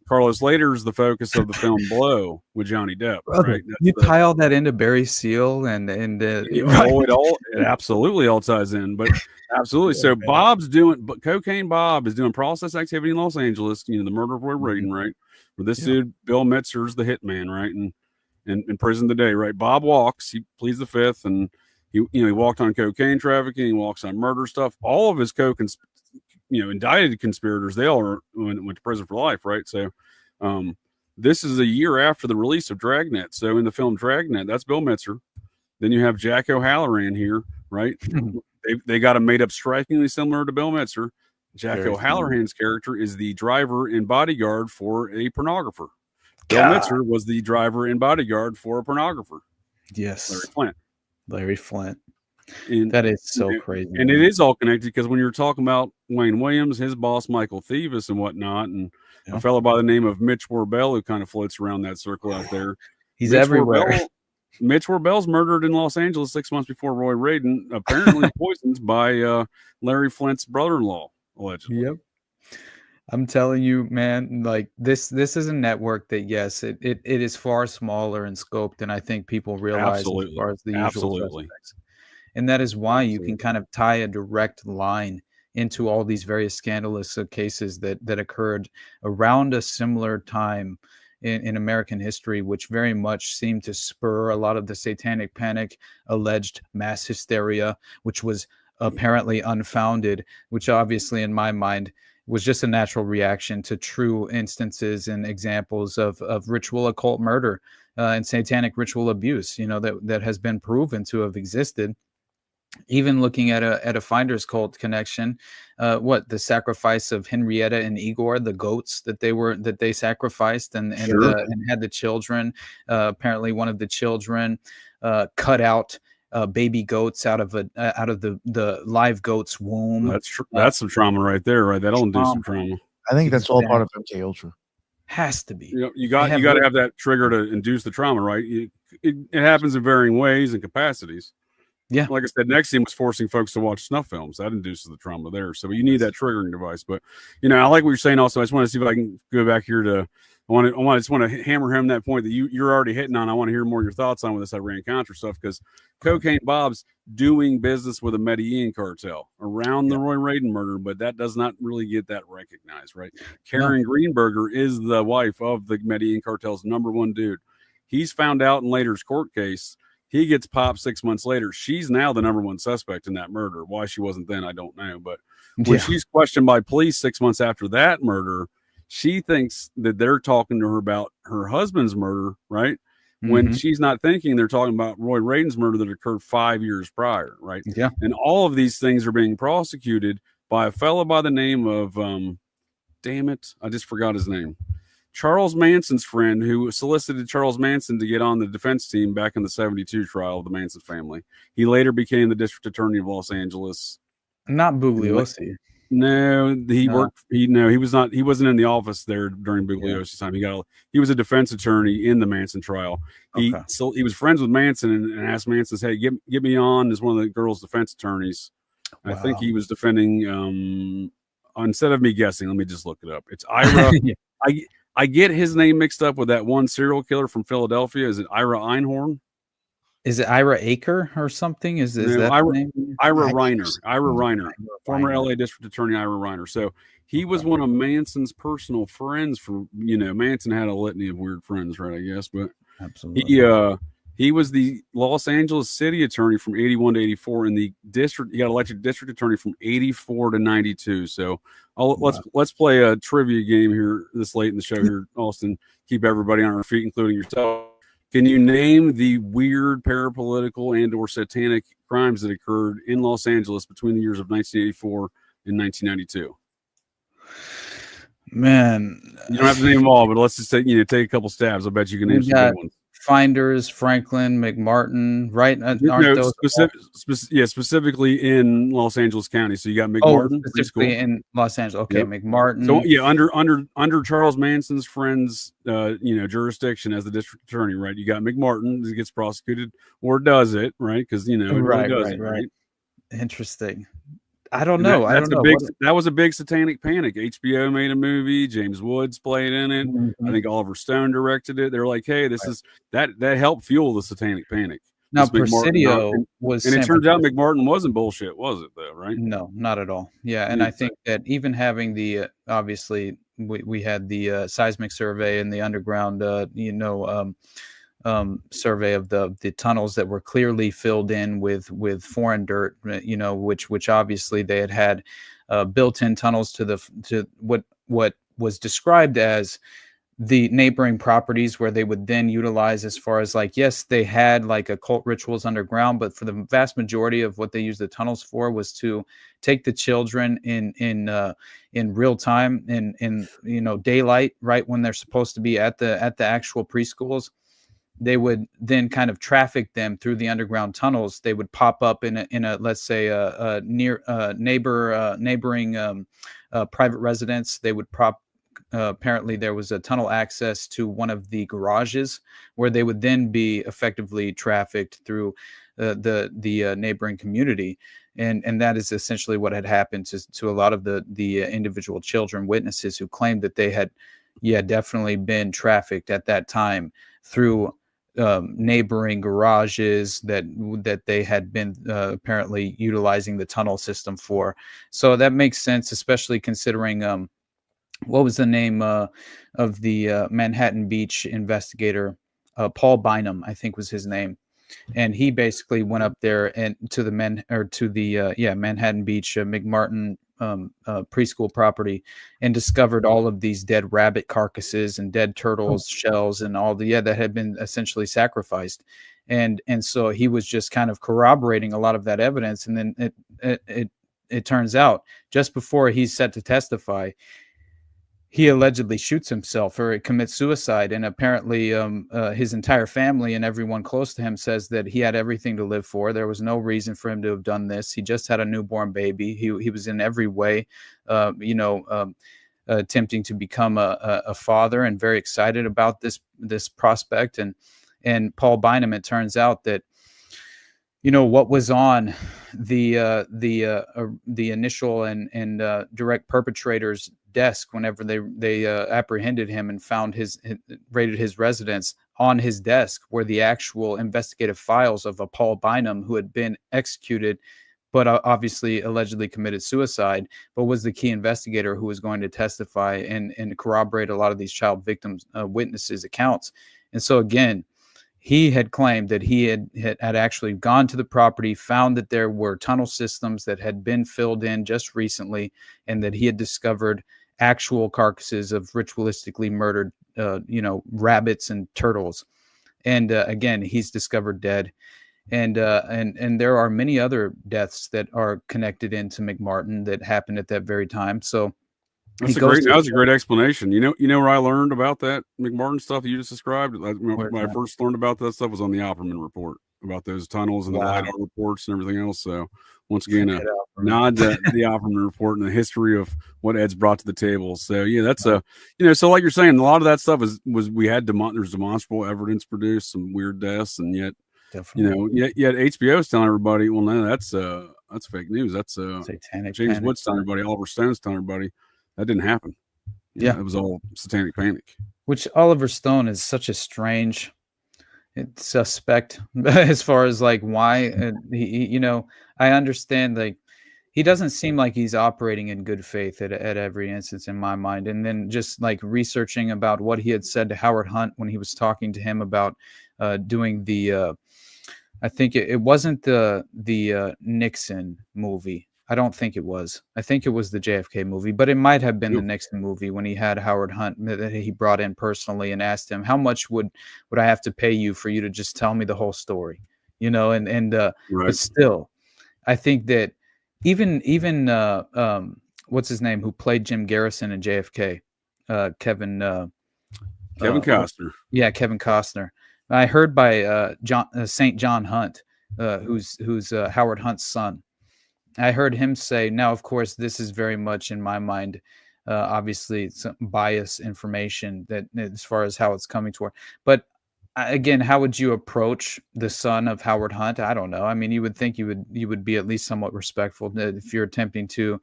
Carlos Lader is the focus of the film Blow with Johnny Depp. Right? You tie all that into Barry Seal and it absolutely all ties in. But absolutely, so Cocaine Bob is doing process activity in Los Angeles. You know, the murder of Roy Radin, right? Where this dude Bill Mitzer's the hitman, right? And in prison today, right? Bob walks. He pleads the fifth and. He walked on cocaine trafficking. He walks on murder stuff. All of his indicted conspirators, they all went to prison for life, right? So, this is a year after the release of Dragnet. So, in the film Dragnet, that's Bill Mitzer. Then you have Jack O'Halloran here, right? They got him made up strikingly similar to Bill Mitzer. Jack O'Halloran's character is the driver and bodyguard for a pornographer. Bill Mitzer was the driver and bodyguard for a pornographer. Yes, Larry Flint. And that is so crazy. And it is all connected because when you're talking about Wayne Williams, his boss, Michael Thievis and whatnot, and a fellow by the name of Mitch Warbell, who kind of floats around that circle out there. He's everywhere. Mitch Warbell's murdered in Los Angeles 6 months before Roy Radin, apparently poisoned by Larry Flint's brother-in-law, allegedly. Yep. I'm telling you, man, like this is a network that, yes, it is far smaller in scope than I think people realize as far as the usual suspects. And that is why you can kind of tie a direct line into all these various scandalous cases that occurred around a similar time in American history, which very much seemed to spur a lot of the satanic panic, alleged mass hysteria, which was apparently unfounded, which obviously in my mind was just a natural reaction to true instances and examples of ritual occult murder and satanic ritual abuse, that has been proven to have existed. even looking at a finder's cult connection, the sacrifice of Henrietta and Igor, the goats that they sacrificed and had the children. Apparently, one of the children cut out baby goats out of the live goat's womb. That's some trauma right there, right? That'll induce some trauma. I think that's all part of MK Ultra. Has to be. You got to have that trigger to induce the trauma, right? It happens in varying ways and capacities. Yeah, like I said, Nexium was forcing folks to watch snuff films. That induces the trauma there. So you need that triggering device. But I like what you're saying. Also, I just want to see if I can go back here to. I just want to hammer home that point that you're already hitting on. I want to hear more of your thoughts on with this Iran Contra stuff, because Cocaine Bob's doing business with a Medellin cartel around the Roy Raiden murder, but that does not really get that recognized, right? Karen Greenberger is the wife of the Medellin cartel's #1 dude. He's found out in later's court case. He gets popped 6 months later. She's now the #1 suspect in that murder. Why she wasn't then, I don't know. But when she's questioned by police 6 months after that murder, she thinks that they're talking to her about her husband's murder, right? When she's not thinking they're talking about Roy Raden's murder that occurred 5 years prior, right? Yeah. And all of these things are being prosecuted by a fellow by the name of, damn it, I just forgot his name. Charles Manson's friend, who solicited Charles Manson to get on the defense team back in the 1972 trial of the Manson family. He later became the district attorney of Los Angeles. Not Bugliosi. No, he was not. He wasn't in the office there during Bugliosi's time. He was a defense attorney in the Manson trial. He was friends with Manson and asked Manson, "Hey, get me on as one of the girls' defense attorneys." Wow. I think he was defending. Instead of me guessing, let me just look it up. It's Ira. I get his name mixed up with that one serial killer from Philadelphia. Is it Ira Einhorn? Is it Ira Aker or something? Is that the name? Ira Reiner, former LA District Attorney Ira Reiner. So he was one of Manson's personal friends. Manson had a litany of weird friends, right? I guess, but absolutely. He was the Los Angeles city attorney from 81 to 84, and the district. He got elected district attorney from 84 to 92. So let's play a trivia game here this late in the show here, Austin. Keep everybody on their feet, including yourself. Can you name the weird parapolitical and/or satanic crimes that occurred in Los Angeles between the years of 1984 and 1992? Man, you don't have to name them all, but let's just take a couple stabs. I bet you can name some good ones. Finders, Franklin, McMartin, right? Specifically in Los Angeles County. So you got McMartin, specifically in Los Angeles. Okay, yep. McMartin. So under Charles Manson's friend's jurisdiction as the district attorney, right? You got McMartin that gets prosecuted, or does it, right? Because right. Interesting. I don't know. That was a big satanic panic. HBO made a movie. James Woods played in it. I think Oliver Stone directed it. They're like, hey, this is that helped fuel the satanic panic. Now, Presidio was, and it turns out McMartin wasn't bullshit, was it? Though, right? No, not at all. Yeah, and I think that even having the obviously we had the seismic survey and the underground, survey of the tunnels that were clearly filled in with foreign dirt, which obviously they had built-in tunnels to what was described as the neighboring properties, where they would then utilize as far as yes, they had occult rituals underground, but for the vast majority of what they used the tunnels for was to take the children in real time, in daylight, right when they're supposed to be at the actual preschools. They would then kind of traffic them through the underground tunnels. They would pop up in a let's say a neighboring private residence. They would apparently there was a tunnel access to one of the garages where they would then be effectively trafficked through the neighboring community. And that is essentially what had happened to a lot of the individual children witnesses who claimed that they had definitely been trafficked at that time through neighboring garages that they had been apparently utilizing the tunnel system for. So that makes sense, especially considering what was the name of the Manhattan Beach investigator? Paul Bynum, I think was his name. And he basically went up there and to the Manhattan Beach McMartin preschool property and discovered all of these dead rabbit carcasses and dead turtles shells and all that had been essentially sacrificed. And so he was just kind of corroborating a lot of that evidence. And then it turns out just before he's set to testify, he allegedly shoots himself or commits suicide. And apparently his entire family and everyone close to him says that he had everything to live for. There was no reason for him to have done this. He just had a newborn baby. He was in every way, attempting to become a father, and very excited about this prospect. And Paul Bynum, it turns out that, what was on the initial and direct perpetrator's desk whenever they apprehended him and found raided his residence, on his desk were the actual investigative files of a Paul Bynum who had been executed, but obviously allegedly committed suicide, but was the key investigator who was going to testify and corroborate a lot of these child victims' witnesses' accounts. And so again, he had claimed that he had actually gone to the property, found that there were tunnel systems that had been filled in just recently, and that he had discovered actual carcasses of ritualistically murdered, rabbits and turtles. And again, he's discovered dead. And there are many other deaths that are connected into McMartin that happened at that very time. So that was a great explanation. You know where I learned about that McMartin stuff that you just described? When I first learned about that stuff was on the Opperman report, about those tunnels and the LiDAR reports and everything else. So once again, a nod to the Opperman report and the history of what Ed's brought to the table. So yeah, that's so like you're saying, a lot of that stuff was we had there's demonstrable evidence produced, some weird deaths, and yet yet HBO is telling everybody, well, no, that's fake news. That's satanic James panic. Wood's telling everybody, Oliver Stone's telling everybody. That didn't happen. Yeah, it was all satanic panic. Which Oliver Stone is such a strange suspect as far as like why he, I understand, like, he doesn't seem like he's operating in good faith at every instance in my mind. And then just like researching about what he had said to Howard Hunt when he was talking to him about doing the I think it wasn't the Nixon movie. I don't think it was. I think it was the JFK movie, but it might have been the Nixon movie when he had Howard Hunt that he brought in personally and asked him, how much would I have to pay you for you to just tell me the whole story? But still, I think that even what's his name, who played Jim Garrison in JFK, Kevin Costner. Yeah, Kevin Costner. I heard by St. John Hunt, who's Howard Hunt's son. I heard him say, now, of course, this is very much in my mind, obviously some bias information that as far as how it's coming toward. But again, how would you approach the son of Howard Hunt? I don't know. I mean, you would think you would be at least somewhat respectful if you're attempting to,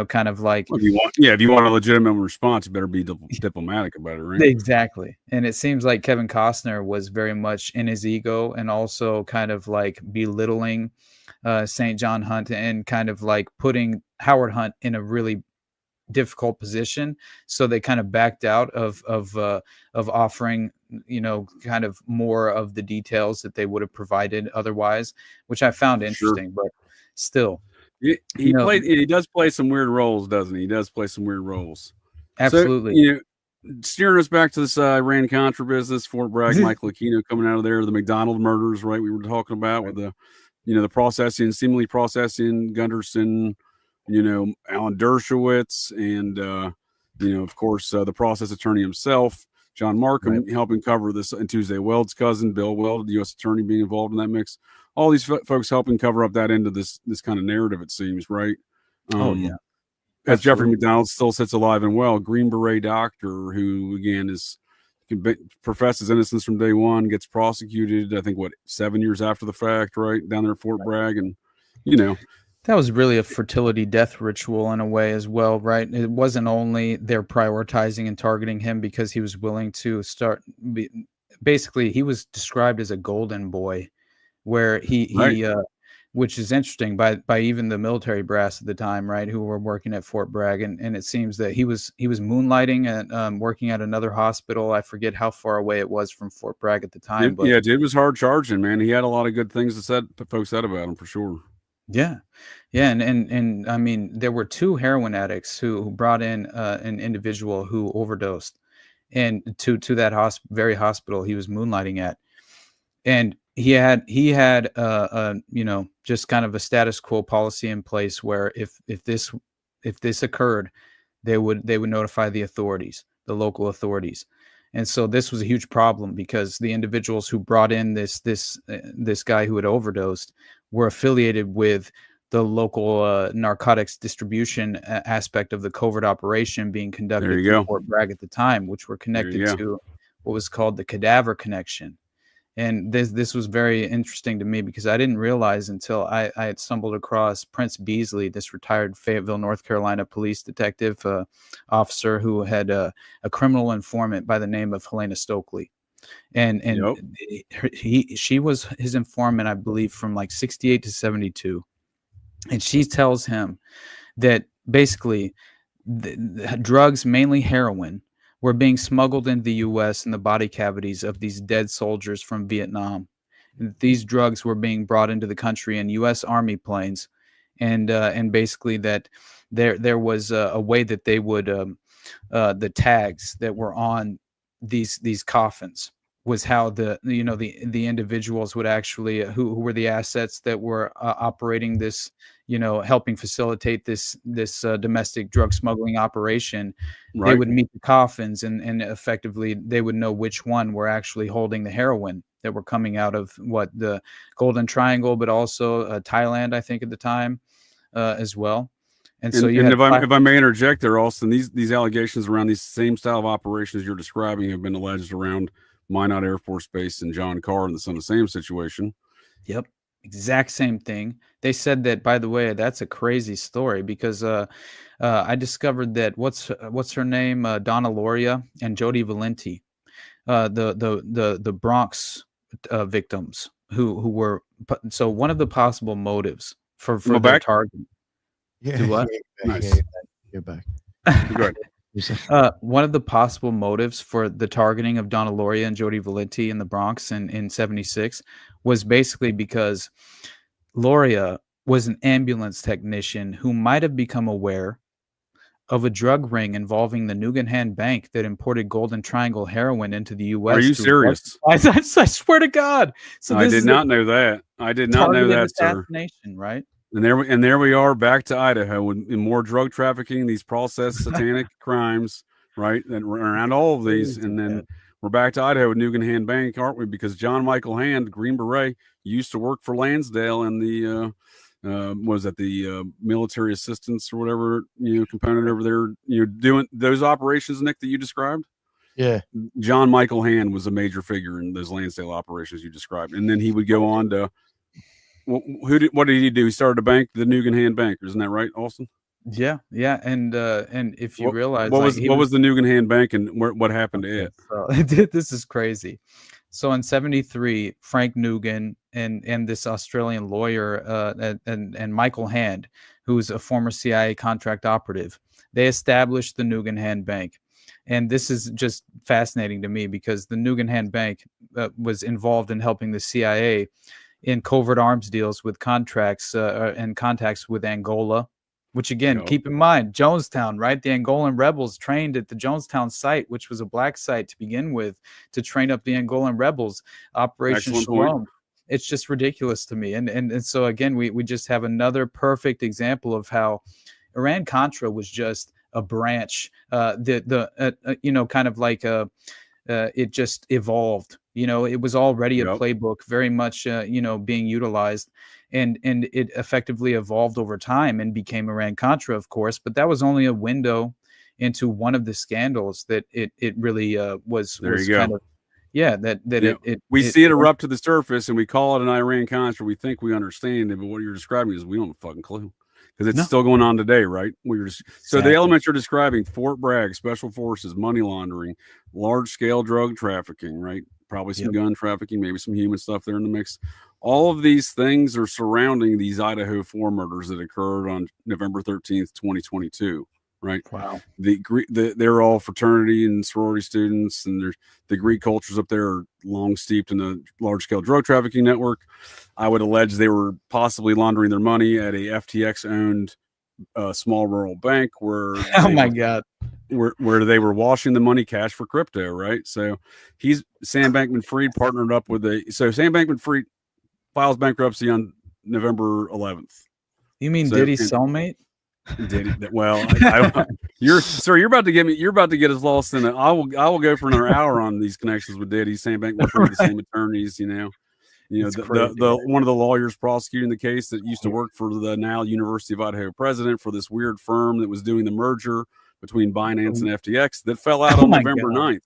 kind of like. Well, if you want a legitimate response, you better be diplomatic about it, right? Exactly. And it seems like Kevin Costner was very much in his ego and also kind of like belittling St. John Hunt and kind of like putting Howard Hunt in a really difficult position. So they kind of backed out of offering, kind of more of the details that they would have provided otherwise, which I found interesting. But still, he does play some weird roles, doesn't he? He does play some weird roles. Absolutely. So, steering us back to this Iran Contra business, Fort Bragg, Michael Aquino coming out of there, the McDonald murders, right? We were talking about with the processing, seemingly processing, Gunderson, Alan Dershowitz, and, of course, the process attorney himself, John Markham, helping cover this, and Tuesday Weld's cousin, Bill Weld, the U.S. attorney, being involved in that mix. All these folks helping cover up that end of this kind of narrative, it seems, right? As Jeffrey McDonald still sits alive and well, Green Beret doctor, who, again, professes innocence from day one, gets prosecuted, I think, 7 years after the fact, right, down there at Fort Bragg. And, that was really a fertility death ritual in a way as well, right? It wasn't only they're prioritizing and targeting him because he was willing to basically, he was described as a golden boy, where he which is interesting by even the military brass at the time, right, who were working at Fort Bragg. And it seems that he was moonlighting and working at another hospital. I forget how far away it was from Fort Bragg at the time. Dude was hard charging, man. He had a lot of good things folks said about him, for sure. Yeah. And I mean, there were two heroin addicts who brought in an individual who overdosed, and to that very hospital he was moonlighting at. And he had you know, just kind of a status quo policy in place where if this occurred, they would notify the authorities, the local authorities. And so this was a huge problem because the individuals who brought in this guy who had overdosed were affiliated with the local narcotics distribution aspect of the covert operation being conducted in Fort Bragg at the time, which were connected to what was called the cadaver connection. And this was very interesting to me because I didn't realize until I had stumbled across Prince Beasley, this retired Fayetteville, North Carolina police detective officer who had a criminal informant by the name of Helena Stokely. And she was his informant, I believe, from like 68 to 72. And she tells him that basically the drugs, mainly heroin, were being smuggled into the U.S. in the body cavities of these dead soldiers from Vietnam. And these drugs were being brought into the country in U.S. Army planes, and basically that there was a way that they would the tags that were on these coffins was how the individuals would actually who were the assets that were operating this, helping facilitate this domestic drug smuggling operation. Right. They would meet the coffins and effectively they would know which one were actually holding the heroin that were coming out of the Golden Triangle, but also Thailand, I think at the time as well. And so if I may interject there, Austin, these allegations around these same style of operations you're describing have been alleged around Minot Air Force Base and John Carr in the Son of Sam situation. Yep. Exact same thing. They said that, by the way, that's a crazy story because I discovered that what's her name? Donna Loria and Jody Valenti, the Bronx victims who were, so one of the possible motives for their target. Yeah. Do what? Nice. You're back. Good. One of the possible motives for the targeting of Donna Loria and Jody Valenti in the Bronx in 76 was basically because Loria was an ambulance technician who might have become aware of a drug ring involving the Nuganhan Bank that imported Golden Triangle heroin into the U.S. Are you serious? I swear to God. So I did not know that. I did not know that, sir. Right? And there we are back to Idaho in more drug trafficking, these processed satanic crimes, right? And around all of these. And then we're back to Idaho with Nuganhan Bank, aren't we? Because John Michael Hand, Green Beret, used to work for Lansdale and the the military assistance or whatever, component over there, doing those operations, Nick, that you described. Yeah. John Michael Hand was a major figure in those Lansdale operations you described. And then he would go on to, what did he do? He started a bank, the Nuganhan Bank, isn't that right, Austin? Yeah. And if you realize what was the Nuganhan Bank and what happened to it? So, this is crazy. So in 73, Frank Nugan and this Australian lawyer and Michael Hand, who's a former CIA contract operative, they established the Nuganhan Bank. And this is just fascinating to me because the Nuganhan Bank was involved in helping the CIA in covert arms deals with contracts and contacts with Angola, which again, keep in mind, Jonestown, right? The Angolan rebels trained at the Jonestown site, which was a black site to begin with, to train up the Angolan rebels. Operation Shalom. It's just ridiculous to me. And so again, we just have another perfect example of how Iran Contra was just a branch, kind of like it just evolved. It was already a playbook, very much, being utilized, and it effectively evolved over time and became Iran Contra, of course. But that was only a window into one of the scandals that it really was. There you go. Kind of, we see it erupt to the surface and we call it an Iran Contra. We think we understand it, but what you're describing is we don't have a fucking clue. Because it's still going on today, right? So the elements you're describing: Fort Bragg, special forces, money laundering, large-scale drug trafficking, right? Probably some gun trafficking, maybe some human stuff there in the mix. All of these things are surrounding these Idaho 4 murders that occurred on November 13th, 2022, right? Wow. They're all fraternity and sorority students, and the Greek cultures up there are long steeped in a large-scale drug trafficking network. I would allege they were possibly laundering their money at a FTX-owned small rural bank where oh my God, where they were washing the money cash for crypto, right? So Sam Bankman-Fried partnered up with Sam Bankman-Fried files bankruptcy on November 11th. You mean Diddy's cellmate? Diddy, well, you're about to get us lost in it. I will go for another hour on these connections with Diddy, Sam Bankman-Fried, the same attorneys, the one of the lawyers prosecuting the case that used to work for the now University of Idaho president for this weird firm that was doing the merger between Binance and FTX that fell out on November 9th.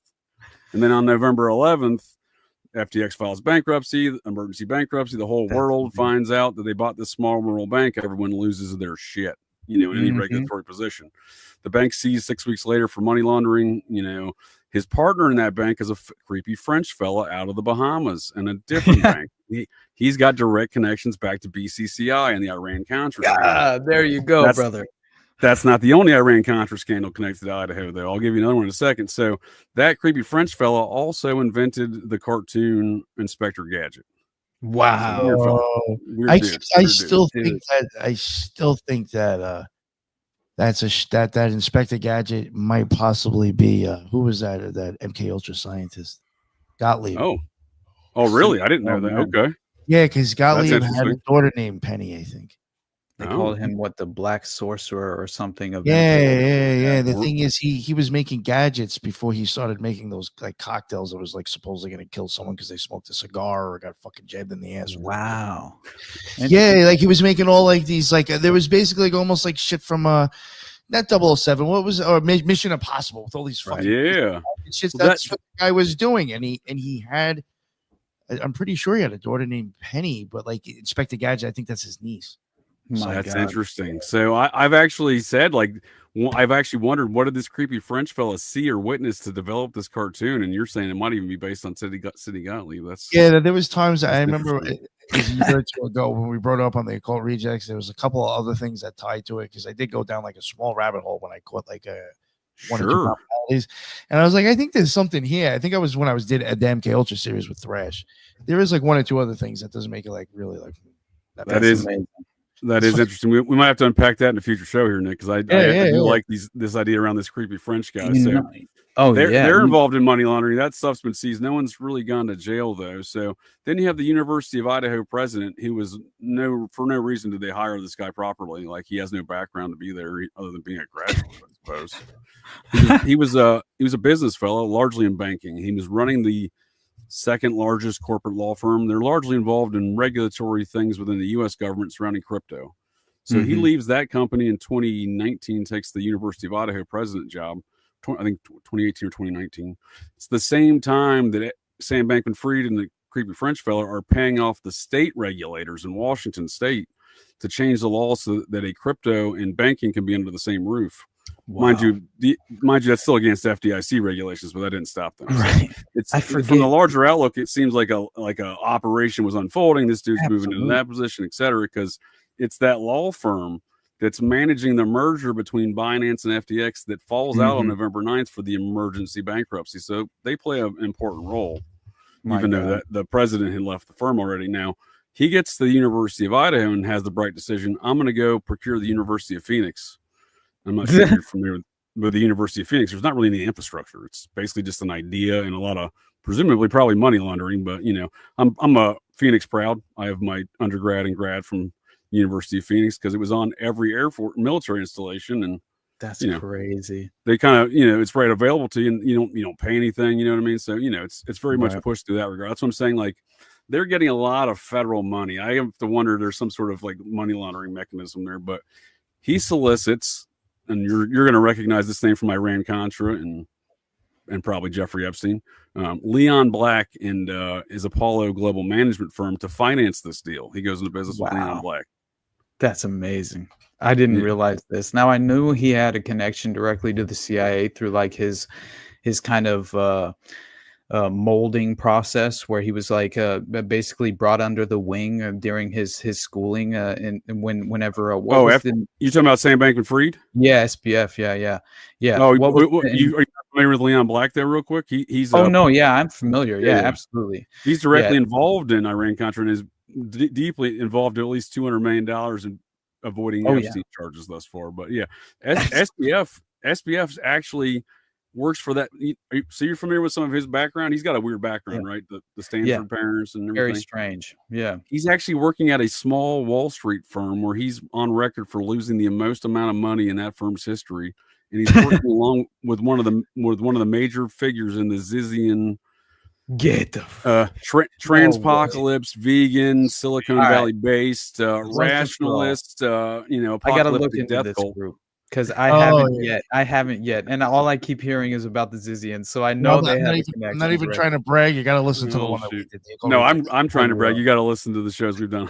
And then on November 11th, FTX files bankruptcy, emergency bankruptcy. The whole world finds out that they bought this small rural bank. Everyone loses their shit, in any regulatory position. The bank seized 6 weeks later for money laundering. His partner in that bank is a creepy French fella out of the Bahamas and a different bank. He's got direct connections back to BCCI and the Iran Contra. There you go, brother. That's not the only Iran Contra scandal connected to Idaho, though. I'll give you another one in a second. So that creepy French fella also invented the cartoon Inspector Gadget. Wow. I still think that that Inspector Gadget might possibly be who was that MK Ultra scientist? Gottlieb. Oh, really? I didn't know that. Okay. Yeah, because Gottlieb had a daughter named Penny, I think. They called him the Black Sorcerer or something. Yeah. The thing is, he was making gadgets before he started making those like cocktails that was like supposedly going to kill someone because they smoked a cigar or got fucking jabbed in the ass. Wow. Yeah, like he was making all like these there was basically like almost like shit from not 007. What was Mission Impossible with all these fucking shit. That's what the guy was doing, and he had. I'm pretty sure he had a daughter named Penny, but like Inspector Gadget, I think that's his niece. That's interesting. So I've actually said, I've actually wondered, what did this creepy French fella see or witness to develop this cartoon? And you're saying it might even be based on Sidney Gottlieb. There was times I remember a year or two ago when we brought up on the Occult Rejects, there was a couple of other things that tied to it because I did go down like a small rabbit hole when I caught like one or two commonalities, and I was like, I think there's something here. I think when I did a MK Ultra series with Thrash. There is like one or two other things that doesn't make it like really like that is amazing. That is interesting. We might have to unpack that in a future show here, Nick, because I do like this idea around this creepy French guy. So they're involved in money laundering. That stuff's been seized. No one's really gone to jail though. So then you have the University of Idaho president, who was for no reason did they hire this guy properly. Like he has no background to be there other than being a graduate, I suppose. He was a business fellow, largely in banking. He was running the second largest corporate law firm. They're largely involved in regulatory things within the U.S. government surrounding crypto. So he leaves that company in 2019, takes the University of Idaho president job, I think 2018 or 2019. It's the same time that Sam Bankman-Fried and the creepy French fella are paying off the state regulators in Washington state to change the law so that a crypto and banking can be under the same roof. Wow. Mind you, that's still against FDIC regulations, but that didn't stop them. Right. So from the larger outlook, it seems like a operation was unfolding. This dude's moving into that position, et cetera, because it's that law firm that's managing the merger between Binance and FTX that falls out on November 9th for the emergency bankruptcy. So they play an important role, even though that the president had left the firm already. Now, he gets to the University of Idaho and has the bright decision, I'm going to go procure the University of Phoenix. I'm not sure if you're familiar with the University of Phoenix. There's not really any infrastructure. It's basically just an idea and a lot of presumably probably money laundering. But I'm a Phoenix proud. I have my undergrad and grad from University of Phoenix because it was on every Air Force military installation, and that's crazy. They kind of it's right available to you, and you don't pay anything. You know what I mean? So it's very much pushed through that regard. That's what I'm saying. Like they're getting a lot of federal money. I have to wonder there's some sort of like money laundering mechanism there, but he solicits. And you're going to recognize this name from Iran Contra and probably Jeffrey Epstein, Leon Black and his Apollo Global Management firm to finance this deal. He goes into business with Leon Black. That's amazing. I didn't realize this. Now I knew he had a connection directly to the CIA through like his kind of molding process where he was like basically brought under the wing during his schooling and whenever you talking about Sam Bankman-Fried? Yeah, SPF. Yeah. Oh, are you familiar with Leon Black there real quick? He's I'm familiar. Yeah, absolutely. He's directly involved in Iran Contra and is deeply involved in at least $200 million in avoiding Epstein charges thus far. But yeah, SPF SBF actually works for that. So you're familiar with some of his background? He's got a weird background, right? The Stanford parents and everything. Very strange. Yeah. He's actually working at a small Wall Street firm where he's on record for losing the most amount of money in that firm's history. And he's working along with one of the major figures in the Zizian transpocalypse, vegan, Silicon Valley based, rationalist, apocalyptic I gotta look into death this cult. group. Because I haven't yet, and all I keep hearing is about the Zizians. So I know they have a connection. I'm not even trying to brag. You got to listen to the one that we did. No, I'm trying to brag. You got to listen to the shows we've done.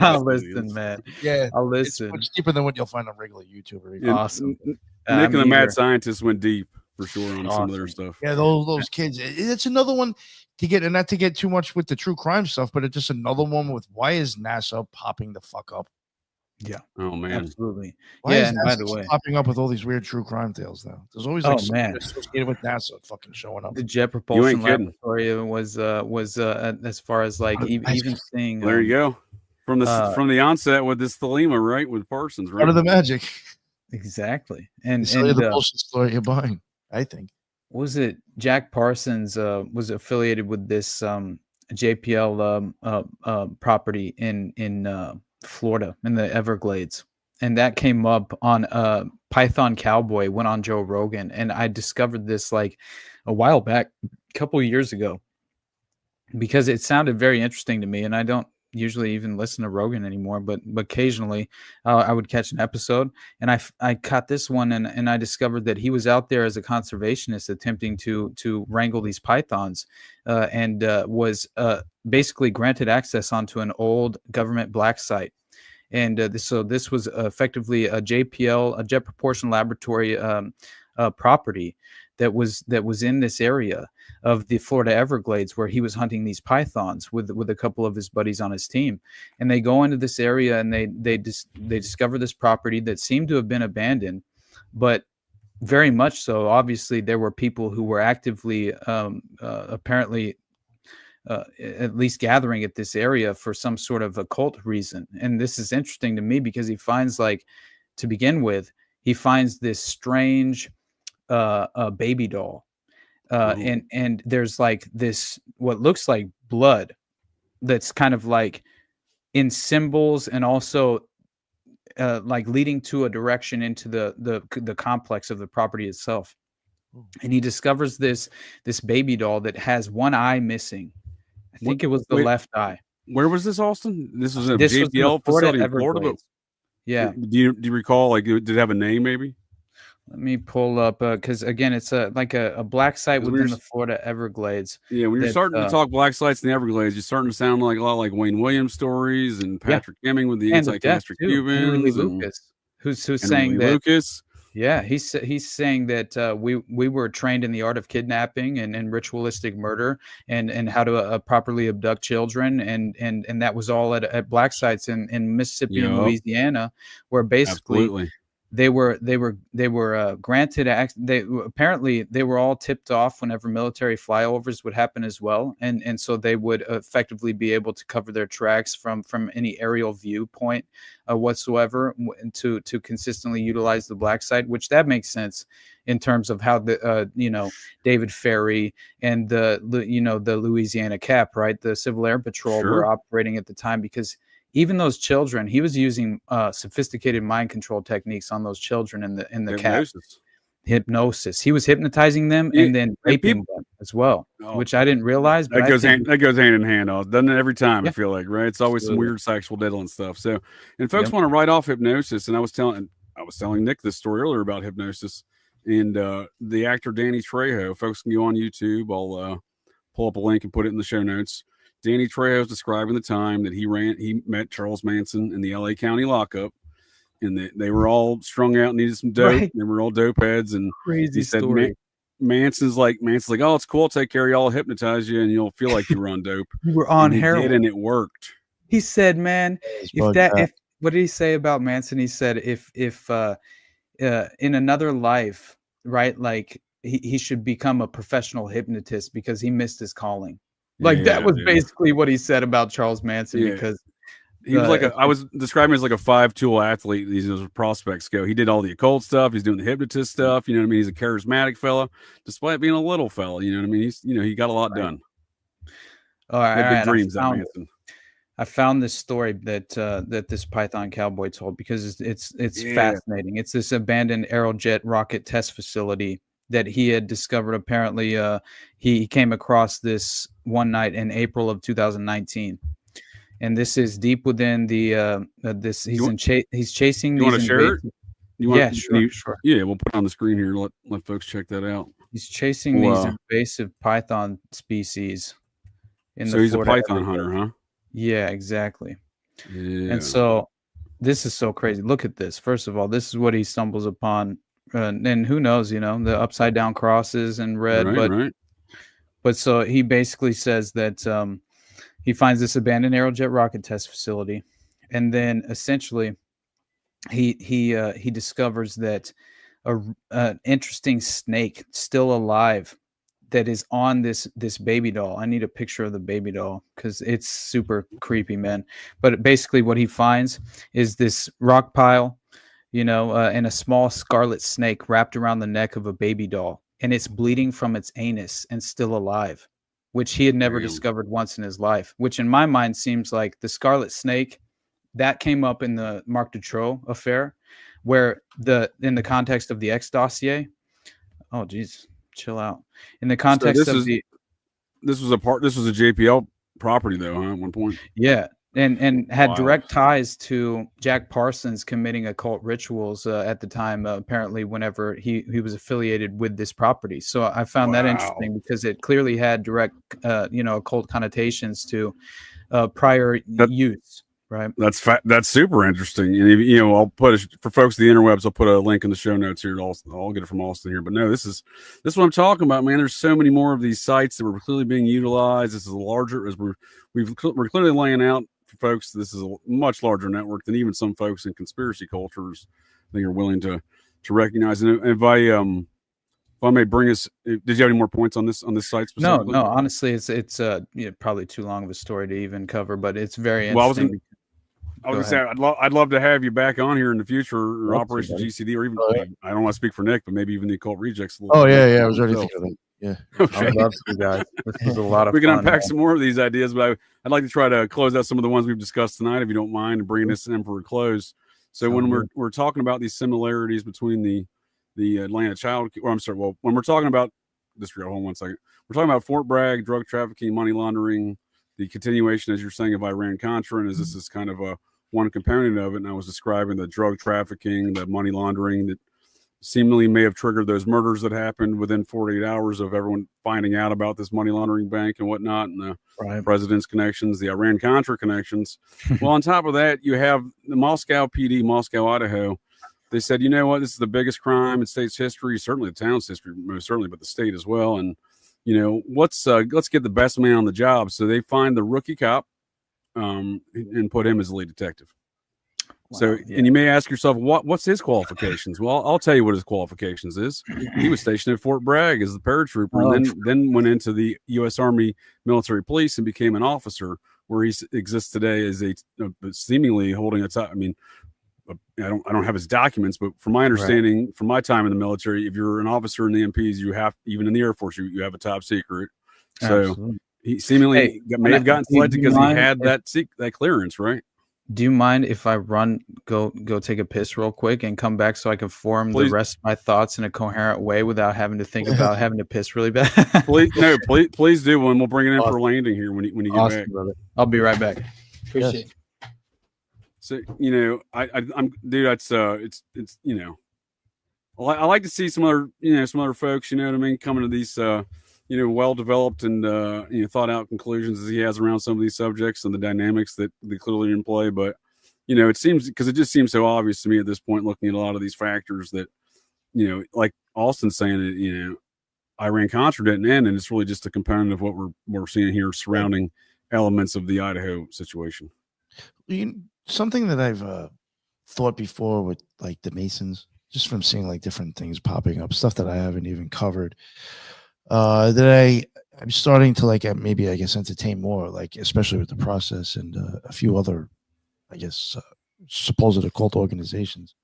I'll listen, man. Yeah, I'll listen. It's much deeper than what you'll find on regular YouTube. Awesome. Nick and the Mad Scientist went deep for sure on some of their stuff. Yeah, those kids. It's another one to get, and not to get too much with the true crime stuff, but it's just another one with why is NASA popping the fuck up? Yeah. Oh man. Absolutely. Why is by the way, popping up with all these weird true crime tales now? There's always associated with NASA fucking showing up. The Jet Propulsion Laboratory was as far as like even seeing. There you go. From the onset with this Thelema, right? With Parsons, right? Out of the magic. Exactly. And the bullshit story you're buying, I think. Was it Jack Parsons was affiliated with this JPL property in Florida in the Everglades, and that came up on Python Cowboy went on Joe Rogan, and I discovered this like a while back, a couple of years ago, because it sounded very interesting to me, and I don't usually even listen to Rogan anymore, but occasionally I would catch an episode, and I caught this one, and I discovered that he was out there as a conservationist attempting to wrangle these pythons, and was basically granted access onto an old government black site. And so this was effectively a JPL, a Jet Propulsion Laboratory property that was in this area of the Florida Everglades, where he was hunting these pythons with a couple of his buddies on his team. And they go into this area, and they discover this property that seemed to have been abandoned, but very much so. Obviously, there were people who were actively, apparently, at least gathering at this area for some sort of occult reason. And this is interesting to me because he finds, like, to begin with, he finds this strange baby doll. And there's like this, what looks like blood that's kind of like in symbols, and also like leading to a direction into the complex of the property itself. And he discovers this baby doll that has one eye missing. I think it was the left eye. Where was this, Austin? This was a JPL facility in Florida. Yeah. Do you recall, like, did it have a name maybe? Let me pull up, because again, it's like a black site within the Florida Everglades. Yeah, when you're starting to talk black sites in the Everglades, you're starting to sound like a lot like Wayne Williams stories and Patrick Hemming with the anti-castric Cubans. Lucas, who's saying that. Lucas. Yeah, he's saying that we were trained in the art of kidnapping and ritualistic murder and how to properly abduct children, and that was all at black sites in Mississippi and Louisiana, where basically they were granted apparently they were all tipped off whenever military flyovers would happen as well, and so they would effectively be able to cover their tracks from any aerial viewpoint whatsoever, to consistently utilize the black site, which that makes sense in terms of how the David Ferry and the Louisiana CAP, right, the Civil Air Patrol, were operating at the time, because even those children, he was using sophisticated mind control techniques on those children in the hypnosis. He was hypnotizing them and then raping them as well, which I didn't realize. But that goes hand in hand. Doesn't it every time? I feel like, right? It's always some weird sexual diddle and stuff. So, and folks want to write off hypnosis. And I was telling Nick this story earlier about hypnosis, and the actor Danny Trejo. Folks can go on YouTube. I'll pull up a link and put it in the show notes. Danny Trejo is describing the time that he met Charles Manson in the LA County lockup, and they were all strung out and needed some dope. Right. They were all dope heads, and crazy story. Manson's like, oh, it's cool. I'll take care of you. I'll hypnotize you, and you'll feel like you were on dope. You were on heroin, and it worked. He said, "Man, what did he say about Manson? He said if in another life, right, like he should become a professional hypnotist because he missed his calling." Like that was basically what he said about Charles Manson, because He was like I was describing him as like a 5-tool athlete. These prospects go. He did all the occult stuff. He's doing the hypnotist stuff. You know what I mean? He's a charismatic fella, despite being a little fella. You know what I mean? He's, you know, he got a lot done. All right, he had big dreams, that Manson. I found this story that that this Python cowboy told, because it's fascinating. It's this abandoned Aerojet rocket test facility that he had discovered. Apparently, he came across this one night in April of 2019, and this is deep within the he's chasing. You want to share it? Sure. Yeah, we'll put it on the screen here. Let folks check that out. He's chasing these invasive python species. So he's a python hunter, huh? Yeah, exactly. Yeah. And so this is so crazy. Look at this. First of all, this is what he stumbles upon. And who knows, you know, the upside down crosses and red. But so he basically says that he finds this abandoned Aerojet rocket test facility. And then essentially he discovers that an interesting snake still alive that is on this baby doll. I need a picture of the baby doll because it's super creepy, man. But basically what he finds is this rock pile, you know, and a small scarlet snake wrapped around the neck of a baby doll, and it's bleeding from its anus and still alive, which he had never discovered once in his life, which in my mind seems like the scarlet snake that came up in the Marc Dutroux affair, where in the context of the X dossier. Oh, geez. Chill out. In the context of this was a JPL property though, huh? At one point. Yeah, and had direct ties to Jack Parsons committing occult rituals at the time. Apparently, whenever he was affiliated with this property. So I found that interesting because it clearly had direct, occult connotations to prior use. Right. That's super interesting. And you know, I'll put for folks the interwebs, I'll put a link in the show notes here. I'll get it from Austin here. But no, this is what I'm talking about, man. There's so many more of these sites that were clearly being utilized. This is a larger, as we're clearly laying out for folks. This is a much larger network than even some folks in conspiracy cultures I think are willing to recognize. And if I may bring us, did you have any more points on this site specifically? No. Honestly, it's probably too long of a story to even cover, but it's very interesting. I was gonna say I'd love to have you back on here in the future, or Operation GCD, or even I don't want to speak for Nick, but maybe even the Occult Rejects. I was already thinking of it. Yeah, okay. I love you guys. This was a lot of we fun. can unpack some more of these ideas, but I'd like to try to close out some of the ones we've discussed tonight, if you don't mind, and bring this in for a close. So when we're talking about these similarities between the Atlanta child, or I'm sorry, well, when we're talking about this, hold on one second. We're talking about Fort Bragg, drug trafficking, money laundering, the continuation, as you're saying, of Iran Contra, and as this is kind of one component of it. And I was describing the drug trafficking, the money laundering that seemingly may have triggered those murders that happened within 48 hours of everyone finding out about this money laundering bank and whatnot, and the president's connections, the Iran Contra connections. Well, on top of that, you have the Moscow PD, Moscow, Idaho. They said, you know what, this is the biggest crime in state's history, certainly the town's history, most certainly, but the state as well. And, you know, let's get the best man on the job. So they find the rookie cop and put him as the lead detective. Wow, so, and you may ask yourself, what's his qualifications? Well, I'll tell you what his qualifications is. He was stationed at Fort Bragg as the paratrooper, and then went into the U.S. Army military police and became an officer, where he exists today as a seemingly holding a top. I mean, I don't have his documents, but from my understanding, from my time in the military, if you're an officer in the MPs, you have, even in the Air Force, you have a top secret. So absolutely. He seemingly may have gotten selected because he had that clearance, right? Do you mind if I go take a piss real quick and come back so I can form the rest of my thoughts in a coherent way without having to think about having to piss really bad? please do, and we'll bring it in for landing here when you get back. Brother. I'll be right back. Appreciate it. So, you know, I'm dude, that's it's you know, I like to see some other folks, you know what I mean, coming to these well developed and thought out conclusions as he has around some of these subjects and the dynamics that they clearly in play. But you know, it seems, because it just seems so obvious to me at this point, looking at a lot of these factors, that, you know, like Austin's saying, that, you know, Iran Contra didn't end, and it's really just a component of what we're seeing here surrounding elements of the Idaho situation. Something that I've thought before with like the Masons, just from seeing like different things popping up, stuff that I haven't even covered, that I'm starting to like maybe I guess entertain more, like especially with the process and a few other I guess, supposed occult organizations.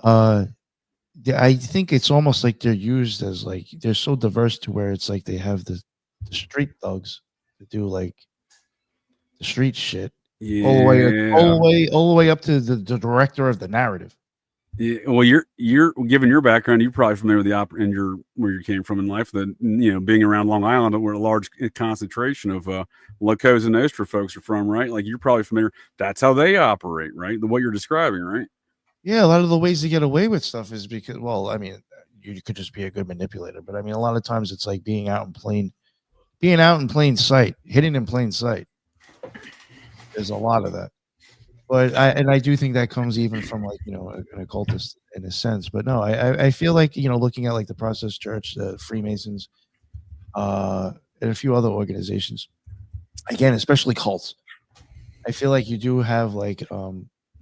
I think it's almost like they're used as like they're so diverse to where it's like they have the street thugs to do like the street shit, all the way up to the director of the narrative. Yeah, well, you're given your background, you're probably familiar with the opera and where you came from in life. That being around Long Island, where a large concentration of La Cosa Nostra folks are from, right? Like you're probably familiar. That's how they operate, right? What you're describing, right? Yeah, a lot of the ways to get away with stuff is because, well, I mean, you could just be a good manipulator, but I mean, a lot of times it's like being out in plain sight, hidden in plain sight. There's a lot of that, but I do think that comes even from like an occultist in a sense. But no, I feel like looking at like the Process Church, the Freemasons, and a few other organizations, again, especially cults. I feel like you do have like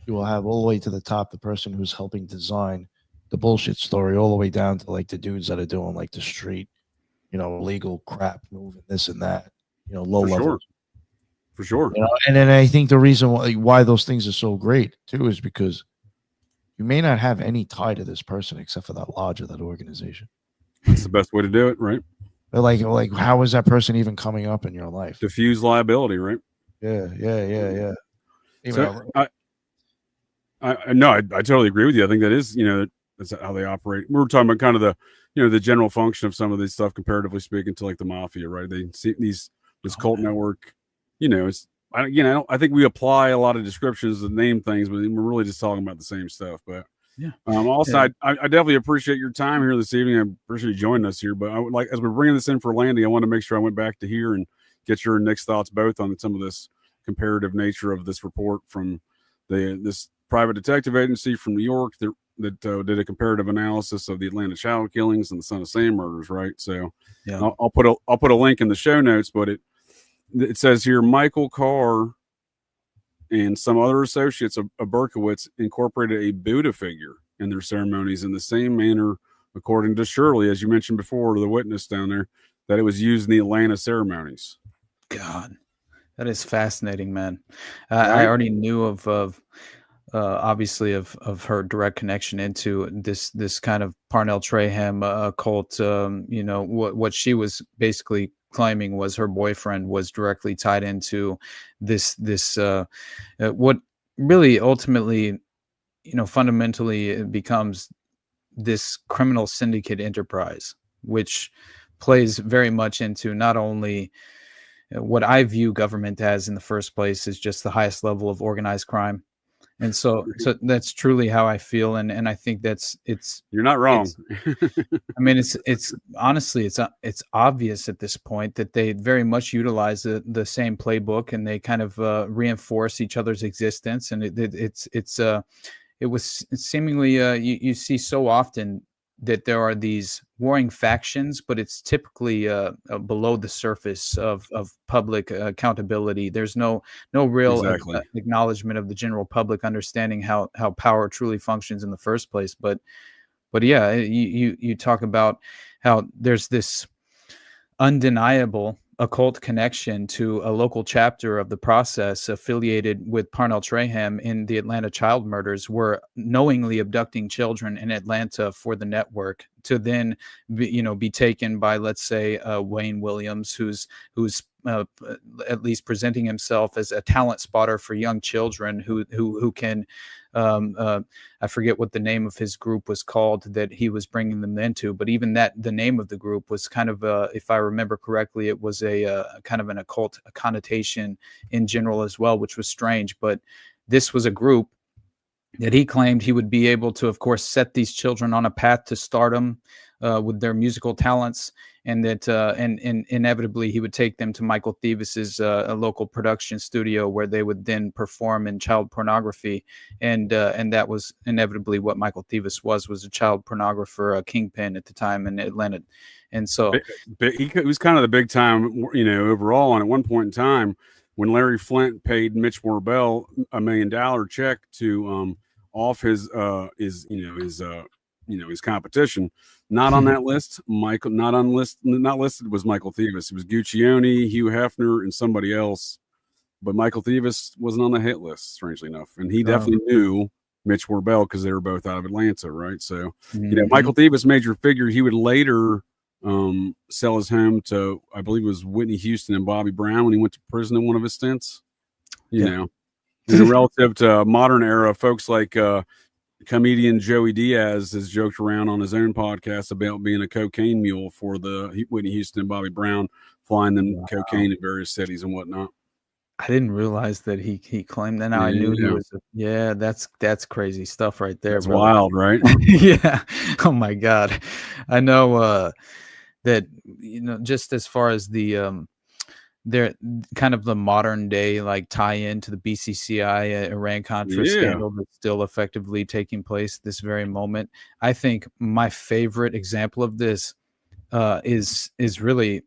you will have all the way to the top the person who's helping design the bullshit story, all the way down to like the dudes that are doing like the street, legal crap, moving this and that, low level. For sure. And then I think the reason why those things are so great too is because you may not have any tie to this person except for that lodge or that organization. That's the best way to do it, right? But like how is that person even coming up in your life? Diffuse liability, right? Yeah. I totally agree with you. I think that is, that's how they operate. We were talking about kind of the general function of some of this stuff, comparatively speaking, to like the mafia, right? They see this cult network, I think we apply a lot of descriptions to name things, but we're really just talking about the same stuff. But yeah. I definitely appreciate your time here this evening. I appreciate you joining us here. But I would like, as we're bringing this in for landing, I want to make sure I went back to here and get your next thoughts both on some of this comparative nature of this report from this private detective agency from New York that did a comparative analysis of the Atlanta child killings and the Son of Sam murders, right? So yeah. I'll put a link in the show notes, but it says here Michael Carr and some other associates of Berkowitz incorporated a Buddha figure in their ceremonies in the same manner, according to Shirley, as you mentioned before, the witness down there, that it was used in the Atlanta ceremonies. God, that is fascinating, man. Right? I already knew of obviously of her direct connection into this kind of Parnell Traham cult. What she was basically claiming was her boyfriend was directly tied into this what really ultimately, fundamentally it becomes this criminal syndicate enterprise, which plays very much into not only what I view government as in the first place is just the highest level of organized crime. And so that's truly how I feel. And I think you're not wrong. I mean, it's honestly, it's obvious at this point that they very much utilize the same playbook, and they kind of reinforce each other's existence. And it was seemingly, you see so often that there are these warring factions, but it's typically below the surface of public accountability. There's no real acknowledgement of the general public understanding how power truly functions in the first place. But yeah, you talk about how there's this undeniable occult connection to a local chapter of the Process affiliated with Parnell Traham in the Atlanta child murders, were knowingly abducting children in Atlanta for the network to then be taken by, let's say, Wayne Williams, who's at least presenting himself as a talent spotter for young children who can I forget what the name of his group was called that he was bringing them into, but even the name of the group was kind of if I remember correctly, it was a kind of an occult connotation in general as well, which was strange. But this was a group that he claimed he would be able to, of course, set these children on a path to stardom with their musical talents, and that and inevitably he would take them to Michael Thevis's local production studio, where they would then perform in child pornography, and that was inevitably what Michael Thevis was a child pornographer, a kingpin at the time in Atlanta. And so he was kind of the big time, overall. And at one point in time, when Larry Flint paid Mitch Morbell $1 million check to off his competition, not on that list, not listed was Michael Thevis. It was Guccione, Hugh Hefner, and somebody else. but Michael Thieves wasn't on the hit list, strangely enough, and he definitely knew Mitch Warbell because they were both out of Atlanta, right? So, Michael Thieves, major figure. He would later sell his home to, I believe it was Whitney Houston and Bobby Brown when he went to prison in one of his stints. You know, and relative to modern era, folks like comedian Joey Diaz has joked around on his own podcast about being a cocaine mule for the Whitney Houston and Bobby Brown, flying them cocaine in various cities and whatnot. I didn't realize that he claimed that. Now I knew he was. That's crazy stuff right there. That's wild, right? Yeah. Oh my God. I know that, just as far as the they're kind of the modern day like tie in to the BCCI Iran Contra scandal that's still effectively taking place this very moment. I think my favorite example of this is really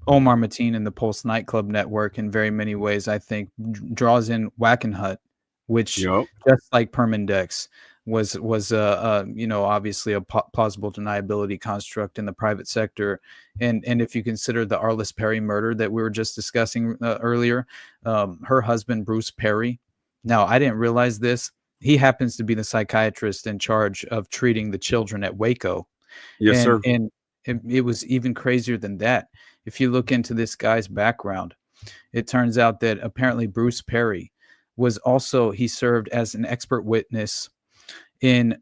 Omar Mateen and the Pulse nightclub network. In very many ways, I think draws in Wackenhut, which just like Permindex was obviously a plausible deniability construct in the private sector. And if you consider the Arliss Perry murder that we were just discussing earlier, her husband, Bruce Perry. Now, I didn't realize this. He happens to be the psychiatrist in charge of treating the children at Waco. Yes, sir. And it was even crazier than that. If you look into this guy's background, it turns out that apparently Bruce Perry was also, he served as an expert witness in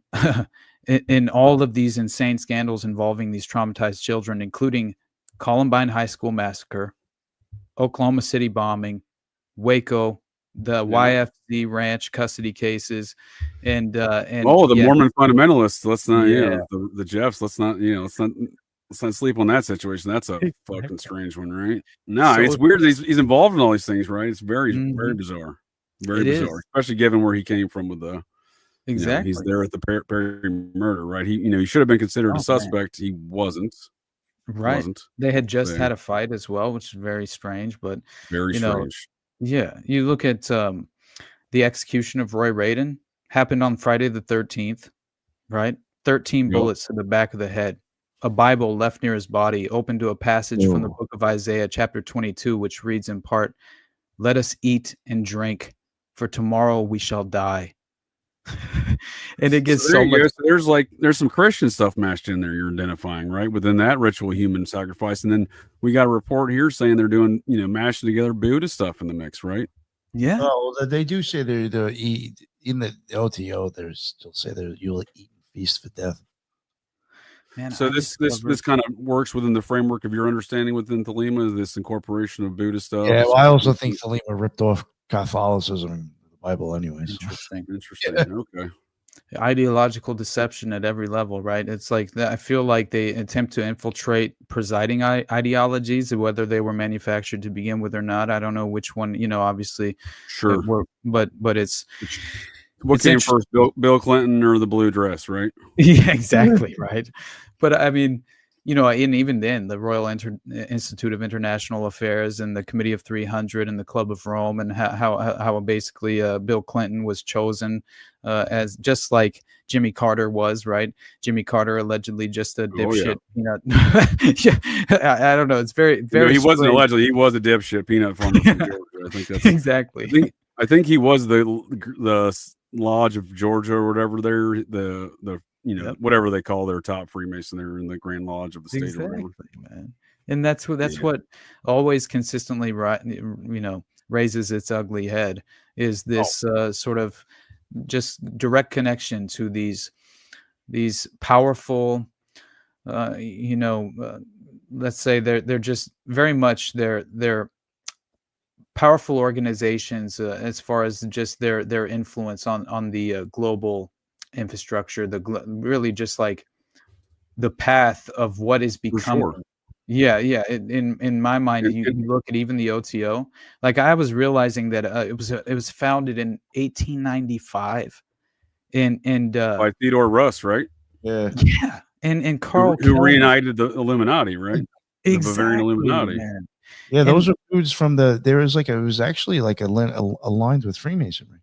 all of these insane scandals involving these traumatized children, including Columbine High School massacre, Oklahoma City bombing, Waco, the YFZ ranch custody cases, and the Mormon fundamentalists. Let's not, the Jeffs. Let's not sleep on that situation. That's a fucking strange one, right? No, so it's weird that he's involved in all these things, right? It's very bizarre, very bizarre, especially given where he came from with the. Exactly. He's there at the Perry murder, right? He should have been considered a suspect. Man. He wasn't. Right. They had just had a fight as well, which is very strange, but very strange. You look at the execution of Roy Radin happened on Friday the 13th, right? 13 bullets to the back of the head. A Bible left near his body, open to a passage from the book of Isaiah, chapter 22, which reads in part, "Let us eat and drink, for tomorrow we shall die." And it gets so much. There's some Christian stuff mashed in there. You're identifying right within that ritual human sacrifice, and then we got a report here saying they're doing mashing together Buddhist stuff in the mix, right? Yeah. Oh, they do say they're in the OTO. They still say you'll eat and feast for death. Man, so this kind of works within the framework of your understanding within Thelema, this incorporation of Buddhist stuff. Yeah, well, I also think Thelema ripped off Catholicism and the Bible anyways. Interesting. Okay. Ideological deception at every level, right? It's like I feel like they attempt to infiltrate presiding ideologies, whether they were manufactured to begin with or not. I don't know which one, obviously. Sure. But it's what came first, Bill Clinton or the blue dress, right? Yeah, exactly, right. But I mean, and even then, the Royal Institute of International Affairs and the Committee of 300 and the Club of Rome, and how basically Bill Clinton was chosen as just like Jimmy Carter was, right? Jimmy Carter allegedly just a dipshit peanut. I don't know. It's very, very. He wasn't allegedly. He was a dipshit peanut farmer from Georgia. I think that's exactly. I think he was the Lodge of Georgia or whatever. They're the whatever they call their top Freemason. They're in the Grand Lodge of the state. Exactly, man. And that's what always consistently raises its ugly head is this sort of just direct connection to these powerful let's say they're just very much they're powerful organizations as far as just their influence on the global infrastructure, really just like the path of what is becoming. Sure. In my mind, you look at even the OTO. Like I was realizing that it was founded in 1895, and by Theodore Russ, right? Yeah, and Carl who reunited the Illuminati, right? Exactly, the Bavarian Illuminati. Man. Yeah, those are foods from it was actually like aligned with Freemasonry.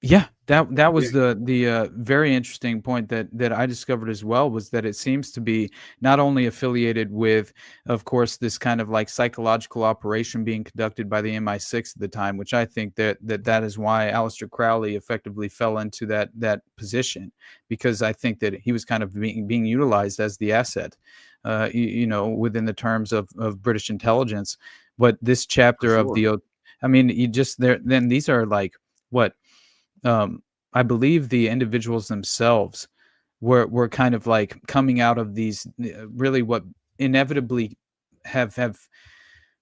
Yeah, that was the very interesting point that I discovered as well, was that it seems to be not only affiliated with, of course, this kind of like psychological operation being conducted by the MI6 at the time, which I think that is why Aleister Crowley effectively fell into that position, because I think that he was kind of being utilized as the asset, within the terms of British intelligence. But this chapter of I mean, then these are like what. I believe the individuals themselves were kind of like coming out of these really what inevitably have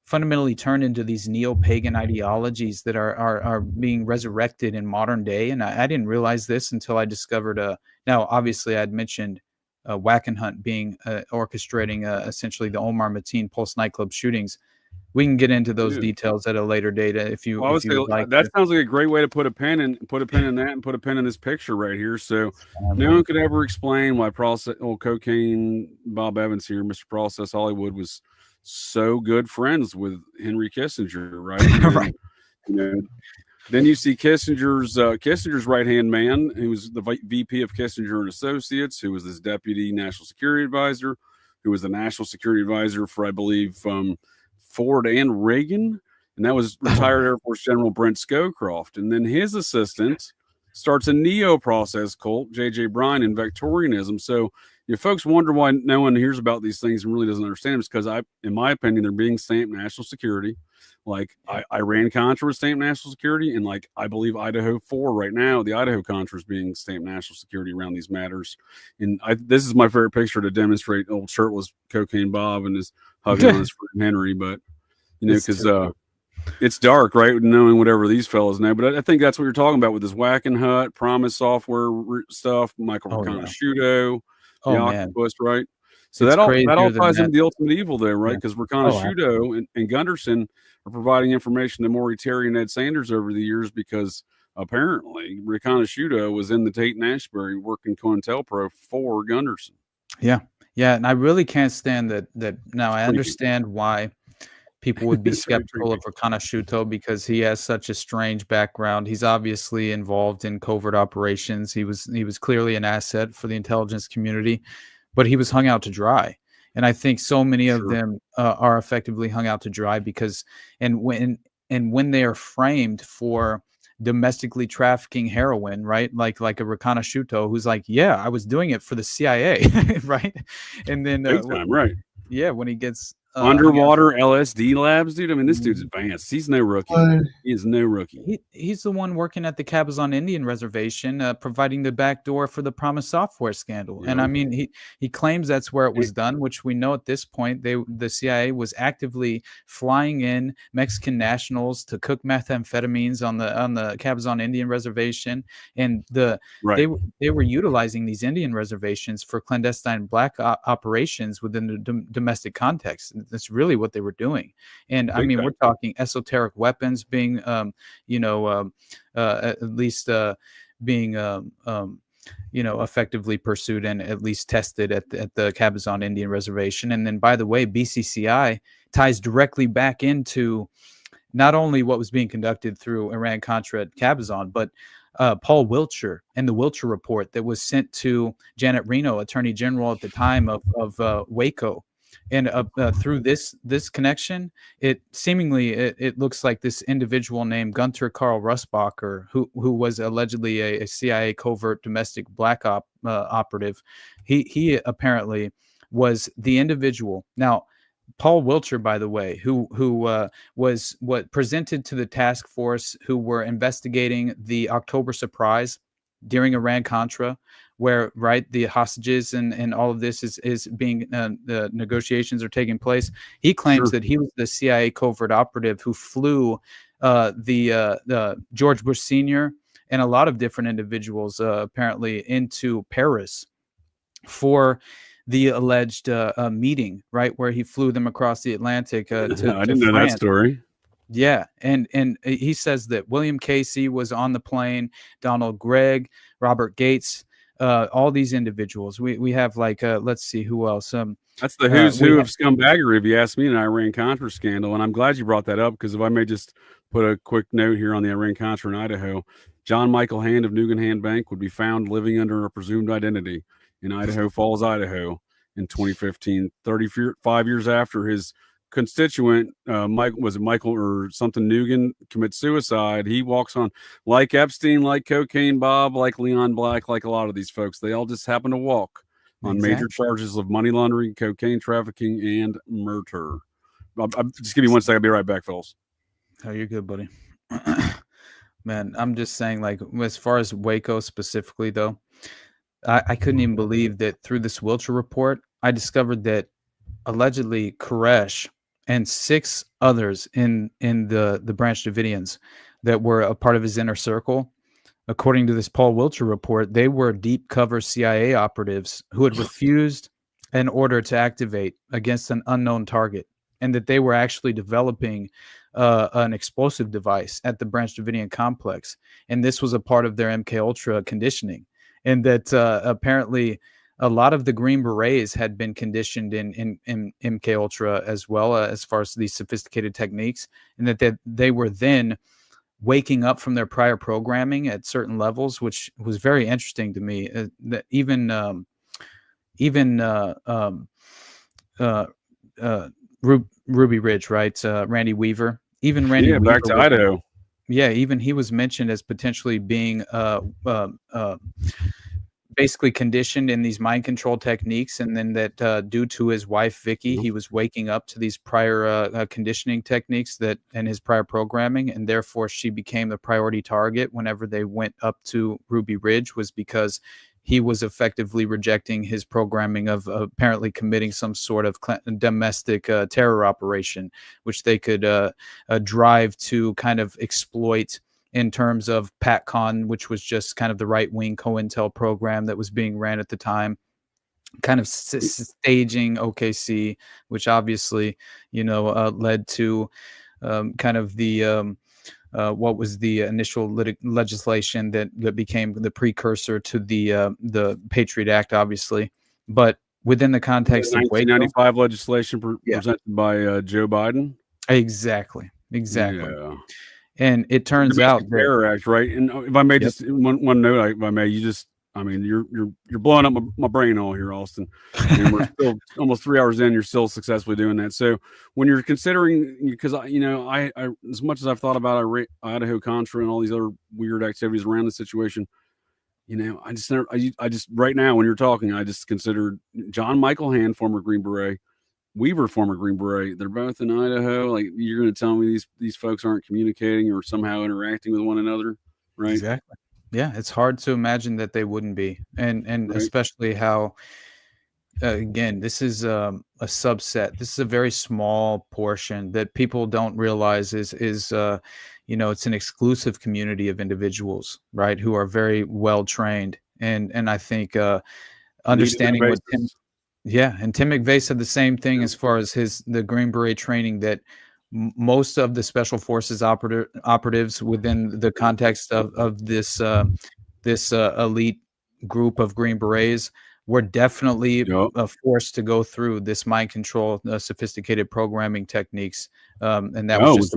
fundamentally turned into these neo-pagan ideologies that are being resurrected in modern day. And I didn't realize this until I discovered now obviously I'd mentioned Wackenhunt being orchestrating essentially the Omar Mateen Pulse nightclub shootings. We can get into those details at a later date if you would like. That sounds like a great way to put a pin in that, and put a pin in this picture right here. So no one could ever explain why cocaine Bob Evans here, Mr. Process Hollywood, was so good friends with Henry Kissinger, right? Right. Then you see Kissinger's right-hand man, who was the VP of Kissinger and Associates, who was his deputy national security advisor, who was the national security advisor for, I believe, Ford and Reagan, and that was retired Air Force General Brent Scowcroft. And then his assistant starts a neo-process cult, J.J. Bryan, in Victorianism. So if folks wonder why no one hears about these things and really doesn't understand them, it's because, in my opinion, they're being stamped national security. Like Iran Contra was stamped national security, and like I believe Idaho 4 right now, the Idaho Contra is being stamped national security around these matters. And this is my favorite picture to demonstrate old shirtless cocaine Bob and his hugging on his friend Henry. But because it's dark, right? Knowing whatever these fellows know. But I think that's what you're talking about with this Wackenhunt, Promise Software Stuff, Michael Riconosciuto, the Octopus, right? So that all ties into the ultimate evil there, right? Because Riconosciuto and Gunderson are providing information to Maury Terry and Ed Sanders over the years, because apparently Riconosciuto was in the Tate and Ashbury working COINTELPRO for Gunderson. Yeah. And I really can't stand that. Now I understand why people would be skeptical of Riconosciuto, because he has such a strange background. He's obviously involved in covert operations. He was clearly an asset for the intelligence community, but he was hung out to dry. And I think so many of them are effectively hung out to dry because, when they are framed for domestically trafficking heroin, right? Like a Riconosciuto who's like, yeah, I was doing it for the CIA, right? And then right. Yeah, when he gets underwater LSD labs, dude. I mean, this dude's advanced. He's no rookie. He is no rookie. He's the one working at the Cabazon Indian Reservation, providing the back door for the Promise Software scandal. And I mean, he claims that's where it was done, which we know at this point the CIA was actively flying in Mexican nationals to cook methamphetamines on the Cabazon Indian Reservation, and they were utilizing these Indian reservations for clandestine black operations within the domestic context. That's really what they were doing. And I mean, we're talking esoteric weapons being, at least being, effectively pursued and at least tested at the Cabazon Indian Reservation. And then, by the way, BCCI ties directly back into not only what was being conducted through Iran Contra at Cabazon, but Paul Wiltshire and the Wiltshire Report that was sent to Janet Reno, Attorney General at the time of Waco. And through this connection, it looks like this individual named Gunter Karl Russbacher, who was allegedly a CIA covert domestic black operative, he apparently was the individual. Now, Paul Wiltshire, by the way, who was presented to the task force who were investigating the October surprise during Iran Contra, where the hostages and all of this is being the negotiations are taking place. He claims that he was the CIA covert operative who flew the George Bush Sr. and a lot of different individuals apparently into Paris for the alleged meeting, right, where he flew them across the Atlantic. I didn't know that story. Yeah, and he says that William Casey was on the plane, Donald Gregg, Robert Gates, all these individuals. We have let's see who else. That's the who's who of scumbaggery, if you ask me, in the Iran Contra scandal. And I'm glad you brought that up, because if I may just put a quick note here on the Iran Contra in Idaho, John Michael Hand of Nugent Hand Bank would be found living under a presumed identity in Idaho Falls, Idaho in 2015, 35 years after his constituent, Michael or something Nugent, commits suicide. He walks on like Epstein, like Cocaine Bob, like Leon Black, like a lot of these folks. They all just happen to walk on major charges of money laundering, cocaine trafficking, and murder. I'll just give you 1 second. I'll be right back, fellas. Oh, you're good, buddy. Man, I'm just saying, like, as far as Waco specifically, though, I couldn't even believe that through this Wiltshire report, I discovered that allegedly Koresh and 6 others in the Branch Davidians that were a part of his inner circle, according to this Paul Wiltshire report, they were deep cover CIA operatives who had refused an order to activate against an unknown target, and that they were actually developing an explosive device at the Branch Davidian complex. And this was a part of their MK Ultra conditioning. And that apparently a lot of the Green Berets had been conditioned in MK Ultra as well, as far as these sophisticated techniques, and that they were then waking up from their prior programming at certain levels, which was very interesting to me. That even Ruby Ridge, right? Randy Weaver, even Randy Weaver, back to Idaho. Yeah, even he was mentioned as potentially being basically conditioned in these mind control techniques, and then that due to his wife Vicky, he was waking up to these prior conditioning techniques and his prior programming, and therefore she became the priority target whenever they went up to Ruby Ridge, was because he was effectively rejecting his programming of apparently committing some sort of domestic terror operation, which they could drive to kind of exploit in terms of PATCON, which was just kind of the right-wing COINTEL program that was being ran at the time, kind of staging OKC, which obviously, led to kind of the what was the initial legislation that became the precursor to the Patriot Act, obviously. But within the context of 1995 legislation presented by Joe Biden. Exactly. Yeah. And it turns out that Terror Act, right? And if I may just one note, if I may, you're blowing up my brain all here, Austin. And we're still almost 3 hours in. You're still successfully doing that. So when you're considering, because I as much as I've thought about Idaho Contra and all these other weird activities around the situation, I just right now when you're talking, I just considered John Michael Hand, former Green Beret, Weaver, former Green Beret. They're both in Idaho. Like, you're going to tell me these folks aren't communicating or somehow interacting with one another, right? Exactly. Yeah, it's hard to imagine that they wouldn't be, and right. Especially how, again, this is a subset. This is a very small portion that people don't realize is it's an exclusive community of individuals, right, who are very well trained, and I think understanding what Tim. Yeah, and Tim McVeigh said the same thing as far as the Green Beret training, that most of the Special Forces operatives within the context of this elite group of Green Berets were definitely forced to go through this mind control, sophisticated programming techniques, and that was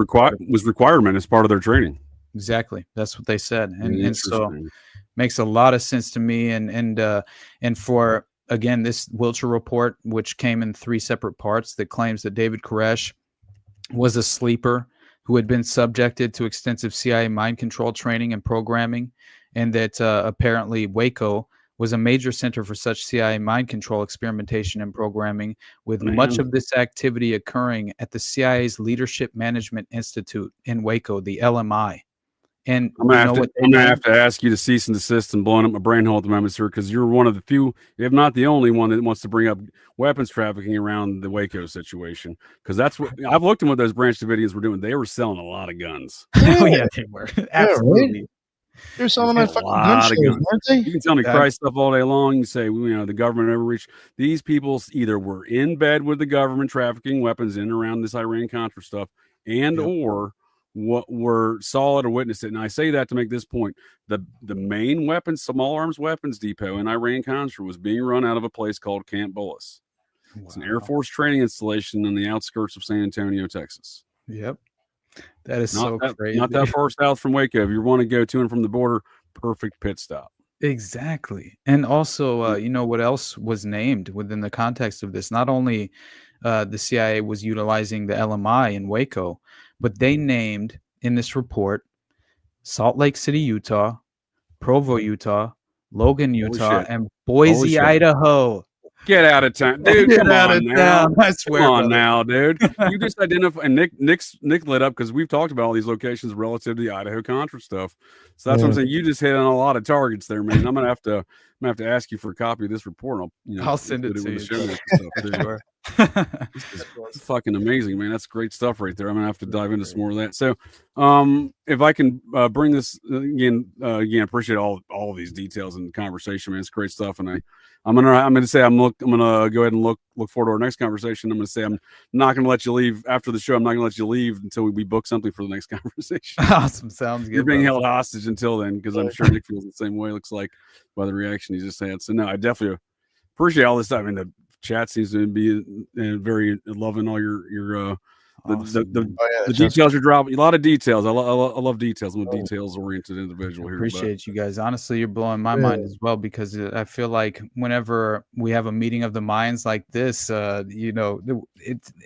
requirement as part of their training. Exactly, that's what they said, and so makes a lot of sense to me, and for. Again, this Wiltshire report, which came in 3 separate parts, that claims that David Koresh was a sleeper who had been subjected to extensive CIA mind control training and programming, and that apparently Waco was a major center for such CIA mind control experimentation and programming, with much of this activity occurring at the CIA's Leadership Management Institute in Waco, the LMI. And I'm gonna have to ask you to cease and desist and blowing up my brain hole at the moment, sir, because you're one of the few, if not the only one, that wants to bring up weapons trafficking around the Waco situation. Because that's what I've looked at what those Branch Davidians were doing. They were selling a lot of guns. Oh yeah, they were. Absolutely. Right? They're selling my fucking gun shows, weren't they? You can tell me Christ stuff all day long. You say, the government never reached. These people either were in bed with the government trafficking weapons in and around this Iran Contra stuff, or what were solid or witnessed it. And I say that to make this point. The main weapons, small arms weapons depot in Iran Contra was being run out of a place called Camp Bullis. Wow. It's an Air Force training installation in the outskirts of San Antonio, Texas. Yep. That is so crazy. Not that far south from Waco. If you want to go to and from the border, perfect pit stop. Exactly. And also, you know what else was named within the context of this? Not only the CIA was utilizing the LMI in Waco, but they named in this report Salt Lake City, Utah, Provo, Utah, Logan, Utah, and Boise, Idaho. Get out of town, dude. Come on now. I swear, come on now, dude. You just identify, and Nick lit up because we've talked about all these locations relative to the Idaho Contra stuff. So that's what I'm saying. You just hit on a lot of targets there, man. I'm gonna have to ask you for a copy of this report. I'll send it to you. Sure. This is fucking amazing, man. That's great stuff right there. I'm gonna have to dive into some more of that. So, if I can bring this again, appreciate all of these details and conversation, man. It's great stuff, and I'm gonna say I'm gonna go ahead and look forward to our next conversation. I'm gonna say I'm not gonna let you leave after the show. I'm not gonna let you leave until we book something for the next conversation. Awesome, sounds good. You're being held hostage until then, because I'm sure Nick feels the same way. Looks like by the reaction he just had. So no, I definitely appreciate all this stuff. I mean, the chat seems to be very loving all your the details you're dropping. A lot of details. I love details. I'm a details oriented individual here. Appreciate you guys. Honestly, you're blowing my mind as well, because I feel like whenever we have a meeting of the minds like this,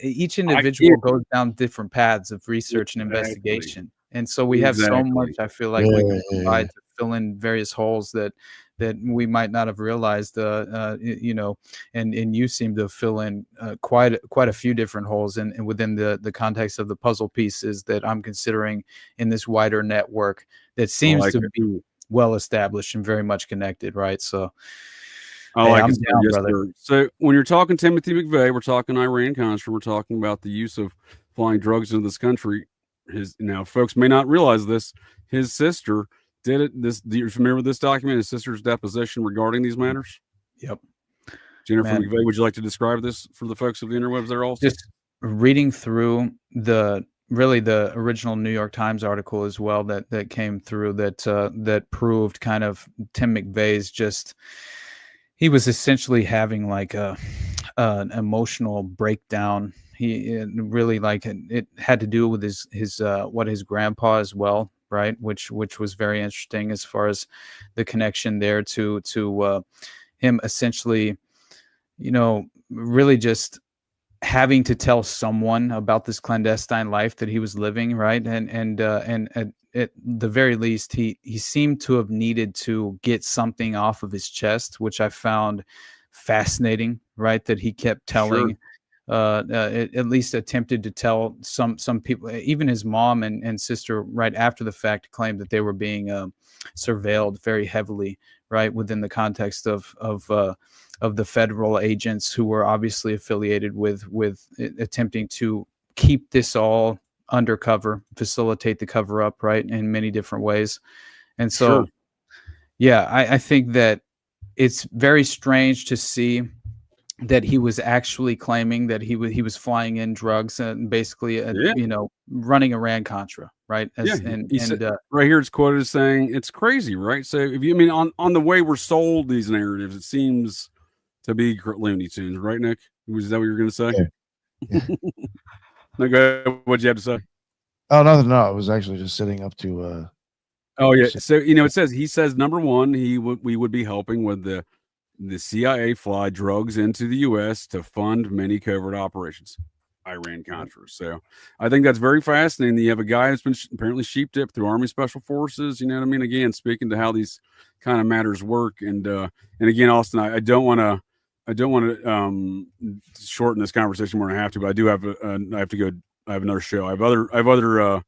each individual goes down different paths of research and investigation, and so we have so much. I feel like we can provide to fill in various holes that we might not have realized, and you seem to fill in quite a few different holes and within the context of the puzzle pieces that I'm considering in this wider network that seems to be well established and very much connected, right? So I'm down, brother. So when you're talking Timothy McVeigh, we're talking Iran Contra, we're talking about the use of flying drugs into this country. Now folks may not realize this, his sister did it. Do you familiar with this document? His sister's deposition regarding these matters? Yep. Jennifer McVeigh, would you like to describe this for the folks of the interwebs there also? Just reading through the original New York Times article as well that came through that proved kind of Tim McVeigh's he was essentially having like an emotional breakdown. He really it had to do with his grandpa as well. Right, which was very interesting as far as the connection there to him essentially, really just having to tell someone about this clandestine life that he was living, right, and at the very least, he seemed to have needed to get something off of his chest, which I found fascinating, right, that he kept telling. Sure. At least attempted to tell some people, even his mom and sister, right after the fact, claimed that they were being surveilled very heavily, right, within the context of the federal agents who were obviously affiliated with attempting to keep this all undercover, facilitate the cover up, right, in many different ways. And so, I think that it's very strange to see that he was actually claiming that he was flying in drugs and basically, running Iran Contra, right? Right here it's quoted as saying, it's crazy, right? So if you on the way we're sold these narratives, it seems to be Looney Tunes, right, Nick? Was that what you were going to say? Yeah. No, go ahead. What'd you have to say? Oh, nothing. No, I was actually just sitting up to. Oh yeah. So he says number one, we would be helping with the CIA fly drugs into the U.S. to fund many covert operations, Iran Contra. So I think that's very fascinating. You have a guy who's been apparently sheep-dipped through Army Special Forces. You know what I mean? Again, speaking to how these kind of matters work. And again, Austin, I don't want to shorten this conversation more than I have to, but I do have I have to go. I have another show. I have other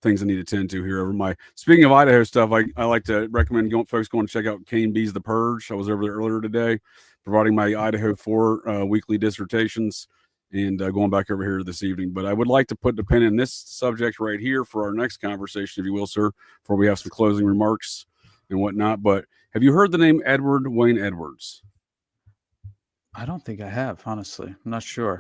things I need to tend to here over my. Speaking of Idaho stuff, I like to recommend folks going to check out Kane B's The Purge. I was over there earlier today, providing my Idaho 4 weekly dissertations, and going back over here this evening. But I would like to put the pin in this subject right here for our next conversation, if you will, sir, before we have some closing remarks and whatnot. But have you heard the name Edward Wayne Edwards? I don't think I have, honestly. I'm not sure.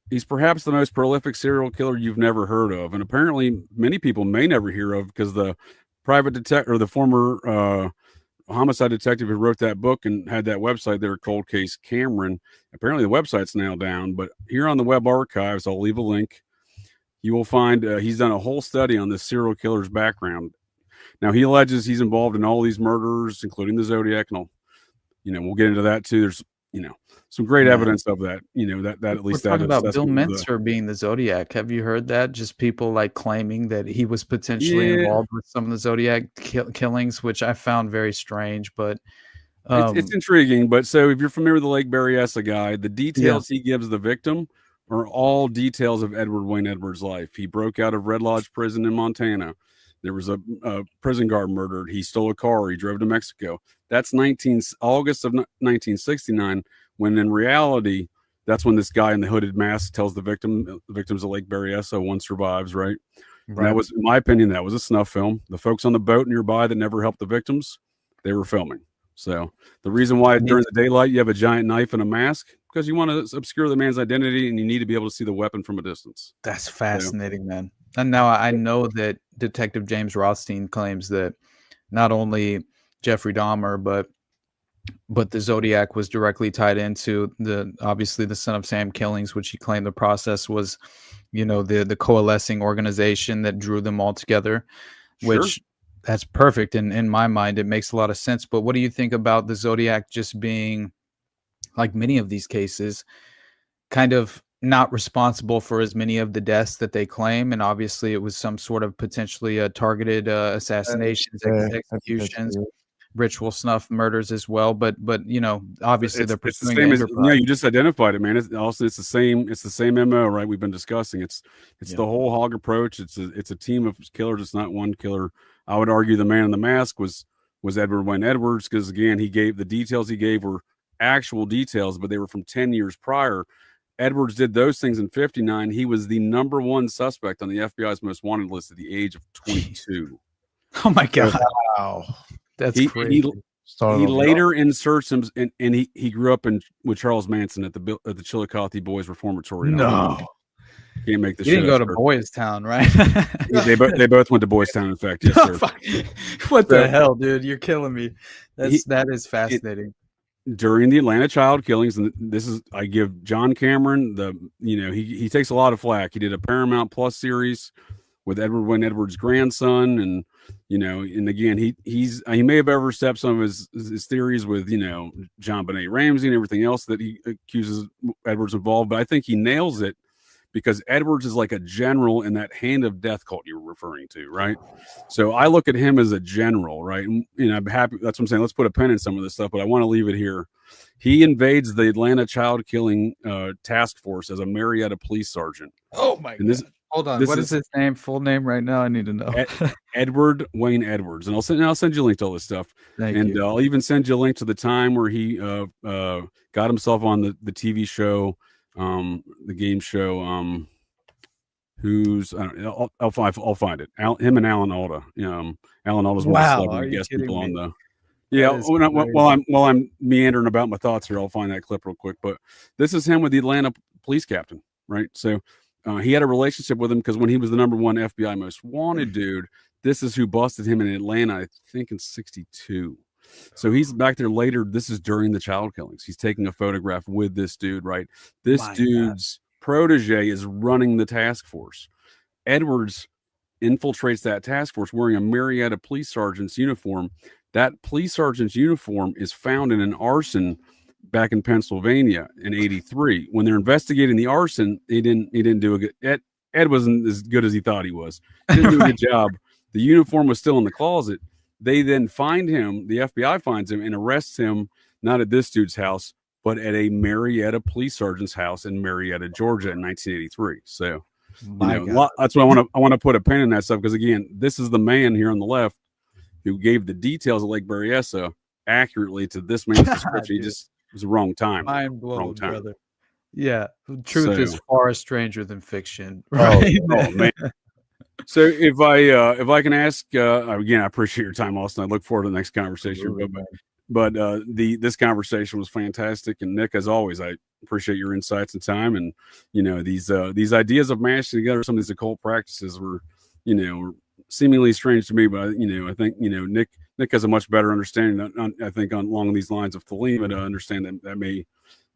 He's perhaps the most prolific serial killer you've never heard of, and apparently many people may never hear of, because the private detective, or the former homicide detective who wrote that book and had that website there, Cold Case Cameron, apparently the website's now down. But here on the web archives, I'll leave a link. you will find he's done a whole study on this serial killer's background. Now, he alleges he's involved in all these murders, including the Zodiac, and we'll get into that too. There's some great evidence of that. That at least we're talking about Bill Menser being the Zodiac. Have you heard that? Just people like claiming that he was potentially involved with some of the Zodiac killings, which I found very strange. But it's intriguing. But so if you're familiar with the Lake Berryessa guy, the details he gives the victim are all details of Edward Wayne Edwards' life. He broke out of Red Lodge Prison in Montana. There was a prison guard murdered. He stole a car. He drove to Mexico. That's August of 1969, when in reality, that's when this guy in the hooded mask tells the victims of Lake Berryessa, one survives, right? And that was, in my opinion, that was a snuff film. The folks on the boat nearby that never helped the victims, they were filming. So the reason why during the daylight you have a giant knife and a mask, because you want to obscure the man's identity and you need to be able to see the weapon from a distance. That's fascinating, man. And now I know that Detective James Rothstein claims that not only Jeffrey Dahmer, but the Zodiac was directly tied into obviously the Son of Sam killings, which he claimed the process was, the coalescing organization that drew them all together, which that's perfect. And in my mind, it makes a lot of sense. But what do you think about the Zodiac just being, like many of these cases, kind of not responsible for as many of the deaths that they claim? And obviously it was some sort of potentially targeted assassinations, executions, ritual snuff murders as well. But obviously they're pursuing the same you just identified it, man. It's the same MO, right? We've been discussing. It's the whole hog approach. It's a team of killers. It's not one killer. I would argue the man in the mask was Edward Wayne Edwards, because again, the details he gave were actual details, but they were from 10 years prior. Edwards did those things in 59. He was the #1 suspect on the FBI's most wanted list at the age of 22. Oh my God. Wow. That's crazy. He later inserts him, and he grew up with Charles Manson at the Chillicothe Boys Reformatory. No. Can't make this. You didn't go to Boys Town, right? they both went to Boys Town, in fact. Yes, sir. What the hell, dude? You're killing me. That is fascinating. During the Atlanta child killings, and I give John Cameron he takes a lot of flack. He did a Paramount Plus series with Edward Wayne Edwards' grandson, and and again he may have overstepped some of his theories with John Benet Ramsey and everything else that he accuses Edwards involved, but I think he nails it, because Edwards is like a general in that hand of death cult you were referring to, right? So I look at him as a general, right? And I'm happy. That's what I'm saying. Let's put a pin in some of this stuff, but I want to leave it here. He invades the Atlanta child killing task force as a Marietta police sergeant. Oh my God. Hold on. What is his name? Full name right now? I need to know. Edward Wayne Edwards. And I'll send you a link to all this stuff. Thank you. I'll even send you a link to the time where he got himself on the TV show, the game show. I'll find it. Him and Alan Alda. Alan Alda's one of the celebrity guest people on the. Yeah, while I'm meandering about my thoughts here, I'll find that clip real quick. But this is him with the Atlanta police captain, right? So he had a relationship with him because when he was the #1 FBI most wanted dude, this is who busted him in Atlanta, I think in '62. So he's back there later. This is during the child killings. He's taking a photograph with this dude, right? This dude's protege is running the task force. Edwards infiltrates that task force wearing a Marietta police sergeant's uniform. That police sergeant's uniform is found in an arson back in Pennsylvania in '83. When they're investigating the arson, he didn't do a good. Ed wasn't as good as he thought he was. He didn't do a good job. The uniform was still in the closet. They then find him. The FBI finds him and arrests him, not at this dude's house, but at a Marietta police sergeant's house in Marietta, Georgia, in 1983. So, that's what I want to put a pin in that stuff, because again, this is the man here on the left who gave the details of Lake Berryessa accurately to this man's description. He just was the wrong time. Mind blown, brother. Yeah, truth is far stranger than fiction. Right? Oh man. So if I can ask again, I appreciate your time, Austin. I look forward to the next conversation. But this conversation was fantastic, and Nick, as always, I appreciate your insights and time. And these ideas of mashing together some of these occult practices were seemingly strange to me, but I think Nick has a much better understanding. I think along these lines of Thelema to understand that may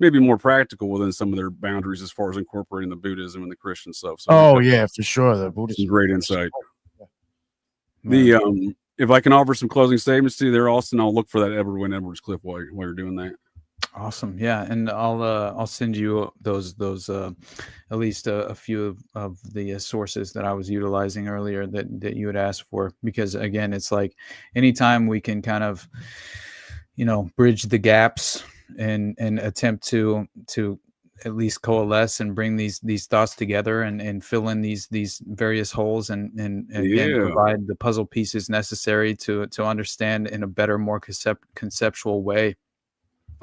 maybe more practical within some of their boundaries as far as incorporating the Buddhism and the Christian stuff. So oh yeah, for sure. The Buddhism, great insight. The if I can offer some closing statements to you there, Austin, I'll look for that Edward Edwards clip while you're doing that. Awesome. Yeah. And I'll send you those at least a few of the sources that I was utilizing earlier that you had asked for, because again, it's like anytime we can kind of, bridge the gaps and attempt to at least coalesce and bring these thoughts together and fill in these various holes and again, provide the puzzle pieces necessary to understand in a better, more conceptual way.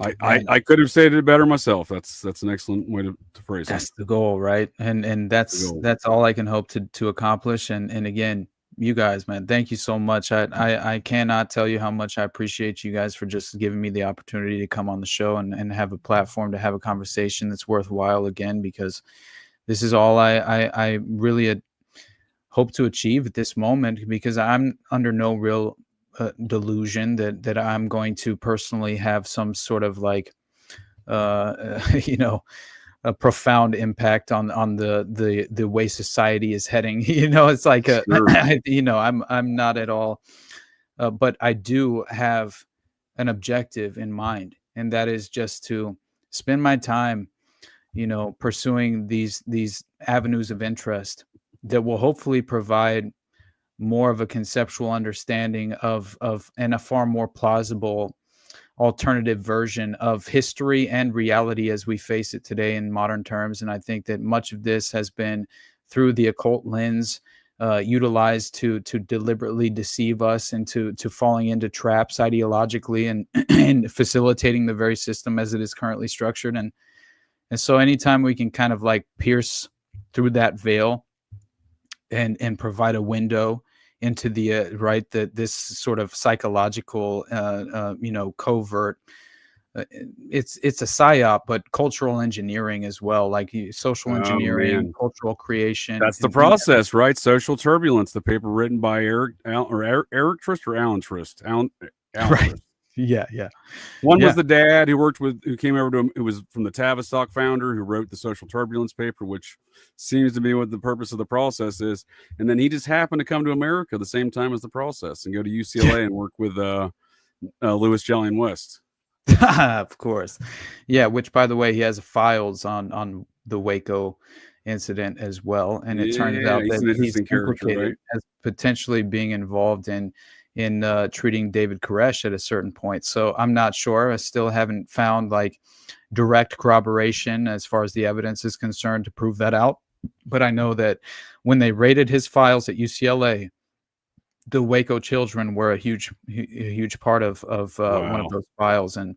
I could have stated it better myself. That's an excellent way to phrase it. That's the goal, right? And that's all I can hope to accomplish. And again, you guys, man, thank you so much. I cannot tell you how much I appreciate you guys for just giving me the opportunity to come on the show and have a platform to have a conversation that's worthwhile again, because this is all I really hope to achieve at this moment, because I'm under no real delusion that I'm going to personally have some sort of like, a profound impact on the way society is heading. It's like sure. I'm not at all, but I do have an objective in mind, and that is just to spend my time, pursuing these avenues of interest that will hopefully provide more of a conceptual understanding of and a far more plausible alternative version of history and reality as we face it today in modern terms. And I think that much of this has been through the occult lens, utilized to deliberately deceive us into falling into traps ideologically and facilitating the very system as it is currently structured. And so anytime we can kind of like pierce through that veil and provide a window into the that this sort of psychological covert, it's a psyop, but cultural engineering as well, like social engineering, cultural creation. That's the process, right? Social turbulence, the paper written by Eric Trist or Alan Trist. Alan right. Trist. Yeah. One was the dad who came over to him, who was from the Tavistock founder, who wrote the Social Turbulence paper, which seems to be what the purpose of the process is. And then he just happened to come to America at the same time as the process and go to UCLA and work with Louis Jolyon West. Of course. Yeah, which, by the way, he has files on the Waco incident as well. And it turns out that he's implicated as potentially being involved in treating David Koresh at a certain point. So I'm not sure. I still haven't found like direct corroboration as far as the evidence is concerned to prove that out. But I know that when they raided his files at UCLA, the Waco children were a huge part of one of those files. And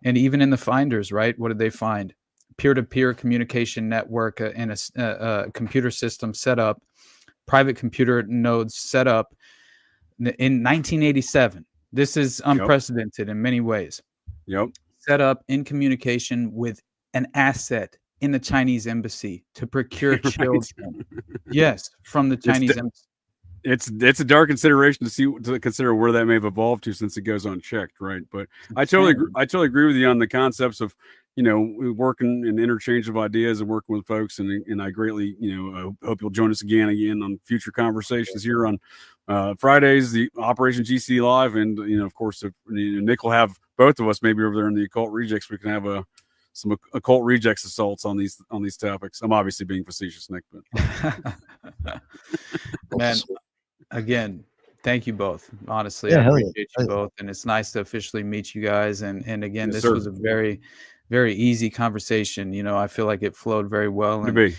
even in the finders, right? What did they find? Peer-to-peer communication network and a computer system set up, private computer nodes set up in 1987. This is unprecedented in many ways. Set up in communication with an asset in the Chinese embassy to procure children. Yes, from the Chinese embassy. It's a dark consideration to consider where that may have evolved to, since it goes unchecked, right? But I totally agree with you on the concepts of working and interchange of ideas and working with folks, and I greatly hope you'll join us again on future conversations here on Fridays, the OperationGCD live, and of course Nick will have both of us maybe over there in the Occult Rejects. We can have some Occult Rejects assaults on these topics. I'm obviously being facetious, Nick, but man, again, thank you both. Honestly, I appreciate you both, and it's nice to officially meet you guys. And again, this was a very, very easy conversation. I feel like it flowed very well. And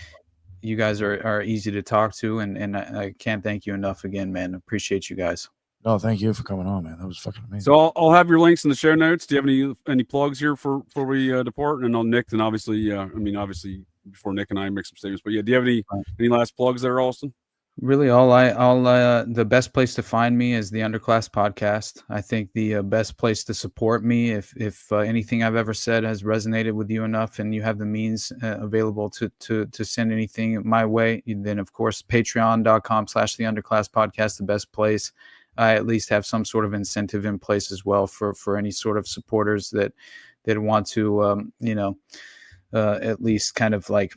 you guys are easy to talk to, and I can't thank you enough again, man. Appreciate you guys. No, thank you for coming on, man. That was fucking amazing. So I'll have your links in the show notes. Do you have any plugs here before we depart? And I'll Nick, and obviously, obviously before Nick and I make some statements. But yeah, do you have any last plugs there, Austin? Really, the best place to find me is the Underclass podcast. I think the best place to support me, if anything I've ever said has resonated with you enough, and you have the means available to send anything my way, then of course patreon.com/the-underclass podcast, the best place. I at least have some sort of incentive in place as well for any sort of supporters that that want to, at least kind of like,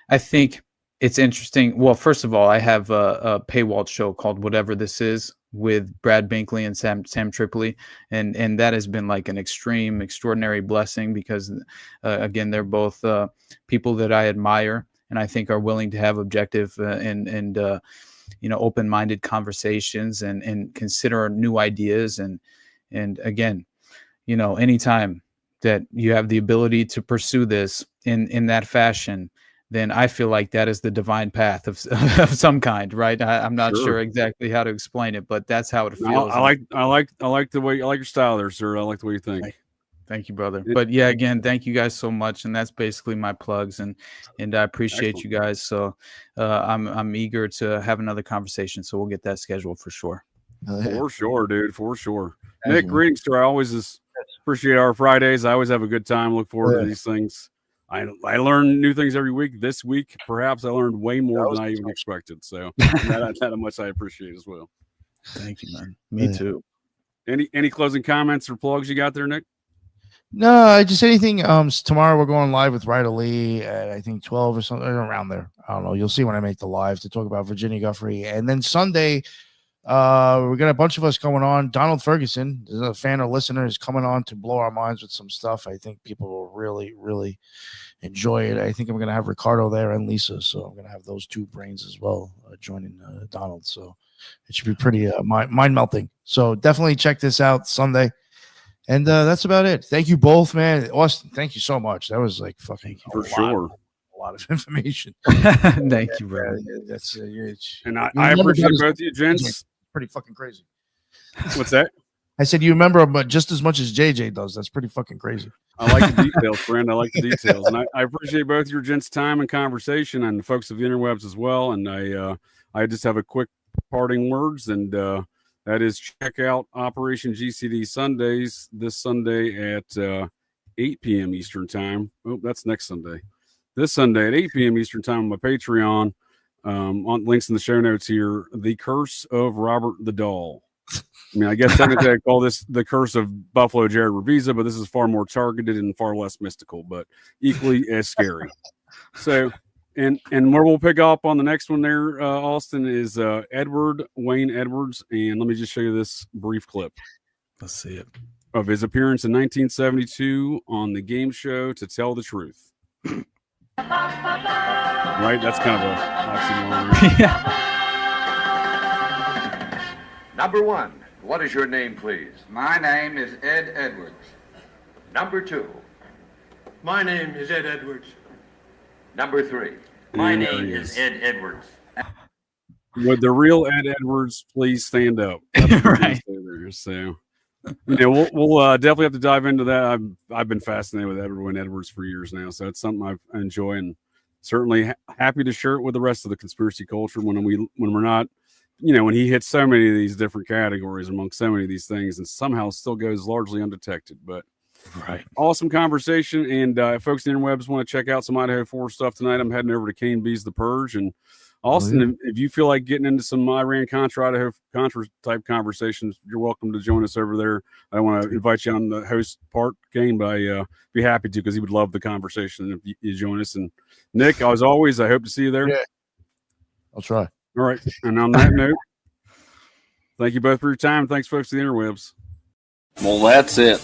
I think it's interesting. Well, first of all, I have a paywalled show called Whatever This Is with Brad Binkley and Sam Tripoli. And that has been like an extraordinary blessing because, again, they're both people that I admire and I think are willing to have objective and open-minded conversations and consider new ideas. And again, anytime that you have the ability to pursue this in that fashion, then I feel like that is the divine path of some kind, right? I'm not sure exactly how to explain it, but that's how it feels. No, I like the way, I like your style there, sir. I like the way you think. Thank you, brother. But yeah, again, thank you guys so much, and that's basically my plugs, and I appreciate you guys. So I'm eager to have another conversation. So we'll get that scheduled for sure. For sure, dude. For sure. Nick, greetings, sir. I always appreciate our Fridays. I always have a good time. Look forward to these things. I learn new things every week. This week, perhaps I learned way more than I even expected. So that much I appreciate as well. Thank you, man. Me too. Any closing comments or plugs you got there, Nick? No, just anything. Tomorrow we're going live with Ryder Lee at I think 12 or something around there. I don't know. You'll see when I make the live to talk about Virginia Guffrey. And then Sunday, we got a bunch of us going on. Donald Ferguson is a fan or listener is coming on to blow our minds with some stuff. I think people will really, really enjoy it. I think I'm going to have Ricardo there and Lisa. So I'm going to have those two brains as well joining Donald. So it should be pretty mind melting. So definitely check this out Sunday. And that's about it. Thank you both, man. Austin, thank you so much. That was like fucking a lot of information. Thank you, bro. That's and I appreciate both of you, gents. Pretty fucking crazy. What's that? I said you remember him, but just as much as JJ does. That's pretty fucking crazy. I like the details, friend. I like the details, and I appreciate both your gents' time and conversation, and the folks of the interwebs as well. And I just have a quick parting words, and that is check out Operation GCD Sundays this Sunday at 8 p.m. Eastern Time. Oh, that's next Sunday. This Sunday at 8 p.m. Eastern Time on my Patreon. On links in the show notes here. The Curse of Robert the Doll. I mean, I guess technically I call this the Curse of Buffalo Jared Revisa, but this is far more targeted and far less mystical, but equally as scary. So, and where we'll pick up on the next one there, Austin, is Edward Wayne Edwards. And let me just show you this brief clip. Let's see it. Of his appearance in 1972 on the game show To Tell the Truth. Right? That's kind of a oxymoron. Yeah. Number one, what is your name, please? My name is Ed Edwards. Number two. My name is Ed Edwards. Number three. My name is Ed Edwards. Would the real Ed Edwards please stand up? Right. So, we'll definitely have to dive into that. I've been fascinated with Edward Edwards for years now, so it's something I enjoy, and certainly happy to share it with the rest of the conspiracy culture when we're not, when he hits so many of these different categories amongst so many of these things, and somehow still goes largely undetected. But awesome conversation, and folks in the interwebs want to check out some Idaho 4 stuff tonight. I'm heading over to Kane B's The Purge, and Austin, if you feel like getting into some Iran Contra, Idaho Contra type conversations, you're welcome to join us over there. I want to invite you on the host part, Kane, but I be happy to because he would love the conversation if you join us. And Nick, as always, I hope to see you there. Yeah, I'll try. All right. And on that note, thank you both for your time. Thanks, folks, to the interwebs. Well, that's it.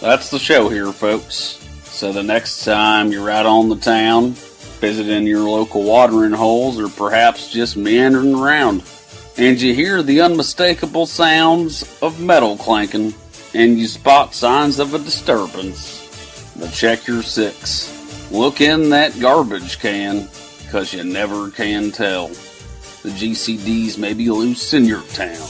That's the show here, folks. So the next time you're out on the town, visiting your local watering holes, or perhaps just meandering around, and you hear the unmistakable sounds of metal clanking, and you spot signs of a disturbance, but check your six. Look in that garbage can, because you never can tell. The GCDs may be loose in your town.